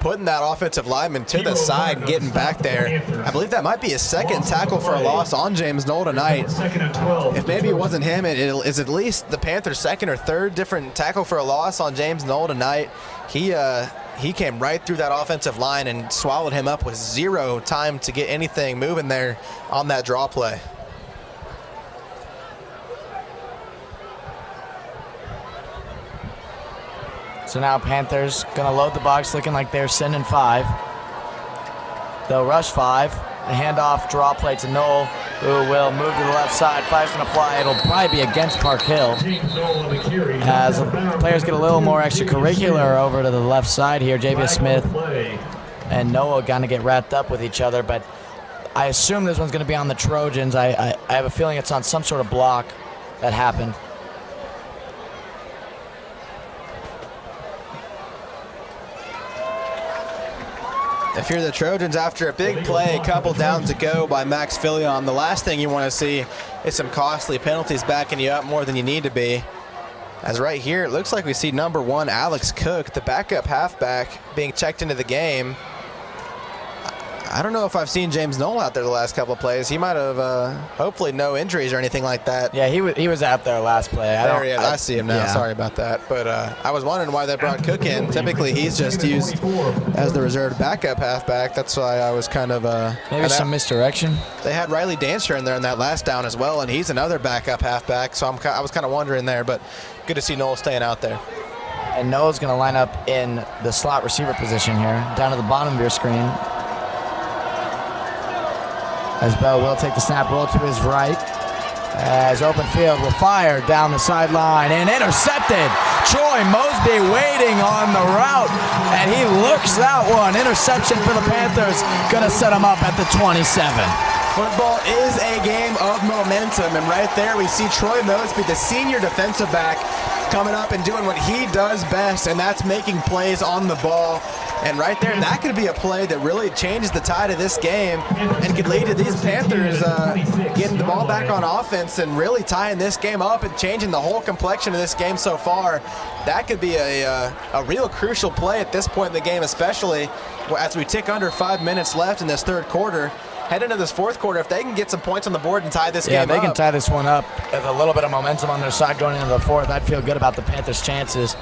S4: putting that offensive lineman to the side and getting back there. I believe that might be his second tackle for a loss on James Knoll tonight. If maybe it wasn't him, it is at least the Panthers' second or third different tackle for a loss on James Knoll tonight. He came right through that offensive line and swallowed him up with zero time to get anything moving there on that draw play.
S2: So now Panthers gonna load the box, looking like they're sending 5. They'll rush 5. A handoff draw play to Knoll, who will move to the left side. 5's gonna fly. It'll probably be against Park Hill. As players get a little more extracurricular over to the left side here, Javius Smith and Noah gonna get wrapped up with each other, but I assume this one's gonna be on the Trojans. I have a feeling it's on some sort of block that happened.
S4: If you're the Trojans after a big play, a couple down to go by Max Fillion, the last thing you want to see is some costly penalties backing you up more than you need to be. As right here, it looks like we see number 1, Alex Cook, the backup halfback, being checked into the game. I don't know if I've seen James Knoll out there the last couple of plays. He might have, hopefully no injuries or anything like that.
S2: Yeah, he was out there last play.
S4: I see him now. Yeah. Sorry about that. But I was wondering why they brought Cook in. Typically, he's just used as the reserve backup halfback. That's why I was kind of...
S2: maybe some misdirection.
S4: They had Riley Dancer in there in that last down as well, and he's another backup halfback. So I was kind of wondering there, but good to see Knoll staying out there.
S2: And Knoll's going to line up in the slot receiver position here, down to the bottom of your screen. As Bell will take the snap, roll to his right. As open field will fire down the sideline and intercepted. Troy Mosby waiting on the route, and he looks that one. Interception for the Panthers, gonna set him up at the 27.
S4: Football is a game of momentum, and right there we see Troy Mosby, the senior defensive back, coming up and doing what he does best, and that's making plays on the ball. And right there, that could be a play that really changes the tide of this game and could lead to these Panthers getting the ball back on offense and really tying this game up and changing the whole complexion of this game so far. That could be a real crucial play at this point in the game, especially as we tick under 5 minutes left in this third quarter. Head into this fourth quarter, if they can get some points on the board and tie this game up.
S2: Yeah, they can tie this one up with a little bit of momentum on their side going into the fourth. I'd feel good about the Panthers' chances,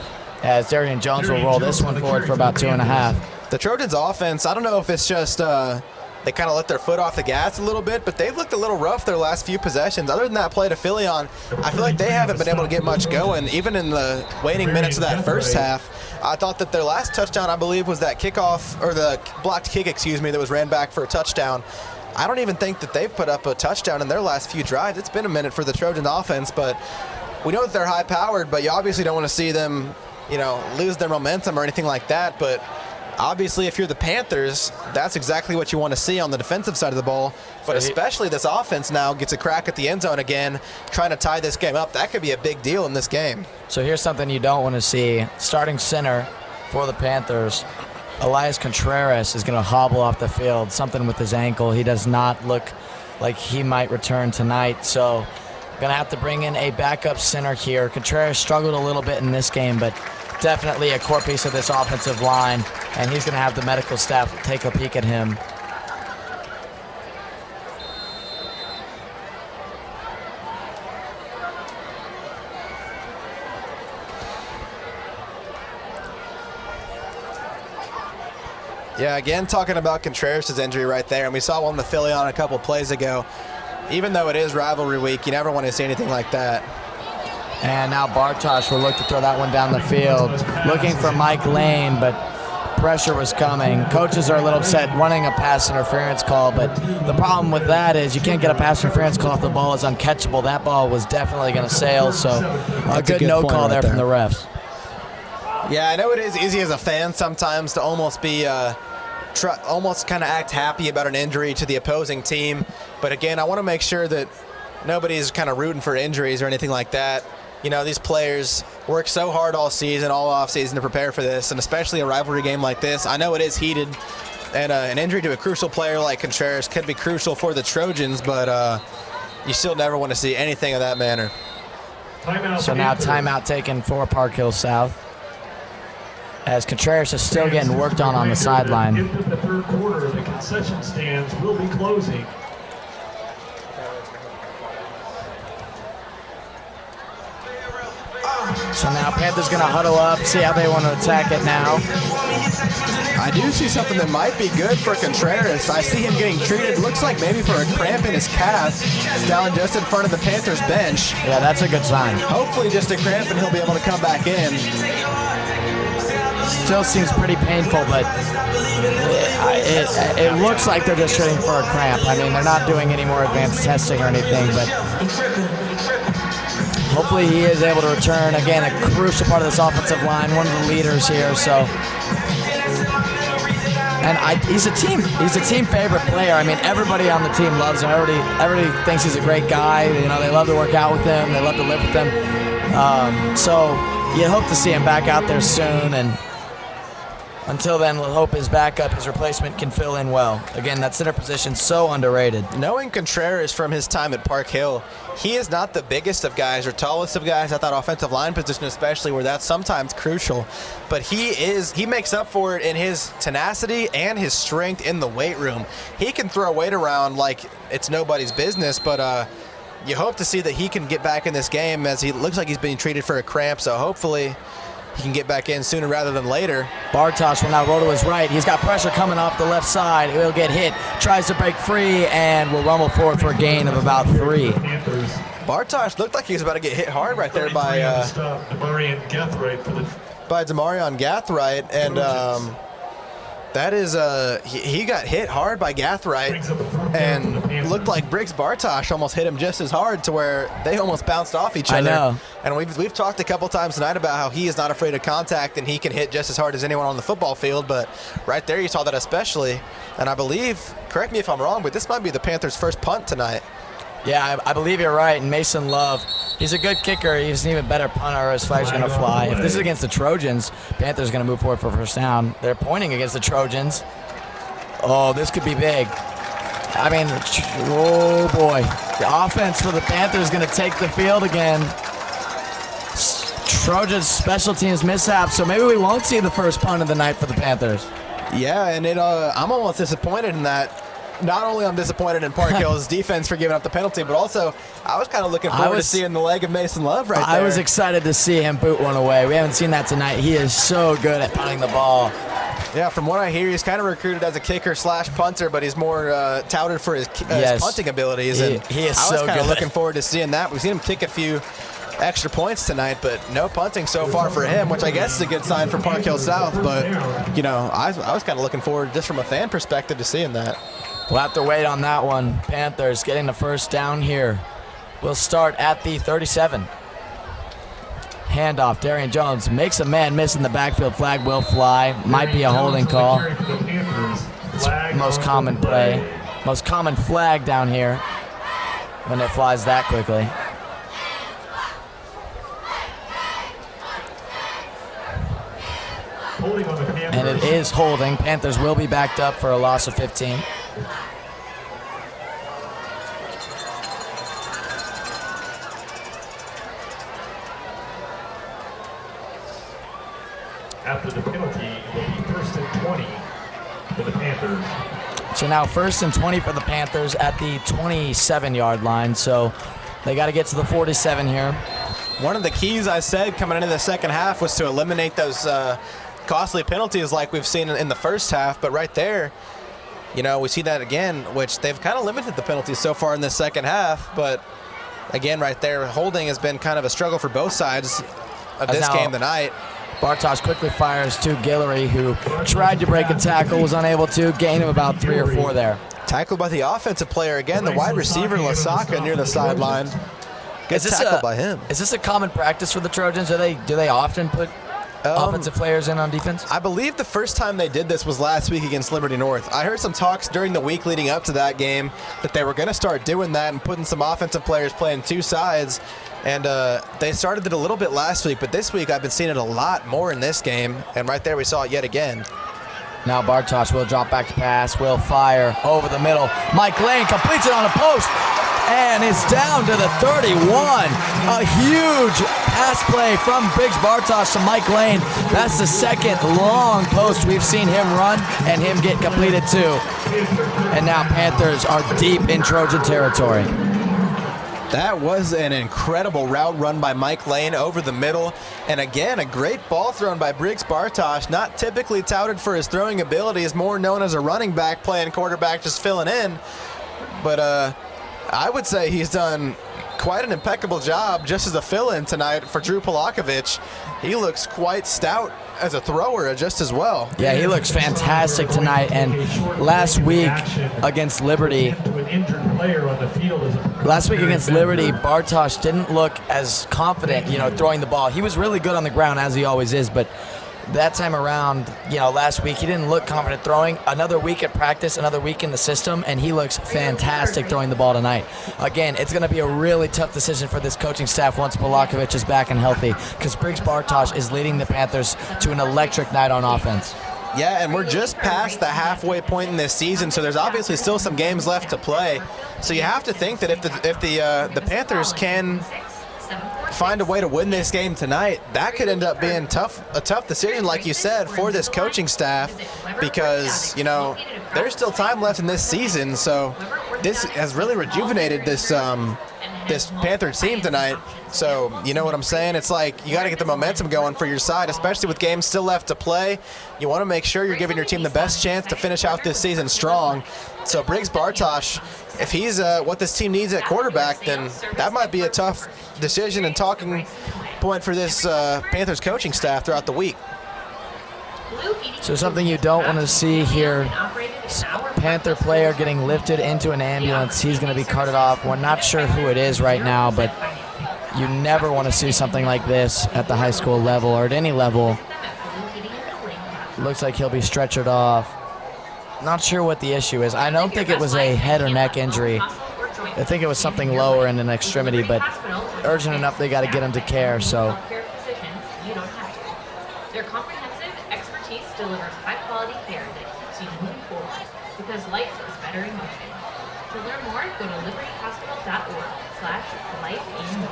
S2: as Darian Jones will roll this one forward for about 2.5.
S4: The Trojans' offense, I don't know if it's just they kind of let their foot off the gas a little bit, but they've looked a little rough their last few possessions. Other than that play to Fillion, I feel like they haven't been able to get much going, even in the waning minutes of that first half. I thought that their last touchdown, I believe, was that kickoff, or the blocked kick, excuse me, that was ran back for a touchdown. I don't even think that they've put up a touchdown in their last few drives. It's been a minute for the Trojan offense, but we know that they're high-powered, but you obviously don't want to see them, lose their momentum or anything like that. But obviously, if you're the Panthers, that's exactly what you want to see on the defensive side of the ball. But especially this offense now gets a crack at the end zone again, trying to tie this game up. That could be a big deal in this game.
S2: So here's something you don't want to see. Starting center for the Panthers, Elias Contreras, is going to hobble off the field, something with his ankle. He does not look like he might return tonight. So going to have to bring in a backup center here. Contreras struggled a little bit in this game, but definitely a core piece of this offensive line, and he's going to have the medical staff take a peek at him.
S4: Yeah, again, talking about Contreras' injury right there, and we saw one with Fillion a couple plays ago. Even though it is rivalry week, you never want to see anything like that.
S2: And now Bartosh will look to throw that one down the field, looking for Mike Lane, but pressure was coming. Coaches are a little upset running a pass interference call, but the problem with that is you can't get a pass interference call if the ball is uncatchable. That ball was definitely going to sail, so a good no call there from the refs.
S4: Yeah, I know it is easy as a fan sometimes to almost be almost kind of act happy about an injury to the opposing team. But again, I want to make sure that nobody's kind of rooting for injuries or anything like that. These players work so hard all season, all off season to prepare for this, and especially a rivalry game like this. I know it is heated, and an injury to a crucial player like Contreras could be crucial for the Trojans, but you still never want to see anything of that manner.
S2: So now timeout taken for Park Hill South. as Contreras is still getting worked on the sideline.
S3: In the third quarter, the concession stands will be closing.
S2: So now Panthers going to huddle up, see how they want to attack it now.
S4: I do see something that might be good for Contreras. I see him getting treated, looks like maybe for a cramp in his calf, down just in front of the Panthers bench.
S2: Yeah, that's a good sign.
S4: Hopefully just a cramp and he'll be able to come back in.
S2: Still seems pretty painful, but it looks like they're just treating for a cramp. I mean, they're not doing any more advanced testing or anything, but hopefully he is able to return. Again, a crucial part of this offensive line, one of the leaders here. So, and he's a team favorite player. I mean, everybody on the team loves him. Everybody thinks he's a great guy. You know, they love to work out with him. They love to live with him. So you hope to see him back out there soon. And until then, we'll hope his backup, his replacement, can fill in well. Again, that center position so underrated.
S4: Knowing Contreras from his time at Park Hill, he is not the biggest of guys or tallest of guys at that offensive line position, especially where that's sometimes crucial. But he makes up for it in his tenacity and his strength in the weight room. He can throw weight around like it's nobody's business, but you hope to see that he can get back in this game, as he looks like he's being treated for a cramp, so hopefully he can get back in sooner rather than later.
S2: Bartosh will now roll to his right. He's got pressure coming off the left side. He'll get hit, tries to break free, and will rumble forward for a gain of about 3.
S4: Bartosh looked like he was about to get hit hard right there by
S3: Demarion
S4: Gathright, and that is he got hit hard by Gathright, and looked like Briggs Bartosh almost hit him just as hard, to where they almost bounced off each other.
S2: I know.
S4: And we've talked a couple times tonight about how he is not afraid of contact and he can hit just as hard as anyone on the football field, but right there you saw that especially. And I believe, correct me if I'm wrong, but this might be the Panthers' first punt tonight.
S2: Yeah, I believe you're right. And Mason Love, he's a good kicker. He's an even better punter. His flag's going to fly. If this is against the Trojans, Panthers going to move forward for first down. They're pointing against the Trojans. Oh, this could be big. I mean, oh boy. The offense for the Panthers is going to take the field again. Trojans special teams mishap, so maybe we won't see the first punt of the night for the Panthers.
S4: Yeah, and I'm almost disappointed in that. Not only I'm disappointed in Park Hill's defense for giving up the penalty, but also I was kind of looking forward to seeing the leg of Mason Love right there.
S2: I was excited to see him boot one away. We haven't seen that tonight. He is so good at punting the ball.
S4: Yeah, from what I hear, he's kind of recruited as a kicker / punter, but he's more touted for his punting abilities.
S2: He is so good.
S4: I was kind of looking forward to seeing that. We've seen him kick a few extra points tonight, but no punting so far for him, which I guess is a good sign for Park Hill South. But, you know, I was kind of looking forward, just from a fan perspective, to seeing that.
S2: We'll have to wait on that one. Panthers getting the first down here. We'll start at the 37. Handoff. Darian Jones makes a man miss in the backfield. Flag will fly. Might be a holding call. It's most common play. Most common flag down here when it flies that quickly. And it is holding. Panthers will be backed up for a loss of 15.
S3: After the penalty, it will be 1st and 20 for the Panthers.
S2: So now 1st and 20 for the Panthers at the 27-yard line. So they got to get to the 47 here.
S4: One of the keys I said coming into the second half was to eliminate those costly penalties like we've seen in the first half. But right there, you know, we see that again, which they've kind of limited the penalties so far in the second half. But again, right there, holding has been kind of a struggle for both sides of this game tonight.
S2: Bartosh quickly fires to Guillory, who tried to break a tackle, was unable to. Gain of about 3 or 4 there.
S4: Tackled by the offensive player again, the wide receiver Lasaka near the sideline. Good tackle by him.
S2: Is this a common practice for the Trojans? Do they often put offensive players in on defense?
S4: I believe the first time they did this was last week against Liberty North. I heard some talks during the week leading up to that game that they were going to start doing that and putting some offensive players playing two sides. And they started it a little bit last week, but this week I've been seeing it a lot more in this game. And right there we saw it yet again.
S2: Now Bartosh will drop back to pass, will fire over the middle. Mike Lane completes it on a post and is down to the 31. A huge pass play from Briggs Bartosh to Mike Lane. That's the second long post we've seen him run and him get completed too. And now Panthers are deep in Trojan territory.
S4: That was an incredible route run by Mike Lane over the middle. And again, a great ball thrown by Briggs Bartosh. Not typically touted for his throwing ability, is more known as a running back playing quarterback, just filling in. But I would say he's done quite an impeccable job just as a fill-in tonight for Drew Polakovich. He looks quite stout as a thrower just as well.
S2: Yeah, he looks fantastic tonight. And last week against Liberty, Bartosh didn't look as confident, throwing the ball. He was really good on the ground, as he always is, but that time around, last week, he didn't look confident throwing. Another week at practice, another week in the system, and he looks fantastic throwing the ball tonight. Again, it's going to be a really tough decision for this coaching staff once Polakovich is back and healthy, because Briggs Bartosh is leading the Panthers to an electric night on offense.
S4: Yeah, and we're just past the halfway point in this season, so there's obviously still some games left to play. So you have to think that if the Panthers can find a way to win this game tonight, that could end up being a tough decision, like you said, for this coaching staff, because there's still time left in this season. So this has really rejuvenated this Panther team tonight. So you know what I'm saying? It's like you got to get the momentum going for your side, especially with games still left to play. You want to make sure you're giving your team the best chance to finish out this season strong. So Briggs Bartosh, if he's what this team needs at quarterback, then that might be a tough decision and talking point for this Panthers coaching staff throughout the week.
S2: So something you don't want to see here, Panther player getting lifted into an ambulance. He's going to be carted off. We're not sure who it is right now, but you never want to see something like this at the high school level or at any level. Looks like he'll be stretchered off. Not sure what the issue is. I don't think it was a head or neck injury. I think it was something lower in an extremity, but urgent enough they got to get him to care. So
S6: their comprehensive expertise delivers high-quality care that keeps you moving forward, because life is better in motion. To learn more, go to libertyhospital.org/lifeinmotion.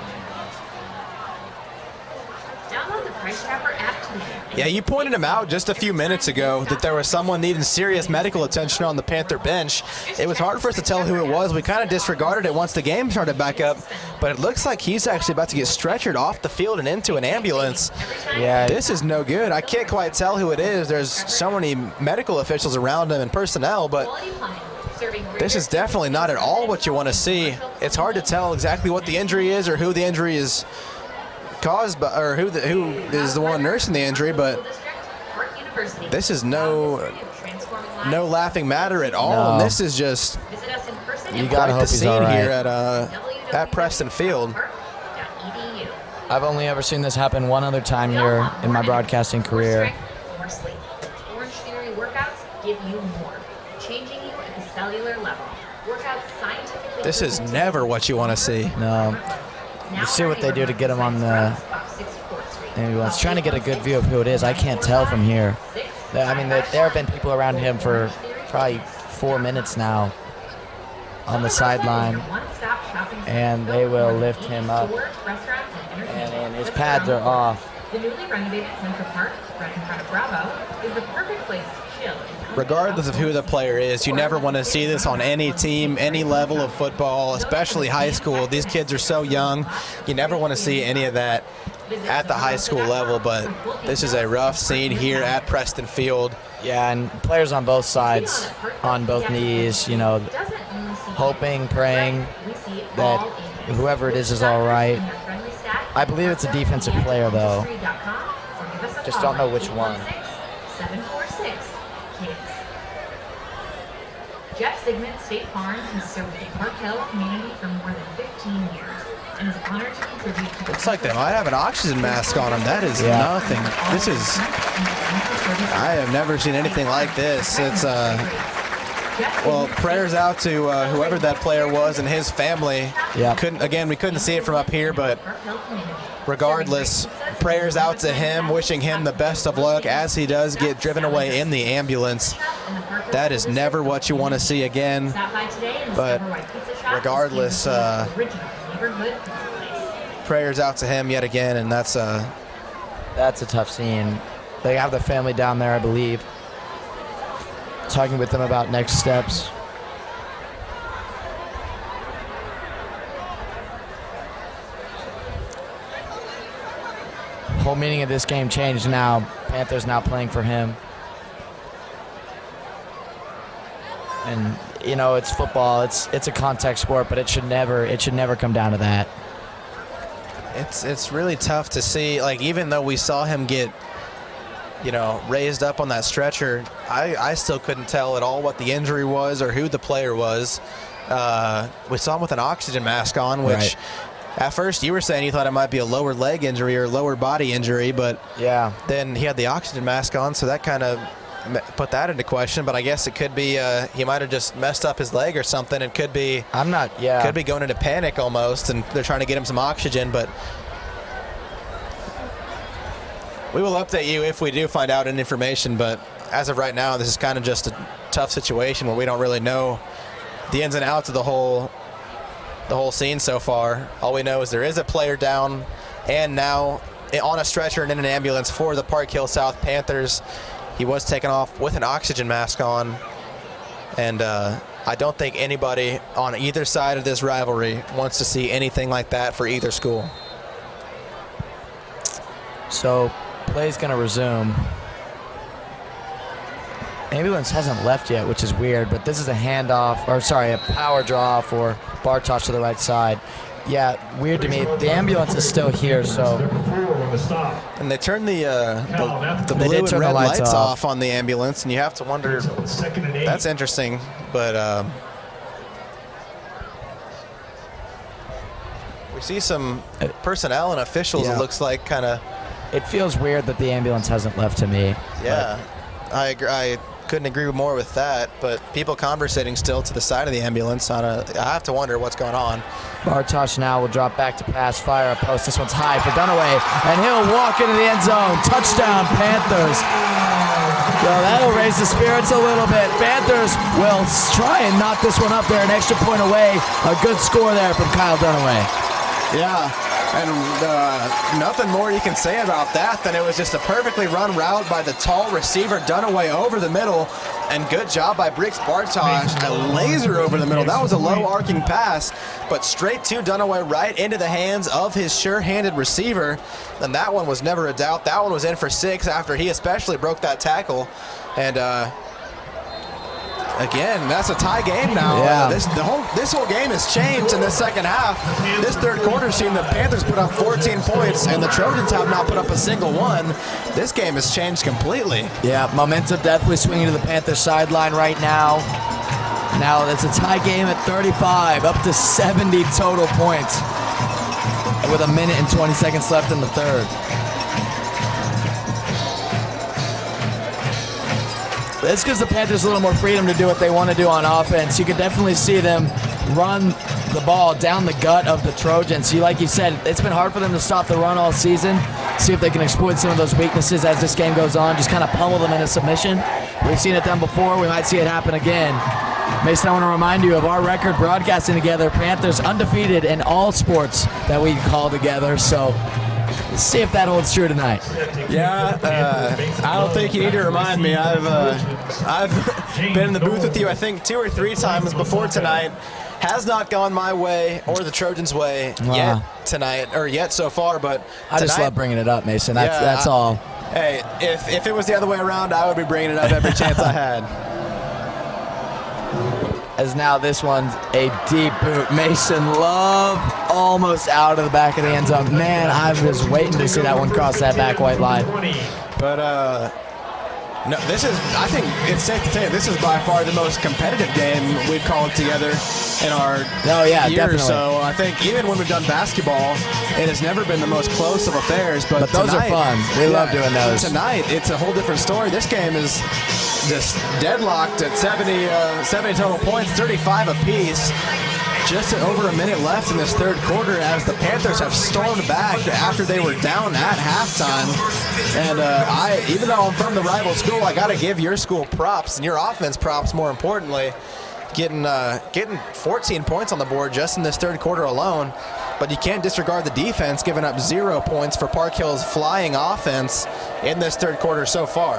S6: Download the Price Trapper app today.
S4: Yeah, you pointed him out just a few minutes ago that there was someone needing serious medical attention on the Panther bench. It was hard for us to tell who it was. We kind of disregarded it once the game started back up, but it looks like he's actually about to get stretchered off the field and into an ambulance.
S2: yeah,
S4: This is no good. I can't quite tell who it is. There's so many medical officials around him and personnel, but this is definitely not at all what you want to see. It's hard to tell exactly what the injury is or who the injury is caused by, or who is the one nursing the injury, but this is no laughing matter at all.
S2: No.
S4: And this is just
S2: you gotta hope
S4: quite the
S2: he's
S4: scene
S2: all right.
S4: here at Preston Field.
S2: I've only ever seen this happen one other time here in my broadcasting career.
S6: Orange Theory workouts give you more, changing you at the cellular level. Workouts scientifically.
S4: This is never what you want to see.
S2: No. You see what they do to get him on the ambulance. Trying to get a good view of who it is. I can't tell from here. I mean, there have been people around him for probably 4 minutes now on the sideline, and they will lift him up. And his pads are off.
S6: The newly renovated Central Park, right in front of Bravo, is the perfect place to chill.
S4: Regardless of who the player is, you never want to see this on any team, any level of football, especially high school. These kids are so young. You never want to see any of that at the high school level, but this is a rough scene here at Preston Field.
S2: Yeah, and players on both sides, on both knees, hoping, praying that whoever it is all right. I believe it's a defensive player, though. Just don't know which one.
S6: 746 kids. Jeff Sigmund State Farm has served the Park Hill community for more than 15 years and is honored to contribute to the
S4: Looks like they might have an oxygen mask on them. That is nothing. This is, I have never seen anything like this. It's Well, prayers out to whoever that player was and his family.
S2: Yeah.
S4: We couldn't see it from up here, but regardless, prayers out to him, wishing him the best of luck as he does get driven away in the ambulance. That is never what you want to see again. But regardless, prayers out to him yet again, and that's a
S2: tough scene. They have their family down there, I believe, talking with them about next steps. Whole meaning of this game changed now. Panthers now playing for him. And you know, it's football. It's a contact sport, but it should never come down to that.
S4: It's really tough to see. Like, even though we saw him get, raised up on that stretcher, I still couldn't tell at all what the injury was or who the player was. We saw him with an oxygen mask on, which
S2: right.
S4: At first you were saying you thought it might be a lower leg injury or lower body injury, but
S2: yeah,
S4: then he had the oxygen mask on, so that kind of put that into question. But I guess it could be he might have just messed up his leg or something. It could be could be going into panic almost, and they're trying to get him some oxygen. But we will update you if we do find out any information. But as of right now, this is kind of just a tough situation where we don't really know the ins and outs of the whole scene so far. All we know is there is a player down and now on a stretcher and in an ambulance for the Park Hill South Panthers. He was taken off with an oxygen mask on, and I don't think anybody on either side of this rivalry wants to see anything like that for either school.
S2: So play's going to resume. Ambulance hasn't left yet, which is weird, but this is a handoff, or sorry, a power draw for Bartosh to the right side. Yeah, weird to me. The ambulance is still here, so.
S4: And they turned the blue and red lights off on the ambulance, and you have to wonder. That's interesting, but we see some personnel and officials.
S2: Yeah.
S4: It looks like kind of.
S2: It feels weird that the ambulance hasn't left to me.
S4: Yeah, I agree. I couldn't agree more with that, but people conversating still to the side of the ambulance. I have to wonder what's going on.
S2: Bartosh now will drop back to pass, fire a post. This one's high for Dunaway, and he'll walk into the end zone. Touchdown, Panthers. Well, that'll raise the spirits a little bit. Panthers will try and knock this one up there, an extra point away. A good score there from Kyle Dunaway.
S4: Yeah, and nothing more you can say about that than it was just a perfectly run route by the tall receiver Dunaway over the middle, and good job by Briggs Bartosh, a laser over the middle. That was a low arcing pass, but straight to Dunaway, right into the hands of his sure-handed receiver, and that one was never a doubt. That one was in for 6 after he especially broke that tackle, and again, that's a tie game now.
S2: Yeah.
S4: This whole game has changed in the second half. This third quarter seen the Panthers put up 14 points, and the Trojans have not put up a single one. This game has changed completely.
S2: Yeah, momentum definitely swinging to the Panthers sideline right now. Now it's a tie game at 35, up to 70 total points, with 1 minute and 20 seconds left in the third. This gives the Panthers a little more freedom to do what they want to do on offense. You can definitely see them run the ball down the gut of the Trojans. Like you said, it's been hard for them to stop the run all season. See if they can exploit some of those weaknesses as this game goes on. Just kind of pummel them into submission. We've seen it done before. We might see it happen again. Mason, I want to remind you of our record broadcasting together. Panthers undefeated in all sports that we call together. So let's see if that holds true tonight.
S4: Yeah, I don't think you need to remind me. I've been in the booth with you, I think, 2 or 3 times before tonight. Has not gone my way or the Trojans' way yet tonight, or yet so far. But
S2: I just love bringing it up, Mason. That's all.
S4: Hey, if it was the other way around, I would be bringing it up every chance I had.
S2: As now this one's a deep boot. Mason Love almost out of the back of the end zone. Man, I was waiting to see that one cross that back white line.
S4: But No, I think it's safe to say this is by far the most competitive game we've called together in our year.
S2: Definitely.
S4: So I think even when we've done basketball, it has never been the most close of affairs. But
S2: those
S4: tonight,
S2: are fun. We love doing those.
S4: Tonight, it's a whole different story. This game is just deadlocked at 70 total points, 35 apiece. Just over a minute left in this third quarter as the Panthers have stormed back after they were down at halftime. And even though I'm from the rival school, I got to give your school props and your offense props, more importantly, getting 14 points on the board just in this third quarter alone. But you can't disregard the defense, giving up 0 points for Park Hill's flying offense in this third quarter so far.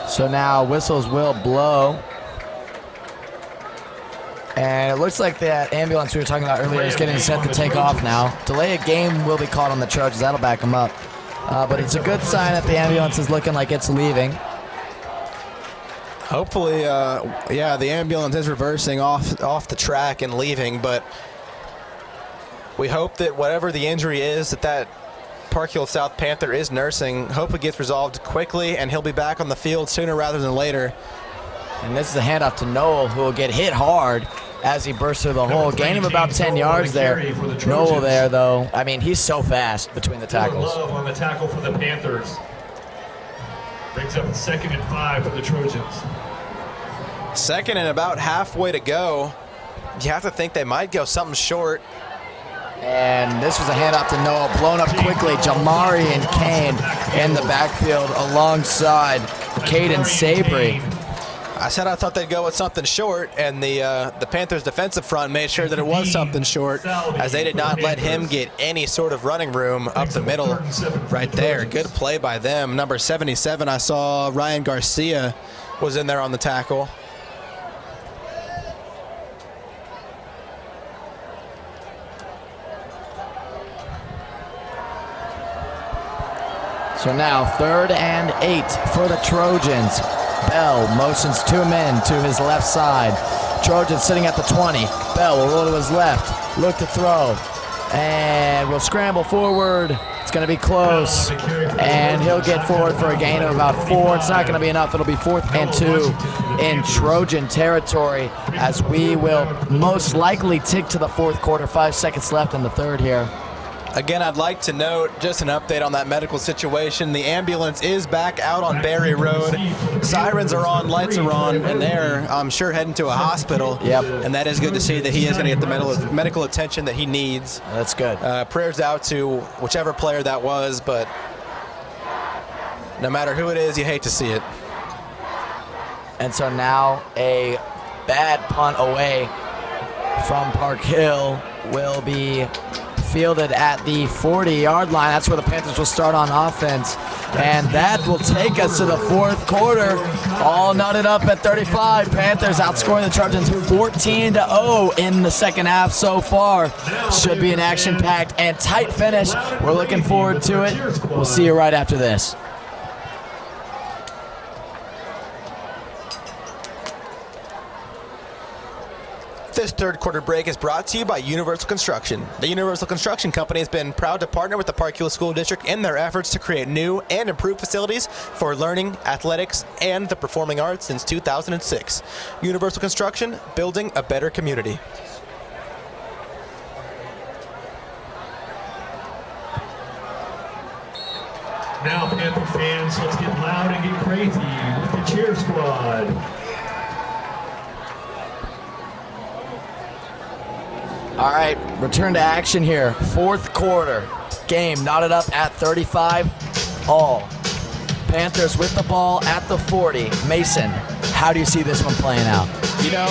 S2: So now whistles will blow. And it looks like that ambulance we were talking about earlier is getting set to take off now. Delay of game will be called on the Trojans. That'll back them up. But it's a good sign that the ambulance is looking like it's leaving.
S4: Hopefully, the ambulance is reversing off the track and leaving, but we hope that whatever the injury is that Park Hill South Panther is nursing, hope it gets resolved quickly and he'll be back on the field sooner rather than later.
S2: And this is a handoff to Knoll, who will get hit hard as he bursts through the hole. Gain of about 10 yards there. Knoll there, though. I mean, he's so fast between the tackles.
S3: Love on the tackle for the Panthers. Brings up 2nd and 5 for the Trojans.
S4: Second and about halfway to go. You have to think they might go something short.
S2: And this was a handoff to Knoll, blown up quickly. Jamari and Kane in the backfield alongside Caden Sabry.
S4: I said I thought they'd go with something short, and the Panthers defensive front made sure that it was something short, as they did not let him get any sort of running room up the middle right there. Good play by them. Number 77, I saw Ryan Garcia was in there on the tackle.
S2: So now 3rd and 8 for the Trojans. Bell motions 2 men to his left side. Trojans sitting at the 20. Bell will roll to his left, look to throw, and will scramble forward. It's going to be close, and he'll get forward for a gain of about 4. It's not going to be enough. It'll be 4th and 2 in Trojan territory, as we will most likely tick to the 4th quarter. 5 seconds left in the third here.
S4: Again, I'd like to note just an update on that medical situation. The ambulance is back out on Berry Road. Sirens are on, lights are on, and they're, I'm sure, heading to a hospital.
S2: Yep.
S4: And that is good to see that he is going to get the medical attention that he needs.
S2: That's good.
S4: Prayers out to whichever player that was, but no matter who it is, you hate to see it.
S2: And so now a bad punt away from Park Hill will be fielded at the 40-yard line. That's where the Panthers will start on offense. And that will take us to the 4th quarter. All knotted up at 35. Panthers outscoring the Trojans 14-0 in the second half so far. Should be an action-packed and tight finish. We're looking forward to it. We'll see you right after this.
S4: This third quarter break is brought to you by Universal Construction. The Universal Construction Company has been proud to partner with the Park Hill School District in their efforts to create new and improved facilities for learning, athletics, and the performing arts since 2006. Universal Construction, building a better community.
S3: Now, Panther fans, let's get loud and get crazy with the cheer squad.
S2: All right, return to action here. 4th quarter. Game knotted up at 35 all. Panthers with the ball at the 40. Mason, how do you see this one playing out?
S4: You know,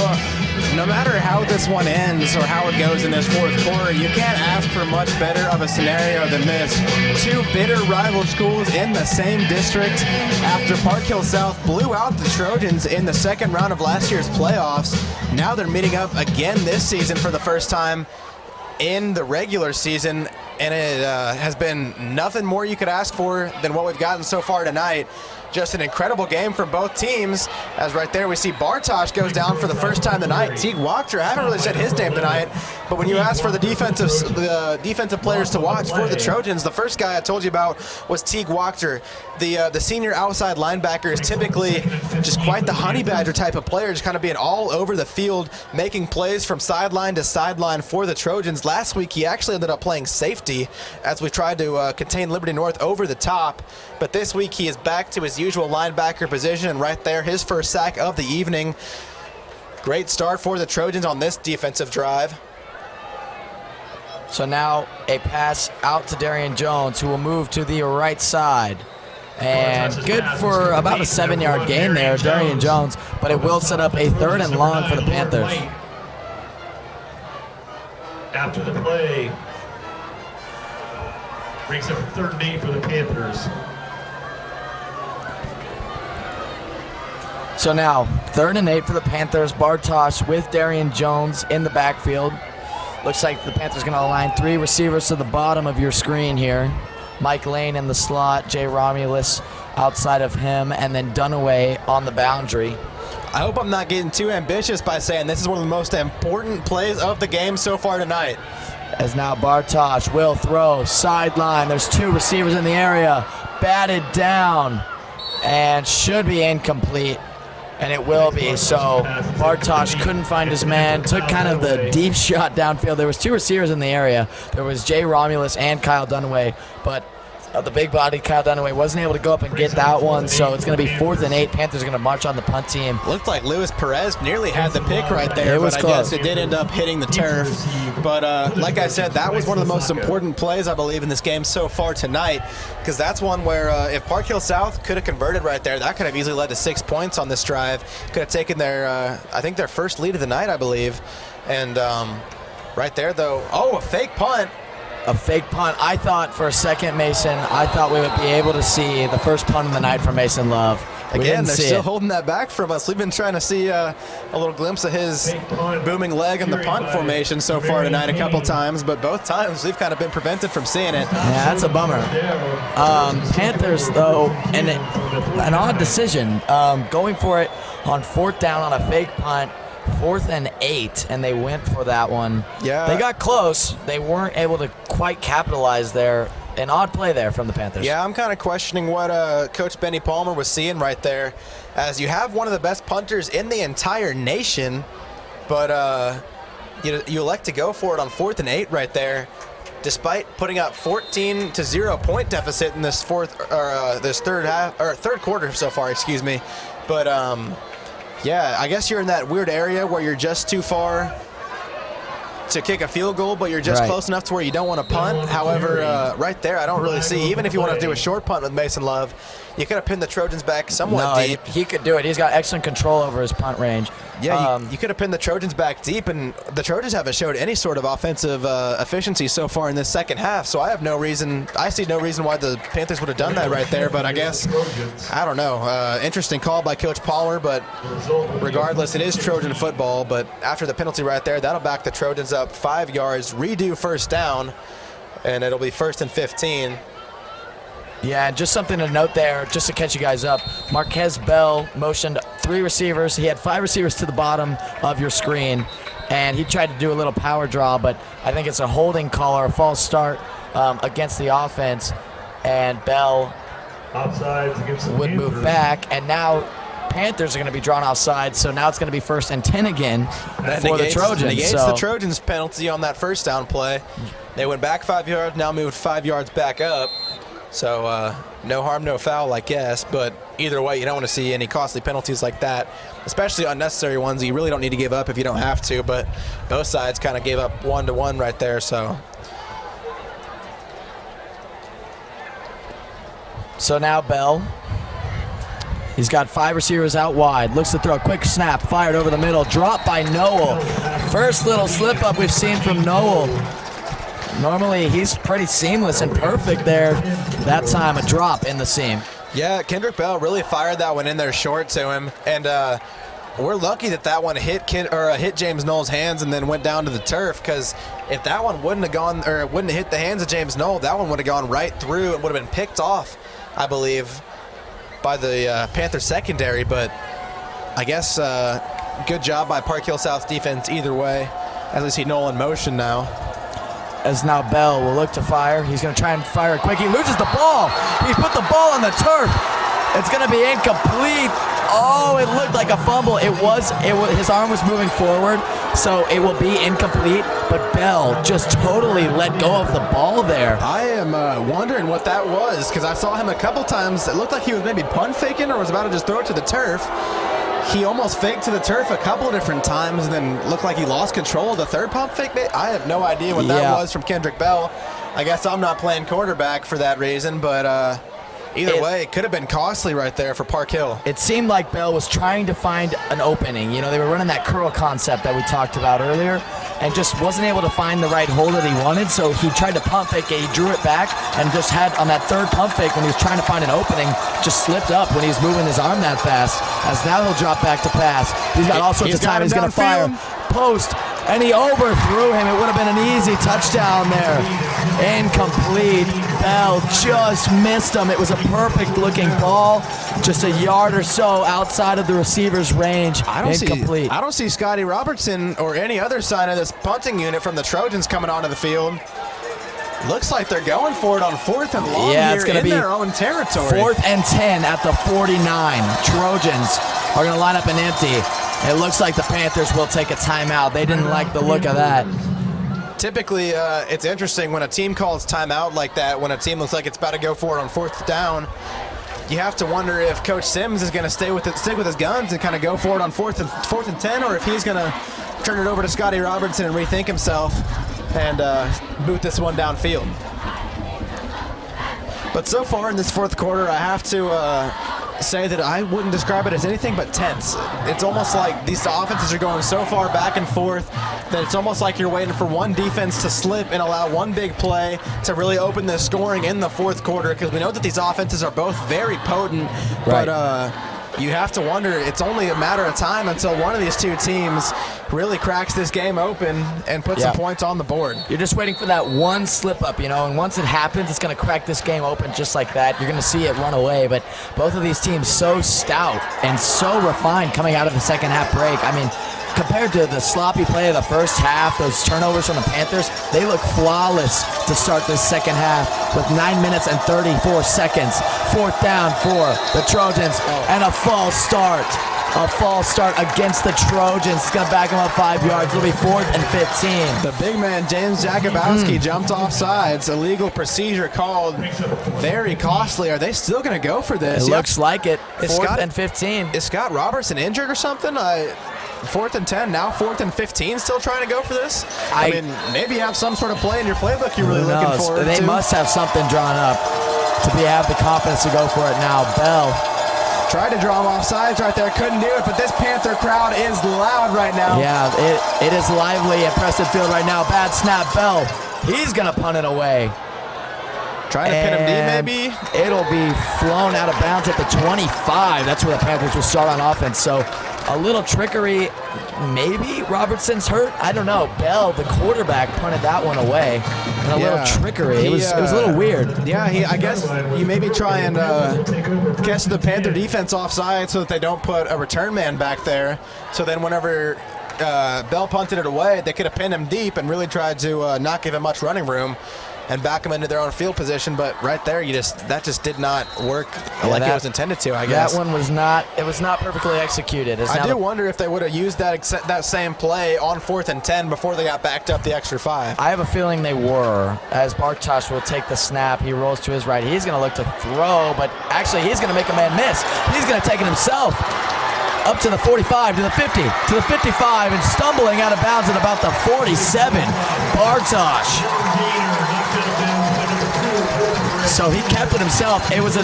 S4: no matter how this one ends or how it goes in this 4th quarter, you can't ask for much better of a scenario than this. 2 bitter rival schools in the same district after Park Hill South blew out the Trojans in the 2nd round of last year's playoffs. Now they're meeting up again this season for the first time in the regular season, and it has been nothing more you could ask for than what we've gotten so far tonight. Just an incredible game from both teams, as right there we see Bartosh goes down for the first time tonight. Teague Wachter, I haven't really said his name tonight, But when you ask for the defensive players to watch for the Trojans, the first guy I told you about was Teague Wachter. The senior outside linebacker is typically just quite the honey badger type of player, just kind of being all over the field, making plays from sideline to sideline for the Trojans. Last week, he actually ended up playing safety as we tried to contain Liberty North over the top. But this week, he is back to his usual linebacker position, and right there, his first sack of the evening. Great start for the Trojans on this defensive drive.
S2: So now a pass out to Darian Jones, who will move to the right side. And good for about a 7-yard gain there, Darian Jones, but it will set up a 3rd and long for the Panthers.
S3: After the play, brings up 3rd and 8 for the Panthers.
S2: So now, 3rd and 8 for the Panthers. Bartosh with Darian Jones in the backfield. Looks like the Panthers going to align 3 receivers to the bottom of your screen here. Mike Lane in the slot, Jay Romulus outside of him, and then Dunaway on the boundary.
S4: I hope I'm not getting too ambitious by saying this is one of the most important plays of the game so far tonight.
S2: As now Bartosh will throw sideline. There's 2 receivers in the area. Batted down and should be incomplete. And it will be. So Bartosh couldn't find his man, took kind of the deep shot downfield. There was 2 receivers in the area. There was Jay Romulus and Kyle Dunaway, but the big-bodied Kyle Dunaway wasn't able to go up and get that one, so it's going to be 4th and 8. Panthers are going to march on the punt team.
S4: Looked like Luis Perez nearly had the pick right there,
S2: it was
S4: but
S2: close.
S4: I guess it did end up hitting the turf. But like I said, that was one of the most important plays, I believe, in this game so far tonight, because that's one where if Park Hill South could have converted right there, that could have easily led to 6 points on this drive. Could have taken their, I think, their first lead of the night, I believe. And right there, though, a fake punt.
S2: A fake punt. I thought for a second, Mason, I thought we would be able to see the first punt of the night from Mason Love.
S4: Again, they're still holding that back from us. We've been trying to see a little glimpse of his booming leg in the punt formation so far tonight a couple times, but both times we've kind of been prevented from seeing it.
S2: Yeah, that's a bummer. Panthers, though, and an odd decision, going for it on 4th down on a fake punt. 4th and 8, and they went for that one.
S4: Yeah.
S2: They got close. They weren't able to quite capitalize there. An odd play there from the Panthers.
S4: Yeah, I'm kind of questioning what Coach Benny Palmer was seeing right there, as you have one of the best punters in the entire nation, but you elect to go for it on 4th and 8 right there, despite putting up 14-0 point deficit in this third quarter so far, excuse me. But yeah, I guess you're in that weird area where you're just too far to kick a field goal, but you're just close enough to where you don't want to punt. However, right there, I don't really see, even if you want to do a short punt with Mason Love, you could have pinned the Trojans back somewhat deep.
S2: He could do it. He's got excellent control over his punt range.
S4: Yeah, you could have pinned the Trojans back deep, and the Trojans haven't showed any sort of offensive efficiency so far in this second half, so I see no reason why the Panthers would have done that right there, but I guess, I don't know. Interesting call by Coach Palmer, but regardless, it is Trojan football, but after the penalty right there, that'll back the Trojans up 5 yards, redo 1st down, and it'll be 1st and 15.
S2: Yeah, and just something to note there, just to catch you guys up. Marquez Bell motioned 3 receivers. He had 5 receivers to the bottom of your screen, and he tried to do a little power draw, but I think it's a holding call or a false start against the offense, and Bell would move back, and now Panthers are going to be drawn offside, so now it's going to be 1st and 10 again for the Trojans.
S4: Negates the Trojans penalty on that 1st down play. They went back 5 yards, now moved 5 yards back up. So no harm, no foul, I guess. But either way, you don't want to see any costly penalties like that, especially unnecessary ones you really don't need to give up if you don't have to. But both sides kind of gave up 1-to-1 right there. So
S2: now Bell. He's got 5 receivers out wide. Looks to throw a quick snap, fired over the middle, dropped by Knoll. First little slip up we've seen from Knoll. Normally, he's pretty seamless and perfect there. That time, a drop in the seam.
S4: Yeah, Kendrick Bell really fired that one in there short to him, and we're lucky that one hit James Knoll's hands and then went down to the turf, because if that one wouldn't have hit the hands of James Knoll, that one would have gone right through and would have been picked off, I believe, by the Panther secondary. But I guess good job by Park Hill South defense either way. As we see Knoll in motion now.
S2: As now Bell will look to fire. He's going to try and fire it quick. He loses the ball. He put the ball on the turf. It's going to be incomplete. Oh, it looked like a fumble. It was. His arm was moving forward, so it will be incomplete. But Bell just totally let go of the ball there.
S4: I am wondering what that was, because I saw him a couple times. It looked like he was maybe punt faking or was about to just throw it to the turf. He almost faked to the turf a couple of different times and then looked like he lost control of the third pump fake. I have no idea what that was from Kendrick Bell. I guess I'm not playing quarterback for that reason, but either way, it could have been costly right there for Park Hill.
S2: It seemed like Bell was trying to find an opening. You know, they were running that curl concept that we talked about earlier and just wasn't able to find the right hole that he wanted, so he tried to pump fake it. He drew it back and just had, on that third pump fake when he was trying to find an opening, just slipped up when he was moving his arm that fast, as now he'll drop back to pass. He's got all sorts of time. He's going to fire. Post, and he overthrew him. It would have been an easy touchdown there. Incomplete. Bell just missed him. It was a perfect looking ball, just a yard or so outside of the receiver's range. Incomplete.
S4: I don't see Scotty Robertson or any other sign of this punting unit from the Trojans coming onto the field. Looks like they're going for it on 4th and long here
S2: it's gonna
S4: in
S2: be
S4: their own territory.
S2: 4th and 10 at the 49. Trojans are going to line up an empty. It looks like the Panthers will take a timeout. They didn't like the look of that.
S4: Typically, it's interesting when a team calls timeout like that, when a team looks like it's about to go for it on 4th down. You have to wonder if Coach Sims is going to stick with his guns and kind of go for it on 4th and 10, or if he's going to turn it over to Scotty Robertson and rethink himself and boot this one downfield. But so far in this 4th quarter, I have to say that I wouldn't describe it as anything but tense. It's almost like these offenses are going so far back and forth that it's almost like you're waiting for one defense to slip and allow one big play to really open the scoring in the 4th quarter, because we know that these offenses are both very potent, but you have to wonder, it's only a matter of time until one of these two teams really cracks this game open and puts some points on the board.
S2: You're just waiting for that one slip up, you know, and once it happens, it's going to crack this game open just like that. You're going to see it run away, but both of these teams so stout and so refined coming out of the second half break. I mean, compared to the sloppy play of the first half, those turnovers from the Panthers, they look flawless to start this second half with 9 minutes and 34 seconds. 4th down for the Trojans and a false start. A false start against the Trojans. It's going to back them up 5 yards. It'll be 4th and 15.
S4: The big man, James Jakubowski, jumped off sides. Illegal procedure called. Very costly. Are they still going to go for this?
S2: It looks like it.
S4: Is
S2: 4th and 15.
S4: Is Scott Robertson injured or something? 4th and 10, now 4th and 15, still trying to go for this? I mean, maybe you have some sort of play in your playbook you're really looking for.
S2: They must have something drawn up to have the confidence to go for it now. Bell
S4: tried to draw him off sides right there, couldn't do it, but this Panther crowd is loud right now.
S2: Yeah, it is lively at Preston Field right now. Bad snap, Bell. He's going to punt it away.
S4: Trying to pin him deep, maybe?
S2: It'll be flown out of bounds at the 25. That's where the Panthers will start on offense. So a little trickery. Maybe Robertson's hurt. I don't know. Bell, the quarterback, punted that one away. And a little trickery. It was a little weird.
S4: Yeah, I guess you maybe try and catch the Panther defense offside so that they don't put a return man back there. So then whenever Bell punted it away, they could have pinned him deep and really tried to not give him much running room and back them into their own field position, but right there, that just did not work like it was intended to, I guess.
S2: That one was not perfectly executed.
S4: I do wonder if they would have used that same play on 4th and 10 before they got backed up the extra 5.
S2: I have a feeling they were, as Bartosh will take the snap. He rolls to his right. He's going to look to throw, but actually he's going to make a man miss. He's going to take it himself. Up to the 45, to the 50, to the 55, and stumbling out of bounds at about the 47. Bartosh. So he kept it himself. It was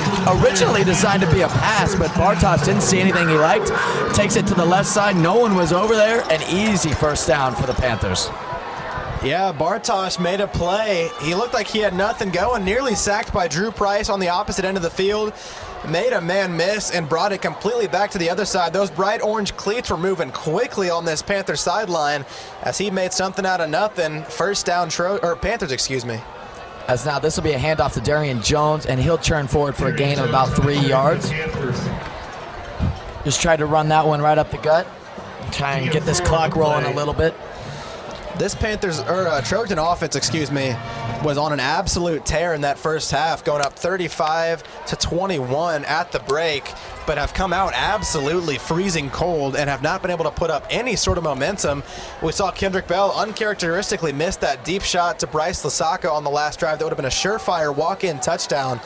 S2: originally designed to be a pass, but Bartosh didn't see anything he liked. Takes it to the left side. No one was over there. An easy first down for the Panthers.
S4: Yeah, Bartosh made a play. He looked like he had nothing going. Nearly sacked by Drew Price on the opposite end of the field. Made a man miss and brought it completely back to the other side. Those bright orange cleats were moving quickly on this Panther sideline as he made something out of nothing. First down, Panthers, excuse me.
S2: As now this will be a handoff to Darian Jones, and he'll turn forward for a gain of about 3 yards. Just tried to run that one right up the gut. Try and get this clock rolling a little bit.
S4: This Trojan offense, was on an absolute tear in that first half, going up 35-21 at the break, but have come out absolutely freezing cold and have not been able to put up any sort of momentum. We saw Kendrick Bell uncharacteristically miss that deep shot to Bryce Lasaka on the last drive. That would have been a surefire walk-in touchdown.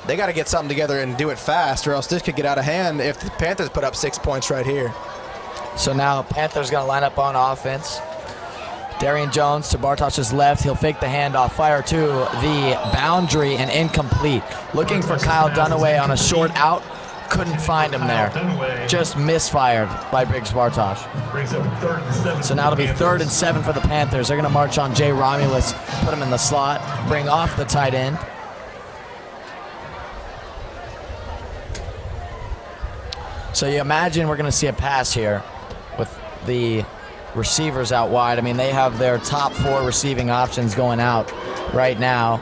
S4: They got to get something together and do it fast, or else this could get out of hand if the Panthers put up 6 points right here.
S2: So now Panthers going to line up on offense. Darian Jones to Bartosh's left. He'll fake the handoff, fire to the boundary and incomplete. Looking for Kyle Dunaway on a short out. Couldn't find him there. Just misfired by Briggs Bartosh. So now it'll be 3rd and 7 for the Panthers. They're going to march on Jay Romulus, put him in the slot, bring off the tight end. So you imagine we're going to see a pass here with the receivers out wide. I mean, they have their top 4 receiving options going out right now.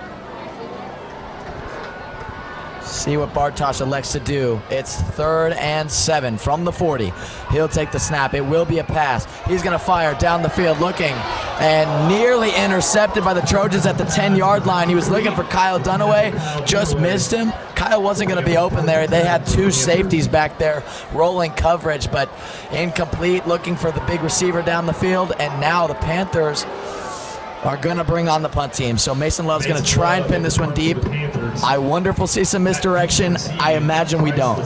S2: See what Bartosh elects to do. It's 3rd and 7 from the 40. He'll take the snap. It will be a pass. He's going to fire down the field looking and nearly intercepted by the Trojans at the 10-yard line. He was looking for Kyle Dunaway, just missed him. Kyle wasn't going to be open there. They had 2 safeties back there rolling coverage, but incomplete, looking for the big receiver down the field. And now the Panthers are going to bring on the punt team. So Mason Love's going to try and pin this one deep. I wonder if we'll see some misdirection. I imagine we don't.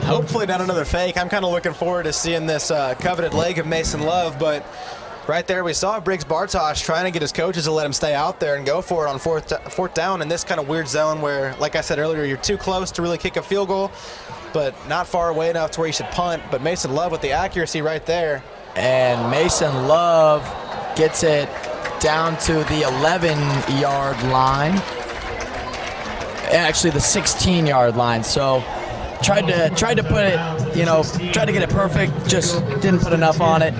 S4: Hopefully not another fake. I'm kind of looking forward to seeing this coveted leg of Mason Love, but right there we saw Briggs Bartosh trying to get his coaches to let him stay out there and go for it on fourth down in this kind of weird zone where, like I said earlier, you're too close to really kick a field goal, but not far away enough to where you should punt. But Mason Love with the accuracy right there.
S2: And Mason Love gets it down to the 11-yard line. Actually, the 16-yard line. So tried to put it, tried to get it perfect, just didn't put enough on it.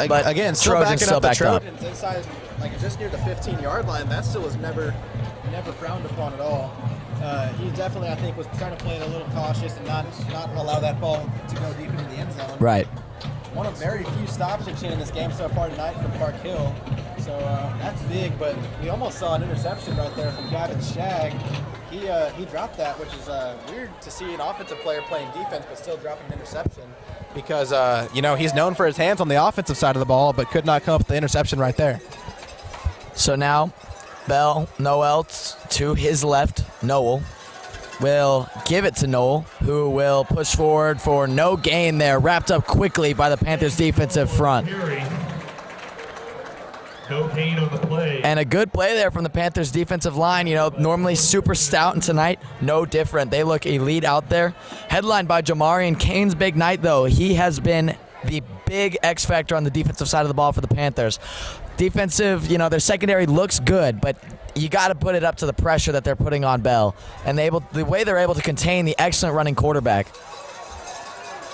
S2: But
S4: again,
S2: Trojans still backed up.
S4: Inside, just near the 15-yard line, that still was never frowned upon at all. He definitely, I think, was trying to play it a little cautious and not allow that ball to go deep into the end zone.
S2: Right.
S4: One of very few stops we've seen in this game so far tonight from Park Hill. So that's big, but we almost saw an interception right there from Gavin Shagg. He dropped that, which is weird to see an offensive player playing defense but still dropping an interception because, he's known for his hands on the offensive side of the ball but could not come up with the interception right there.
S2: So now Noel to his left, Knoll will give it to Knoll, who will push forward for no gain there, wrapped up quickly by the Panthers defensive front.
S3: No gain on the play.
S2: And a good play there from the Panthers defensive line. Normally super stout, and tonight, no different. They look elite out there. Headlined by Jamarian Kane's big night, though. He has been the big X factor on the defensive side of the ball for the Panthers. Defensive, their secondary looks good, but you got to put it up to the pressure that they're putting on Bell. And the way they're able to contain the excellent running quarterback.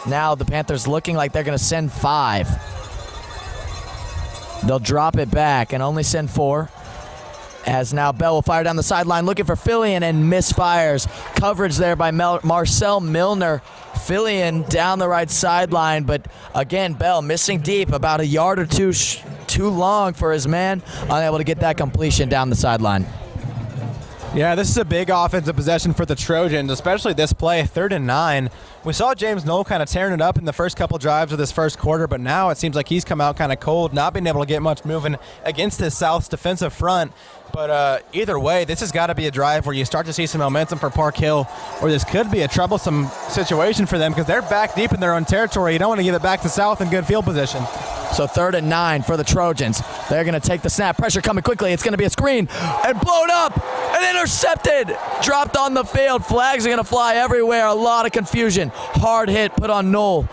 S2: Now the Panthers looking like they're going to send 5. They'll drop it back and only send 4. As now Bell will fire down the sideline looking for Fillion and misfires. Coverage there by Marcel Milner. Fillion down the right sideline, but again, Bell missing deep, about a yard or two too long for his man, unable to get that completion down the sideline.
S4: Yeah, this is a big offensive possession for the Trojans, especially this play, 3rd and 9. We saw James Knoll kind of tearing it up in the first couple drives of this first quarter, but now it seems like he's come out kind of cold, not being able to get much moving against this South's defensive front. But either way, this has got to be a drive where you start to see some momentum for Park Hill, or this could be a troublesome situation for them because they're back deep in their own territory. You don't want to give it back to South in good field position.
S2: So 3rd and 9 for the Trojans. They're going to take the snap. Pressure coming quickly. It's going to be a screen and blown up and intercepted. Dropped on the field. Flags are going to fly everywhere. A lot of confusion. Hard hit put on Knoll.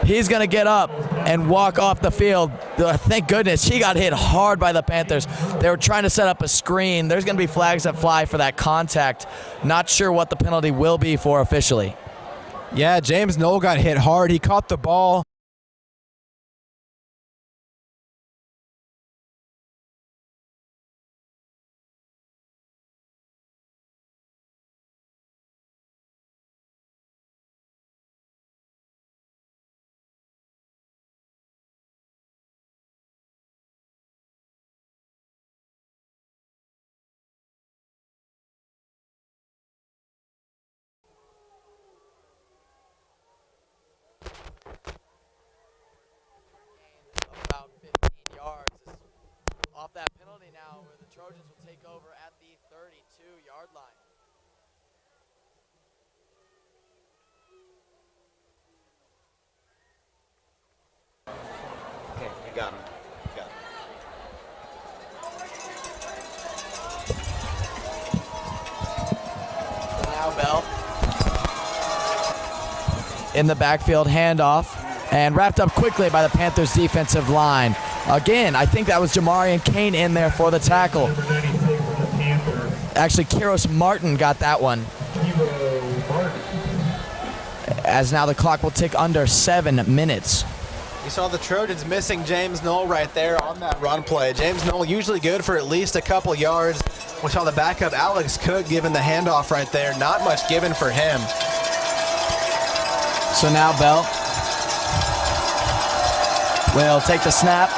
S2: He's going to get up and walk off the field. Thank goodness he got hit hard by the Panthers. They were trying to set up a screen. There's going to be flags that fly for that contact. Not sure what the penalty will be for officially.
S4: Yeah, James Knoll got hit hard. He caught the ball.
S2: Trojans will take over at the 32-yard line.
S1: Okay, you got him.
S2: Now Bell in the backfield handoff and wrapped up quickly by the Panthers defensive line. Again, I think that was Jamarian Kane in there for the tackle. Actually, Kiros Martin got that one. As now the clock will tick under 7 minutes.
S4: You saw the Trojans missing James Knoll right there on that run play. James Knoll usually good for at least a couple yards. We saw the backup Alex Cook giving the handoff right there. Not much given for him.
S2: So now Bell will take the snap,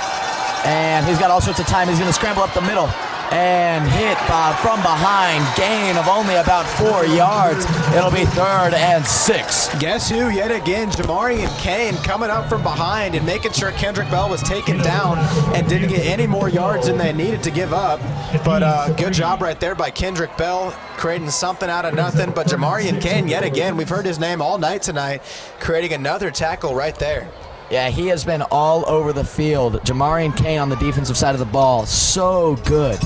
S2: and he's got all sorts of time. He's going to scramble up the middle and hit from behind. Gain of only about 4 yards. It'll be 3rd and 6.
S4: Guess who? Yet again, Jamarian Kane coming up from behind and making sure Kendrick Bell was taken down and didn't get any more yards than they needed to give up. But good job right there by Kendrick Bell, creating something out of nothing. But Jamarian Kane, yet again, we've heard his name all night tonight, creating another tackle right there.
S2: Yeah, he has been all over the field. Jamarian Kane on the defensive side of the ball, so good.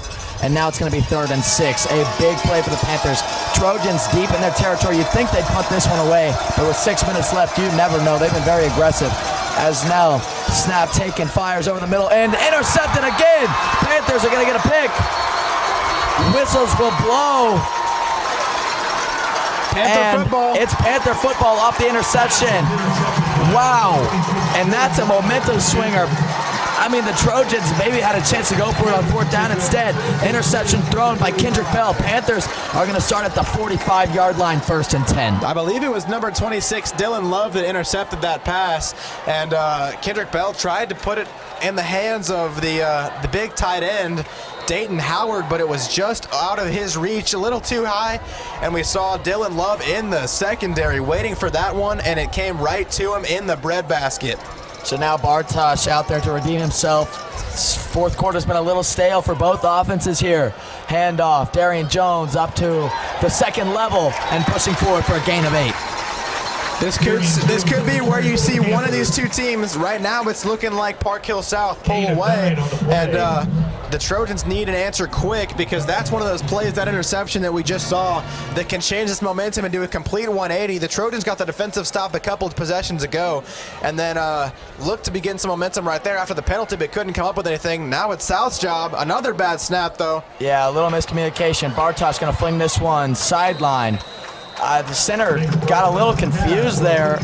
S2: And now it's going to be 3rd and 6. A big play for the Panthers. Trojans deep in their territory. You'd think they'd punt this one away, but with 6 minutes left, you never know. They've been very aggressive. As now, snap taken, fires over the middle, and intercepted again. Panthers are going to get a pick. Whistles will blow.
S4: Panther football.
S2: It's Panther football off the interception. Wow. And that's a momentum swinger. I mean, the Trojans maybe had a chance to go for it on 4th down. Instead, interception thrown by Kendrick Bell. Panthers are going to start at the 45-yard line, 1st and 10.
S4: I believe it was number 26, Dylan Love, that intercepted that pass. And Kendrick Bell tried to put it in the hands of the big tight end, Dayton Howard, but it was just out of his reach, a little too high, and we saw Dylan Love in the secondary waiting for that one, and it came right to him in the breadbasket.
S2: So now Bartosh out there to redeem himself. 4th quarter's been a little stale for both offenses here. Handoff, Darian Jones up to the 2nd level and pushing forward for a gain of 8.
S4: This could be where you see one of these two teams. Right now it's looking like Park Hill South pull away, and the Trojans need an answer quick, because that's one of those plays, that interception that we just saw, that can change this momentum and do a complete 180. The Trojans got the defensive stop a couple of possessions ago, and then looked to begin some momentum right there after the penalty, but couldn't come up with anything. Now it's South's job. Another bad snap, though.
S2: Yeah, a little miscommunication. Bartosh going to fling this one sideline. The center got a little confused there.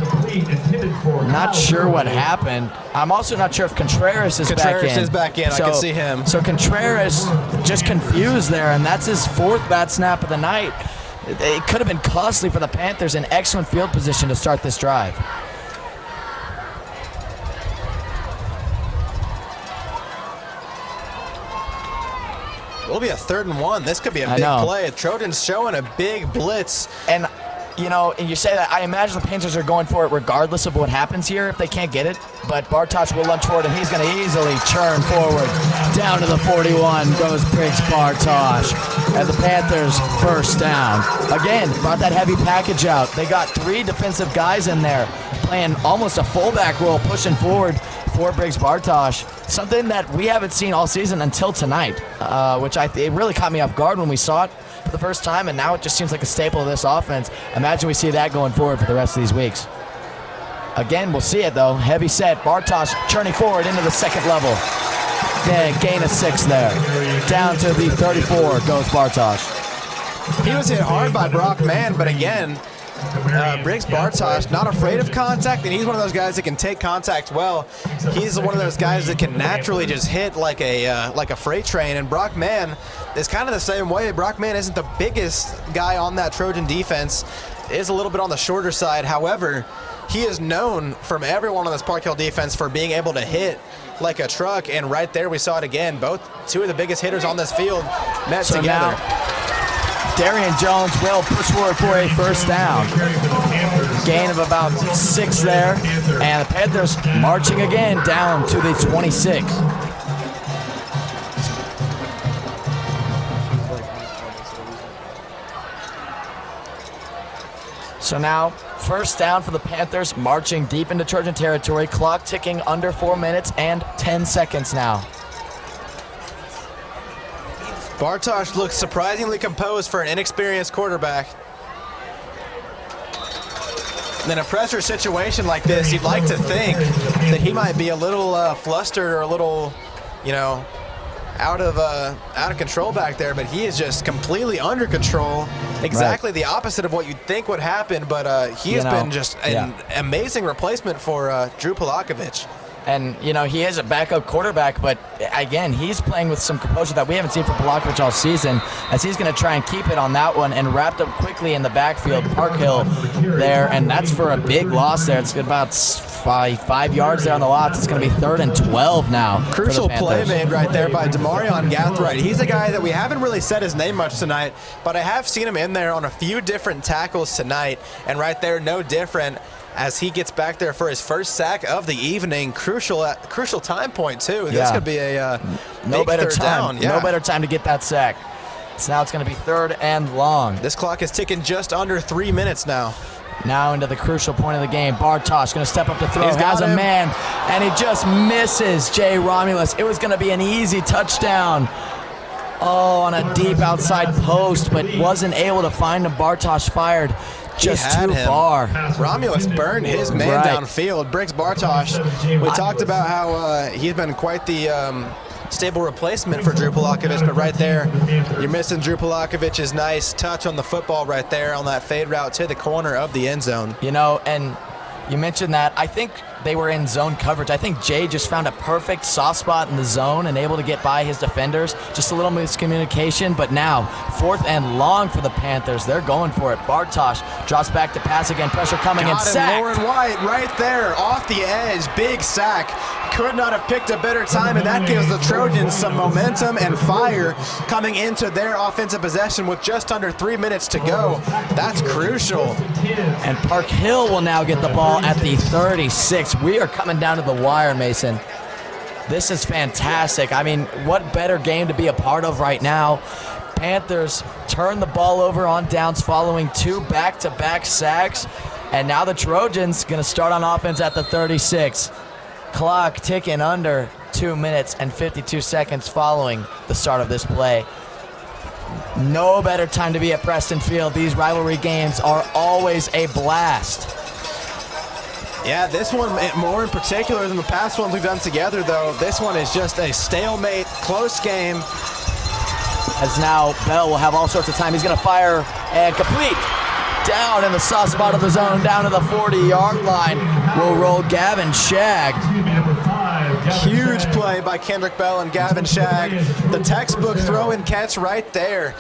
S2: Not sure what happened. I'm also not sure if Contreras is back in.
S4: Contreras is back in. I can see him.
S2: So Contreras just confused there, and that's his 4th bad snap of the night. It could have been costly for the Panthers in excellent field position to start this drive.
S4: It'll be a 3rd and 1. This could be a big play. Trojans showing a big blitz.
S2: And, you know, and you say that, I imagine the Panthers are going for it regardless of what happens here if they can't get it. But Bartosh will lunge forward, and he's going to easily churn forward. Down to the 41 goes Briggs Bartosh. And the Panthers 1st down. Again, brought that heavy package out. They got 3 defensive guys in there playing almost a fullback role, pushing forward for Briggs Bartosh. Something that we haven't seen all season until tonight, which it really caught me off guard when we saw it for the first time, and now it just seems like a staple of this offense. Imagine we see that going forward for the rest of these weeks. Again, we'll see it though. Heavy set. Bartosh churning forward into the 2nd level. Gain of 6 there. Down to the 34 goes Bartosh.
S4: He was hit hard by Brock Mann, but again, Briggs Bartosh not afraid of contact, and he's one of those guys that can take contact well. He's one of those guys that can naturally just hit like a freight train, and Brock Mann is kind of the same way. Brock Mann isn't the biggest guy on that Trojan defense, is a little bit on the shorter side. However, he is known from everyone on this Park Hill defense for being able to hit like a truck, and right there we saw it again. Both 2 of the biggest hitters on this field met together.
S2: Darian Jones will push forward for a 1st down. Gain of about 6 there, and the Panthers marching again down to the 26. So now, first down for the Panthers, marching deep into Trojan territory. Clock ticking under 4 minutes and 10 seconds now.
S4: Bartosz looks surprisingly composed for an inexperienced quarterback. In a pressure situation like this, you'd like to think that he might be a little flustered or a little, you know, out of control back there, but he is just completely under control. Exactly the opposite of what you'd think would happen, but he has been just an amazing replacement for Drew Polakovich.
S2: And, you know, he is a backup quarterback, but, again, he's playing with some composure that we haven't seen from Polakovich all season, as he's going to try and keep it on that one and wrapped up quickly in the backfield. Parkhill there, and that's for a big loss there. It's about 5 yards there on the loss. It's going to be 3rd and 12 now.
S4: Crucial play made right there by Demarion Gathright. He's a guy that we haven't really said his name much tonight, but I have seen him in there on a few different tackles tonight, and right there, no different, as he gets back there for his first sack of the evening. Crucial time point, too. This could be a
S2: no better
S4: third
S2: time.
S4: down.
S2: No better time to get that sack. So now it's going to be 3rd and long.
S4: This clock is ticking just under 3 minutes now.
S2: Now into the crucial point of the game. Bartosz going to step up to throw.
S4: He's got
S2: Has a
S4: him.
S2: man, and he just misses Jay Romulus. It was going to be an easy touchdown. Oh, on a deep outside post, but wasn't able to find him. Bartosz fired just too far.
S4: Romulus burned his man downfield. Briggs Bartosz, we talked about how he's been quite the stable replacement for Drew Polakovich, but right there, you're missing Drew Polakovich's nice touch on the football right there on that fade route to the corner of the end zone.
S2: You know, and you mentioned that. I think they were in zone coverage. I think Jay just found a perfect soft spot in the zone and able to get by his defenders. Just a little miscommunication, but now 4th and long for the Panthers. They're going for it. Bartosz drops back to pass again. Pressure coming and sacked.
S4: Lauren White right there off the edge. Big sack. Could not have picked a better time, and that gives the Trojans some momentum and fire coming into their offensive possession with just under 3 minutes to go. That's crucial.
S2: And Parkhill will now get the ball at the 36. We are coming down to the wire, Mason. This is fantastic. I mean, what better game to be a part of right now? Panthers turn the ball over on downs following 2 back-to-back sacks. And now the Trojans going to start on offense at the 36. Clock ticking under 2 minutes and 52 seconds following the start of this play. No better time to be at Preston Field. These rivalry games are always a blast.
S4: Yeah, this one more in particular than the past ones we've done together, though. This one is just a stalemate, close game.
S2: As now Bell will have all sorts of time. He's going to fire and complete. Down in the soft spot of the zone, down to the 40-yard line. Will roll Gavin Shagg.
S4: Huge play by Kendrick Bell and Gavin Shagg. The textbook throw and catch right there.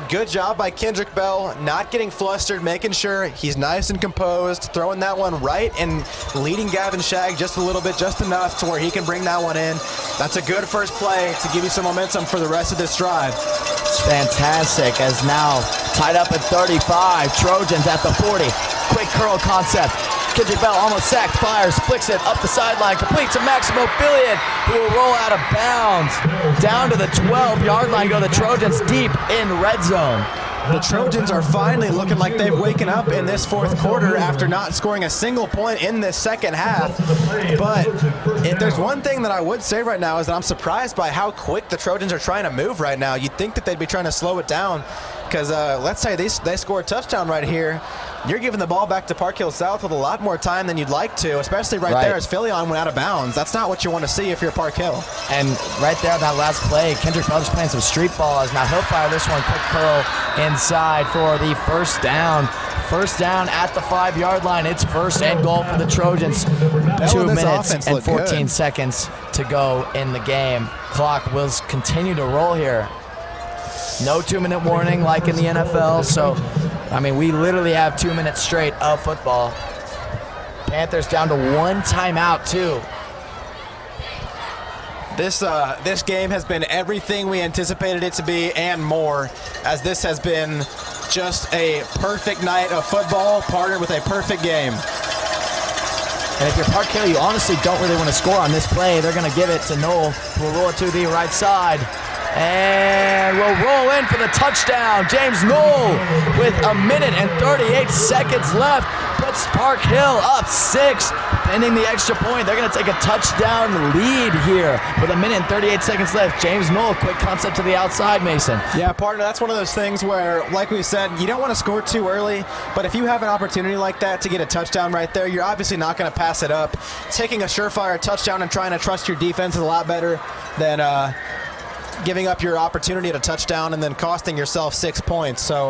S4: Good job by Kendrick Bell, not getting flustered, making sure he's nice and composed, throwing that one right and leading Gavin Shagg just a little bit, just enough to where he can bring that one in. That's a good first play to give you some momentum for the rest of this drive.
S2: It's fantastic, as now tied up at 35. Trojans at the 40. Quick curl concept. Kendrick Bell almost sacked, fires, flicks it up the sideline, completes to Maximo Fillion, who will roll out of bounds. Down to the 12-yard line go the Trojans deep in red zone.
S4: The Trojans are finally looking like they've waken up in this 4th quarter after not scoring a single point in this second half. But if there's one thing that I would say right now is that I'm surprised by how quick the Trojans are trying to move right now. You'd think that they'd be trying to slow it down because let's say they score a touchdown right here. You're giving the ball back to Park Hill South with a lot more time than you'd like to, especially right there as Fillion went out of bounds. That's not what you want to see if you're Park Hill.
S2: And right there, that last play, Kendrick Bell just playing some street balls. Now he'll fire this one, quick curl inside for the first down. First down at the 5-yard line. It's 1st and goal for the Trojans. 2 minutes and 14 seconds to go in the game. Clock will continue to roll here. No 2-minute warning like in the NFL, so I mean, we literally have 2 minutes straight of football. Panthers down to 1 timeout, too.
S4: This game has been everything we anticipated it to be and more, as this has been just a perfect night of football partnered with a perfect game.
S2: And if you're Park Hill, you honestly don't really want to score on this play. They're going to give it to Knoll, who will roll it to the right side. And we'll roll in for the touchdown. James Knoll with 1:38 left puts Park Hill up 6, pending the extra point. They're going to take a touchdown lead here with 1:38 left. James Knoll, quick concept to the outside, Mason.
S4: Yeah, partner, that's one of those things where, like we said, you don't want to score too early, but if you have an opportunity like that to get a touchdown right there, you're obviously not going to pass it up. Taking a surefire touchdown and trying to trust your defense is a lot better than giving up your opportunity at a touchdown and then costing yourself 6 points. So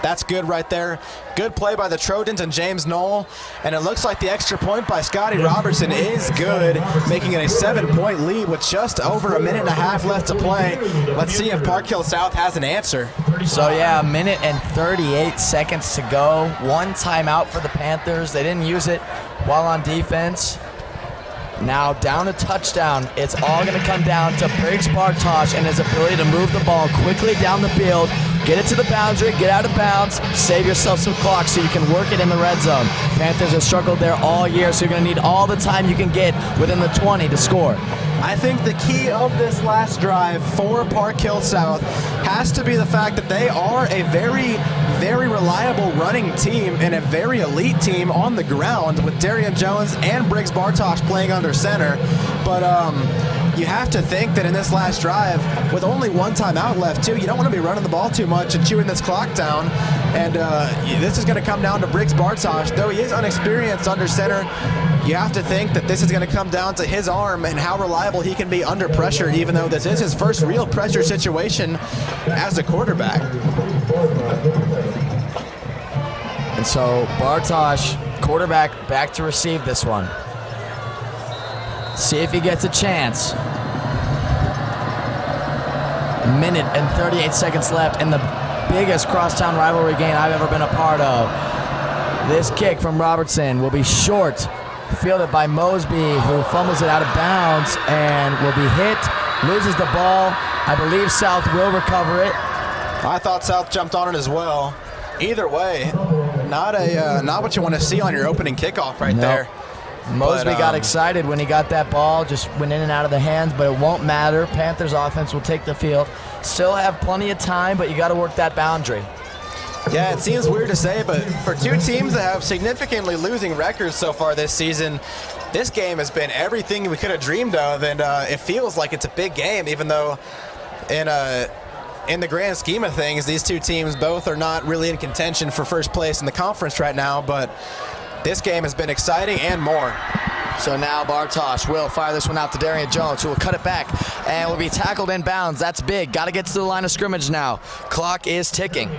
S4: that's good right there. Good play by the Trojans and James Knoll. And it looks like the extra point by Scotty Robertson is good, making it a 7-point lead with just over 1.5 minutes left to play. Let's see if Park Hill South has an answer.
S2: So yeah, 1:38 to go. One timeout for the Panthers. They didn't use it while on defense. Now down a touchdown. It's all going to come down to Briggs Bartosh and his ability to move the ball quickly down the field, get it to the boundary, get out of bounds, save yourself some clock so you can work it in the red zone. Panthers have struggled there all year, so you're going to need all the time you can get within the 20 to score.
S4: I think the key of this last drive for Park Hill South has to be the fact that they are a very, very reliable running team and a very elite team on the ground with Darian Jones and Briggs Bartosh playing under center. But you have to think that in this last drive, with only one timeout left too, you don't want to be running the ball too much and chewing this clock down. And this is going to come down to Briggs Bartosh. Though he is unexperienced under center, you have to think that this is going to come down to his arm and how reliable he can be under pressure, even though this is his first real pressure situation as a quarterback.
S2: And so Bartosh, quarterback, back to receive this one. See if he gets a chance. 1:38 left in the biggest crosstown rivalry game I've ever been a part of. This kick from Robertson will be short, fielded by Mosby, who fumbles it out of bounds and will be hit, loses the ball. I believe South will recover it.
S4: I thought South jumped on it as well. Either way, not what you want to see on your opening kickoff right there.
S2: Mosby got excited when he got that ball, just went in and out of the hands, but it won't matter. Panthers offense will take the field. Still have plenty of time, but you got to work that boundary.
S4: Yeah, it seems weird to say, but for two teams that have significantly losing records so far this season, this game has been everything we could have dreamed of, and it feels like it's a big game, even though in the grand scheme of things, these two teams both are not really in contention for first place in the conference right now, but this game has been exciting and more.
S2: So now Bartosh will fire this one out to Darian Jones, who will cut it back and will be tackled in bounds. That's big. Got to get to the line of scrimmage now. Clock is ticking.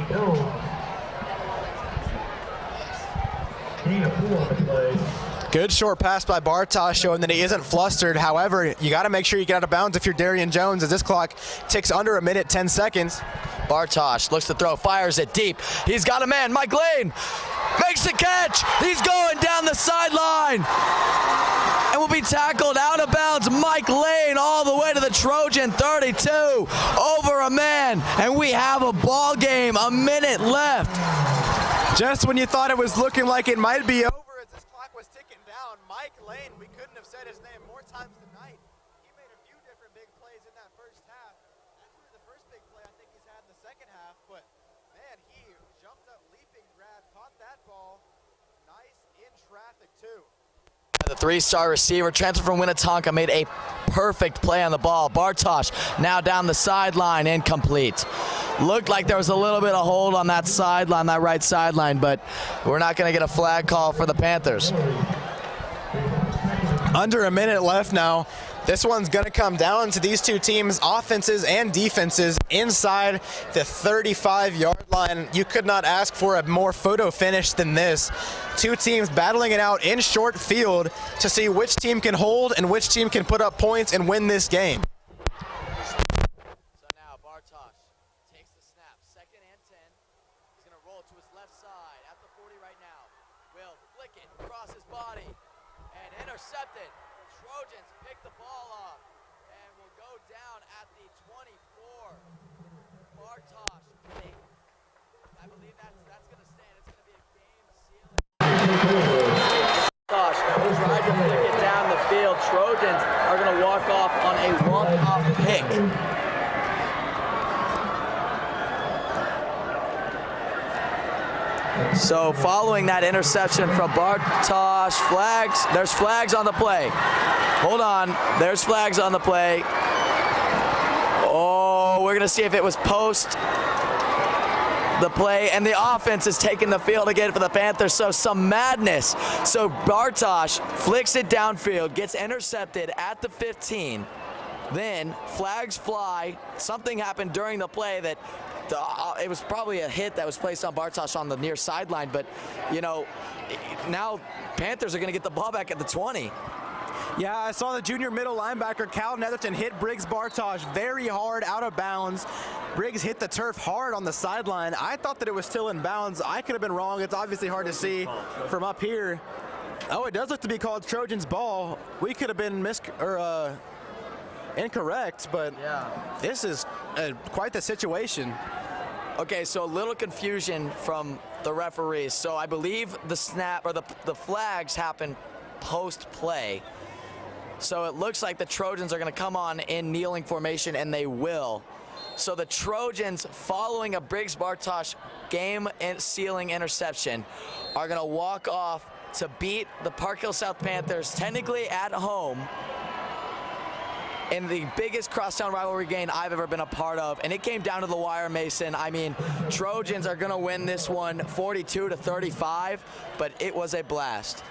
S4: Good short pass by Bartosh, showing that he isn't flustered. However, you got to make sure you get out of bounds if you're Darian Jones, as this clock ticks under 1:10.
S2: Bartosh looks to throw, fires it deep. He's got a man. Mike Lane makes the catch. He's going down the sideline and will be tackled out of bounds. Mike Lane all the way to the Trojan 32, over a man, and we have a ball game. A minute left.
S4: Just when you thought it was looking like it might be over, as this clock was ticking down, Mike Lane, we couldn't have said his name more times tonight. He made a few different big plays in that first half. That's really the first big play I think he's had in the second half, but man, he jumped up, leaping, grabbed, caught that ball. Nice in traffic too.
S2: The three-star receiver, transfer from Winnetonka, made a perfect play on the ball. Bartosh now down the sideline, incomplete. Looked like there was a little bit of hold on that sideline, that right sideline, but we're not going to get a flag call for the Panthers.
S4: Under a minute left now. This one's going to come down to these two teams' offenses and defenses inside the 35-yard line. You could not ask for a more photo finish than this. Two teams battling it out in short field to see which team can hold and which team can put up points and win this game.
S2: So now Bartosh takes the snap, 2nd and 10. He's going to roll to his left side at the 40 right now. Will flick it across his body and intercept it. Trojans pick the ball off and will go down at the 24. Bartosh, I believe that's going to stand. It's going to be a game ceiling. Bartosh tried to flick it down the field. Trojans are going to walk off on a walk-off pick. So following that interception from Bartosz, flags, there's flags on the play. Hold on, there's flags on the play. Oh, we're gonna see if it was post the play, and the offense is taking the field again for the Panthers, so some madness. So Bartosz flicks it downfield, gets intercepted at the 15. Then flags fly. Something happened during the play that it was probably a hit that was placed on Bartosz on the near sideline, but you know, now Panthers are going to get the ball back at the 20.
S4: Yeah, I saw the junior middle linebacker Cal Netherton hit Briggs Bartosz very hard out of bounds. Briggs hit the turf hard on the sideline. I thought that it was still in bounds. I could have been wrong. It's obviously hard to see from up here. Oh, it does look to be called Trojans ball. We could have been incorrect, but yeah, this is quite the situation.
S2: Okay, so a little confusion from the referees. So I believe the snap or the flags happen post-play. So it looks like the Trojans are going to come on in kneeling formation, and they will. So the Trojans, following a Briggs Bartosz game-sealing interception, are going to walk off to beat the Park Hill South Panthers, technically at home, in the biggest crosstown rivalry game I've ever been a part of. And it came down to the wire, Mason. I mean, Trojans are going to win this one 42-35, but it was a blast.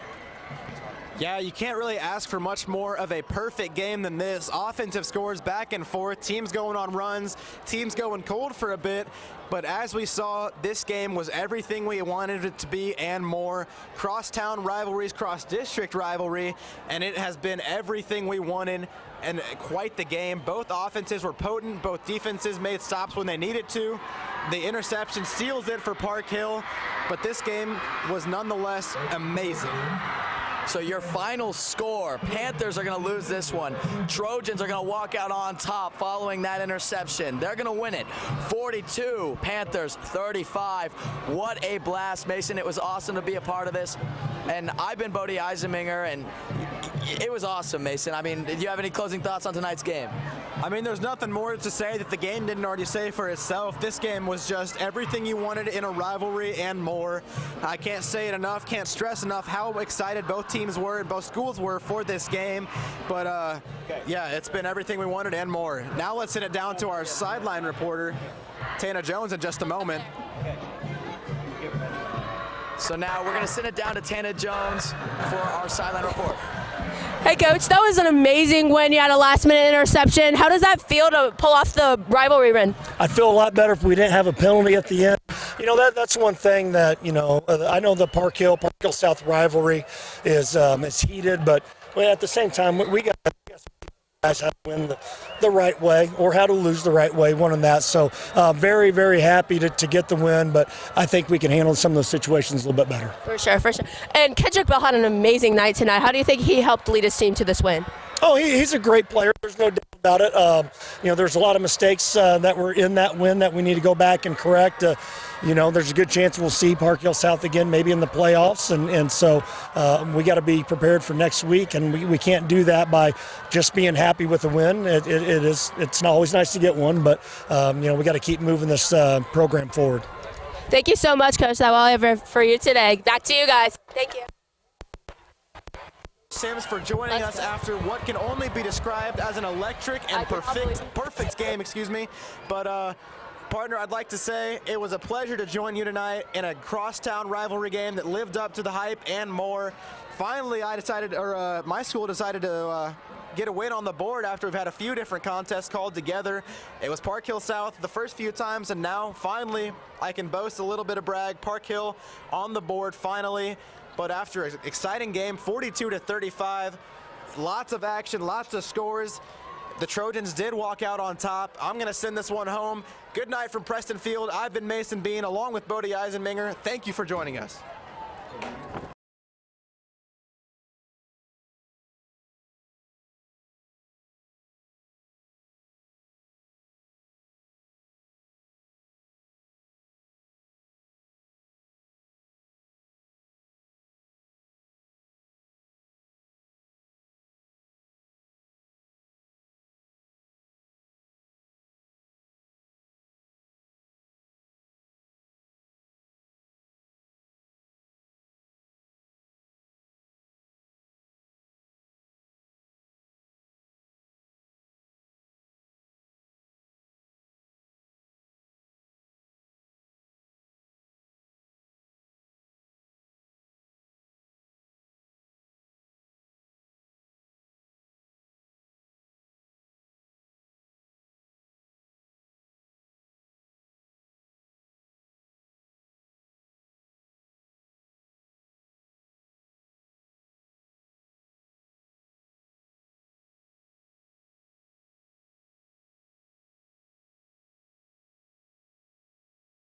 S4: Yeah, you can't really ask for much more of a perfect game than this. Offensive scores back and forth, teams going on runs, teams going cold for a bit. But as we saw, this game was everything we wanted it to be and more. Crosstown rivalries, cross-district rivalry, and it has been everything we wanted and quite the game. Both offenses were potent. Both defenses made stops when they needed to. The interception seals it for Park Hill, but this game was nonetheless amazing.
S2: So your final score, Panthers are going to lose this one. Trojans are going to walk out on top following that interception. They're going to win it 42, Panthers 35. What a blast, Mason. It was awesome to be a part of this. And I've been Bodie Eisenminger, and it was awesome, Mason. I mean, do you have any closing thoughts on tonight's game?
S4: I mean, there's nothing more to say that the game didn't already say for itself. This game was just everything you wanted in a rivalry and more. I can't say it enough, can't stress enough how excited both teams were and both schools were for this game. But yeah, it's been everything we wanted and more. Now let's send it down to our sideline reporter, Tana Jones, in just a moment.
S2: So now we're going to send it down to Tana Jones for our sideline report.
S5: Hey, Coach, that was an amazing win. You had a last-minute interception. How does that feel to pull off the rivalry win?
S7: I'd feel a lot better if we didn't have a penalty at the end. You know, that's one thing that, you know, I know the Park Hill South rivalry is heated, but at the same time, we got guys how to win the right way or how to lose the right way, one on that. So very, very happy to get the win, but I think we can handle some of those situations a little bit better. For sure.
S5: And Kendrick Bell had an amazing night tonight. How do you think he helped lead his team to this win?
S7: Oh, he's a great player. There's no doubt about it. You know, there's a lot of mistakes that were in that win that we need to go back and correct. You know, there's a good chance we'll see Park Hill South again, maybe in the playoffs, and so we got to be prepared for next week, and we can't do that by just being happy with the win. It's not always nice to get one, but you know, we got to keep moving this program forward.
S5: Thank you so much, Coach. That's all I have for you today. Back to you guys. Thank you.
S4: Sims for joining us after what can only be described as an electric and perfect game, excuse me. But partner, I'd like to say it was a pleasure to join you tonight in a crosstown rivalry game that lived up to the hype and more. Finally, my school decided to get a win on the board after we've had a few different contests called together. It was Park Hill South the first few times, and now finally I can boast a little bit of brag. Park Hill on the board finally. But after an exciting game, 42-35, lots of action, lots of scores. The Trojans did walk out on top. I'm going to send this one home. Good night from Preston Field. I've been Mason Bean along with Bodie Eisenminger. Thank you for joining us.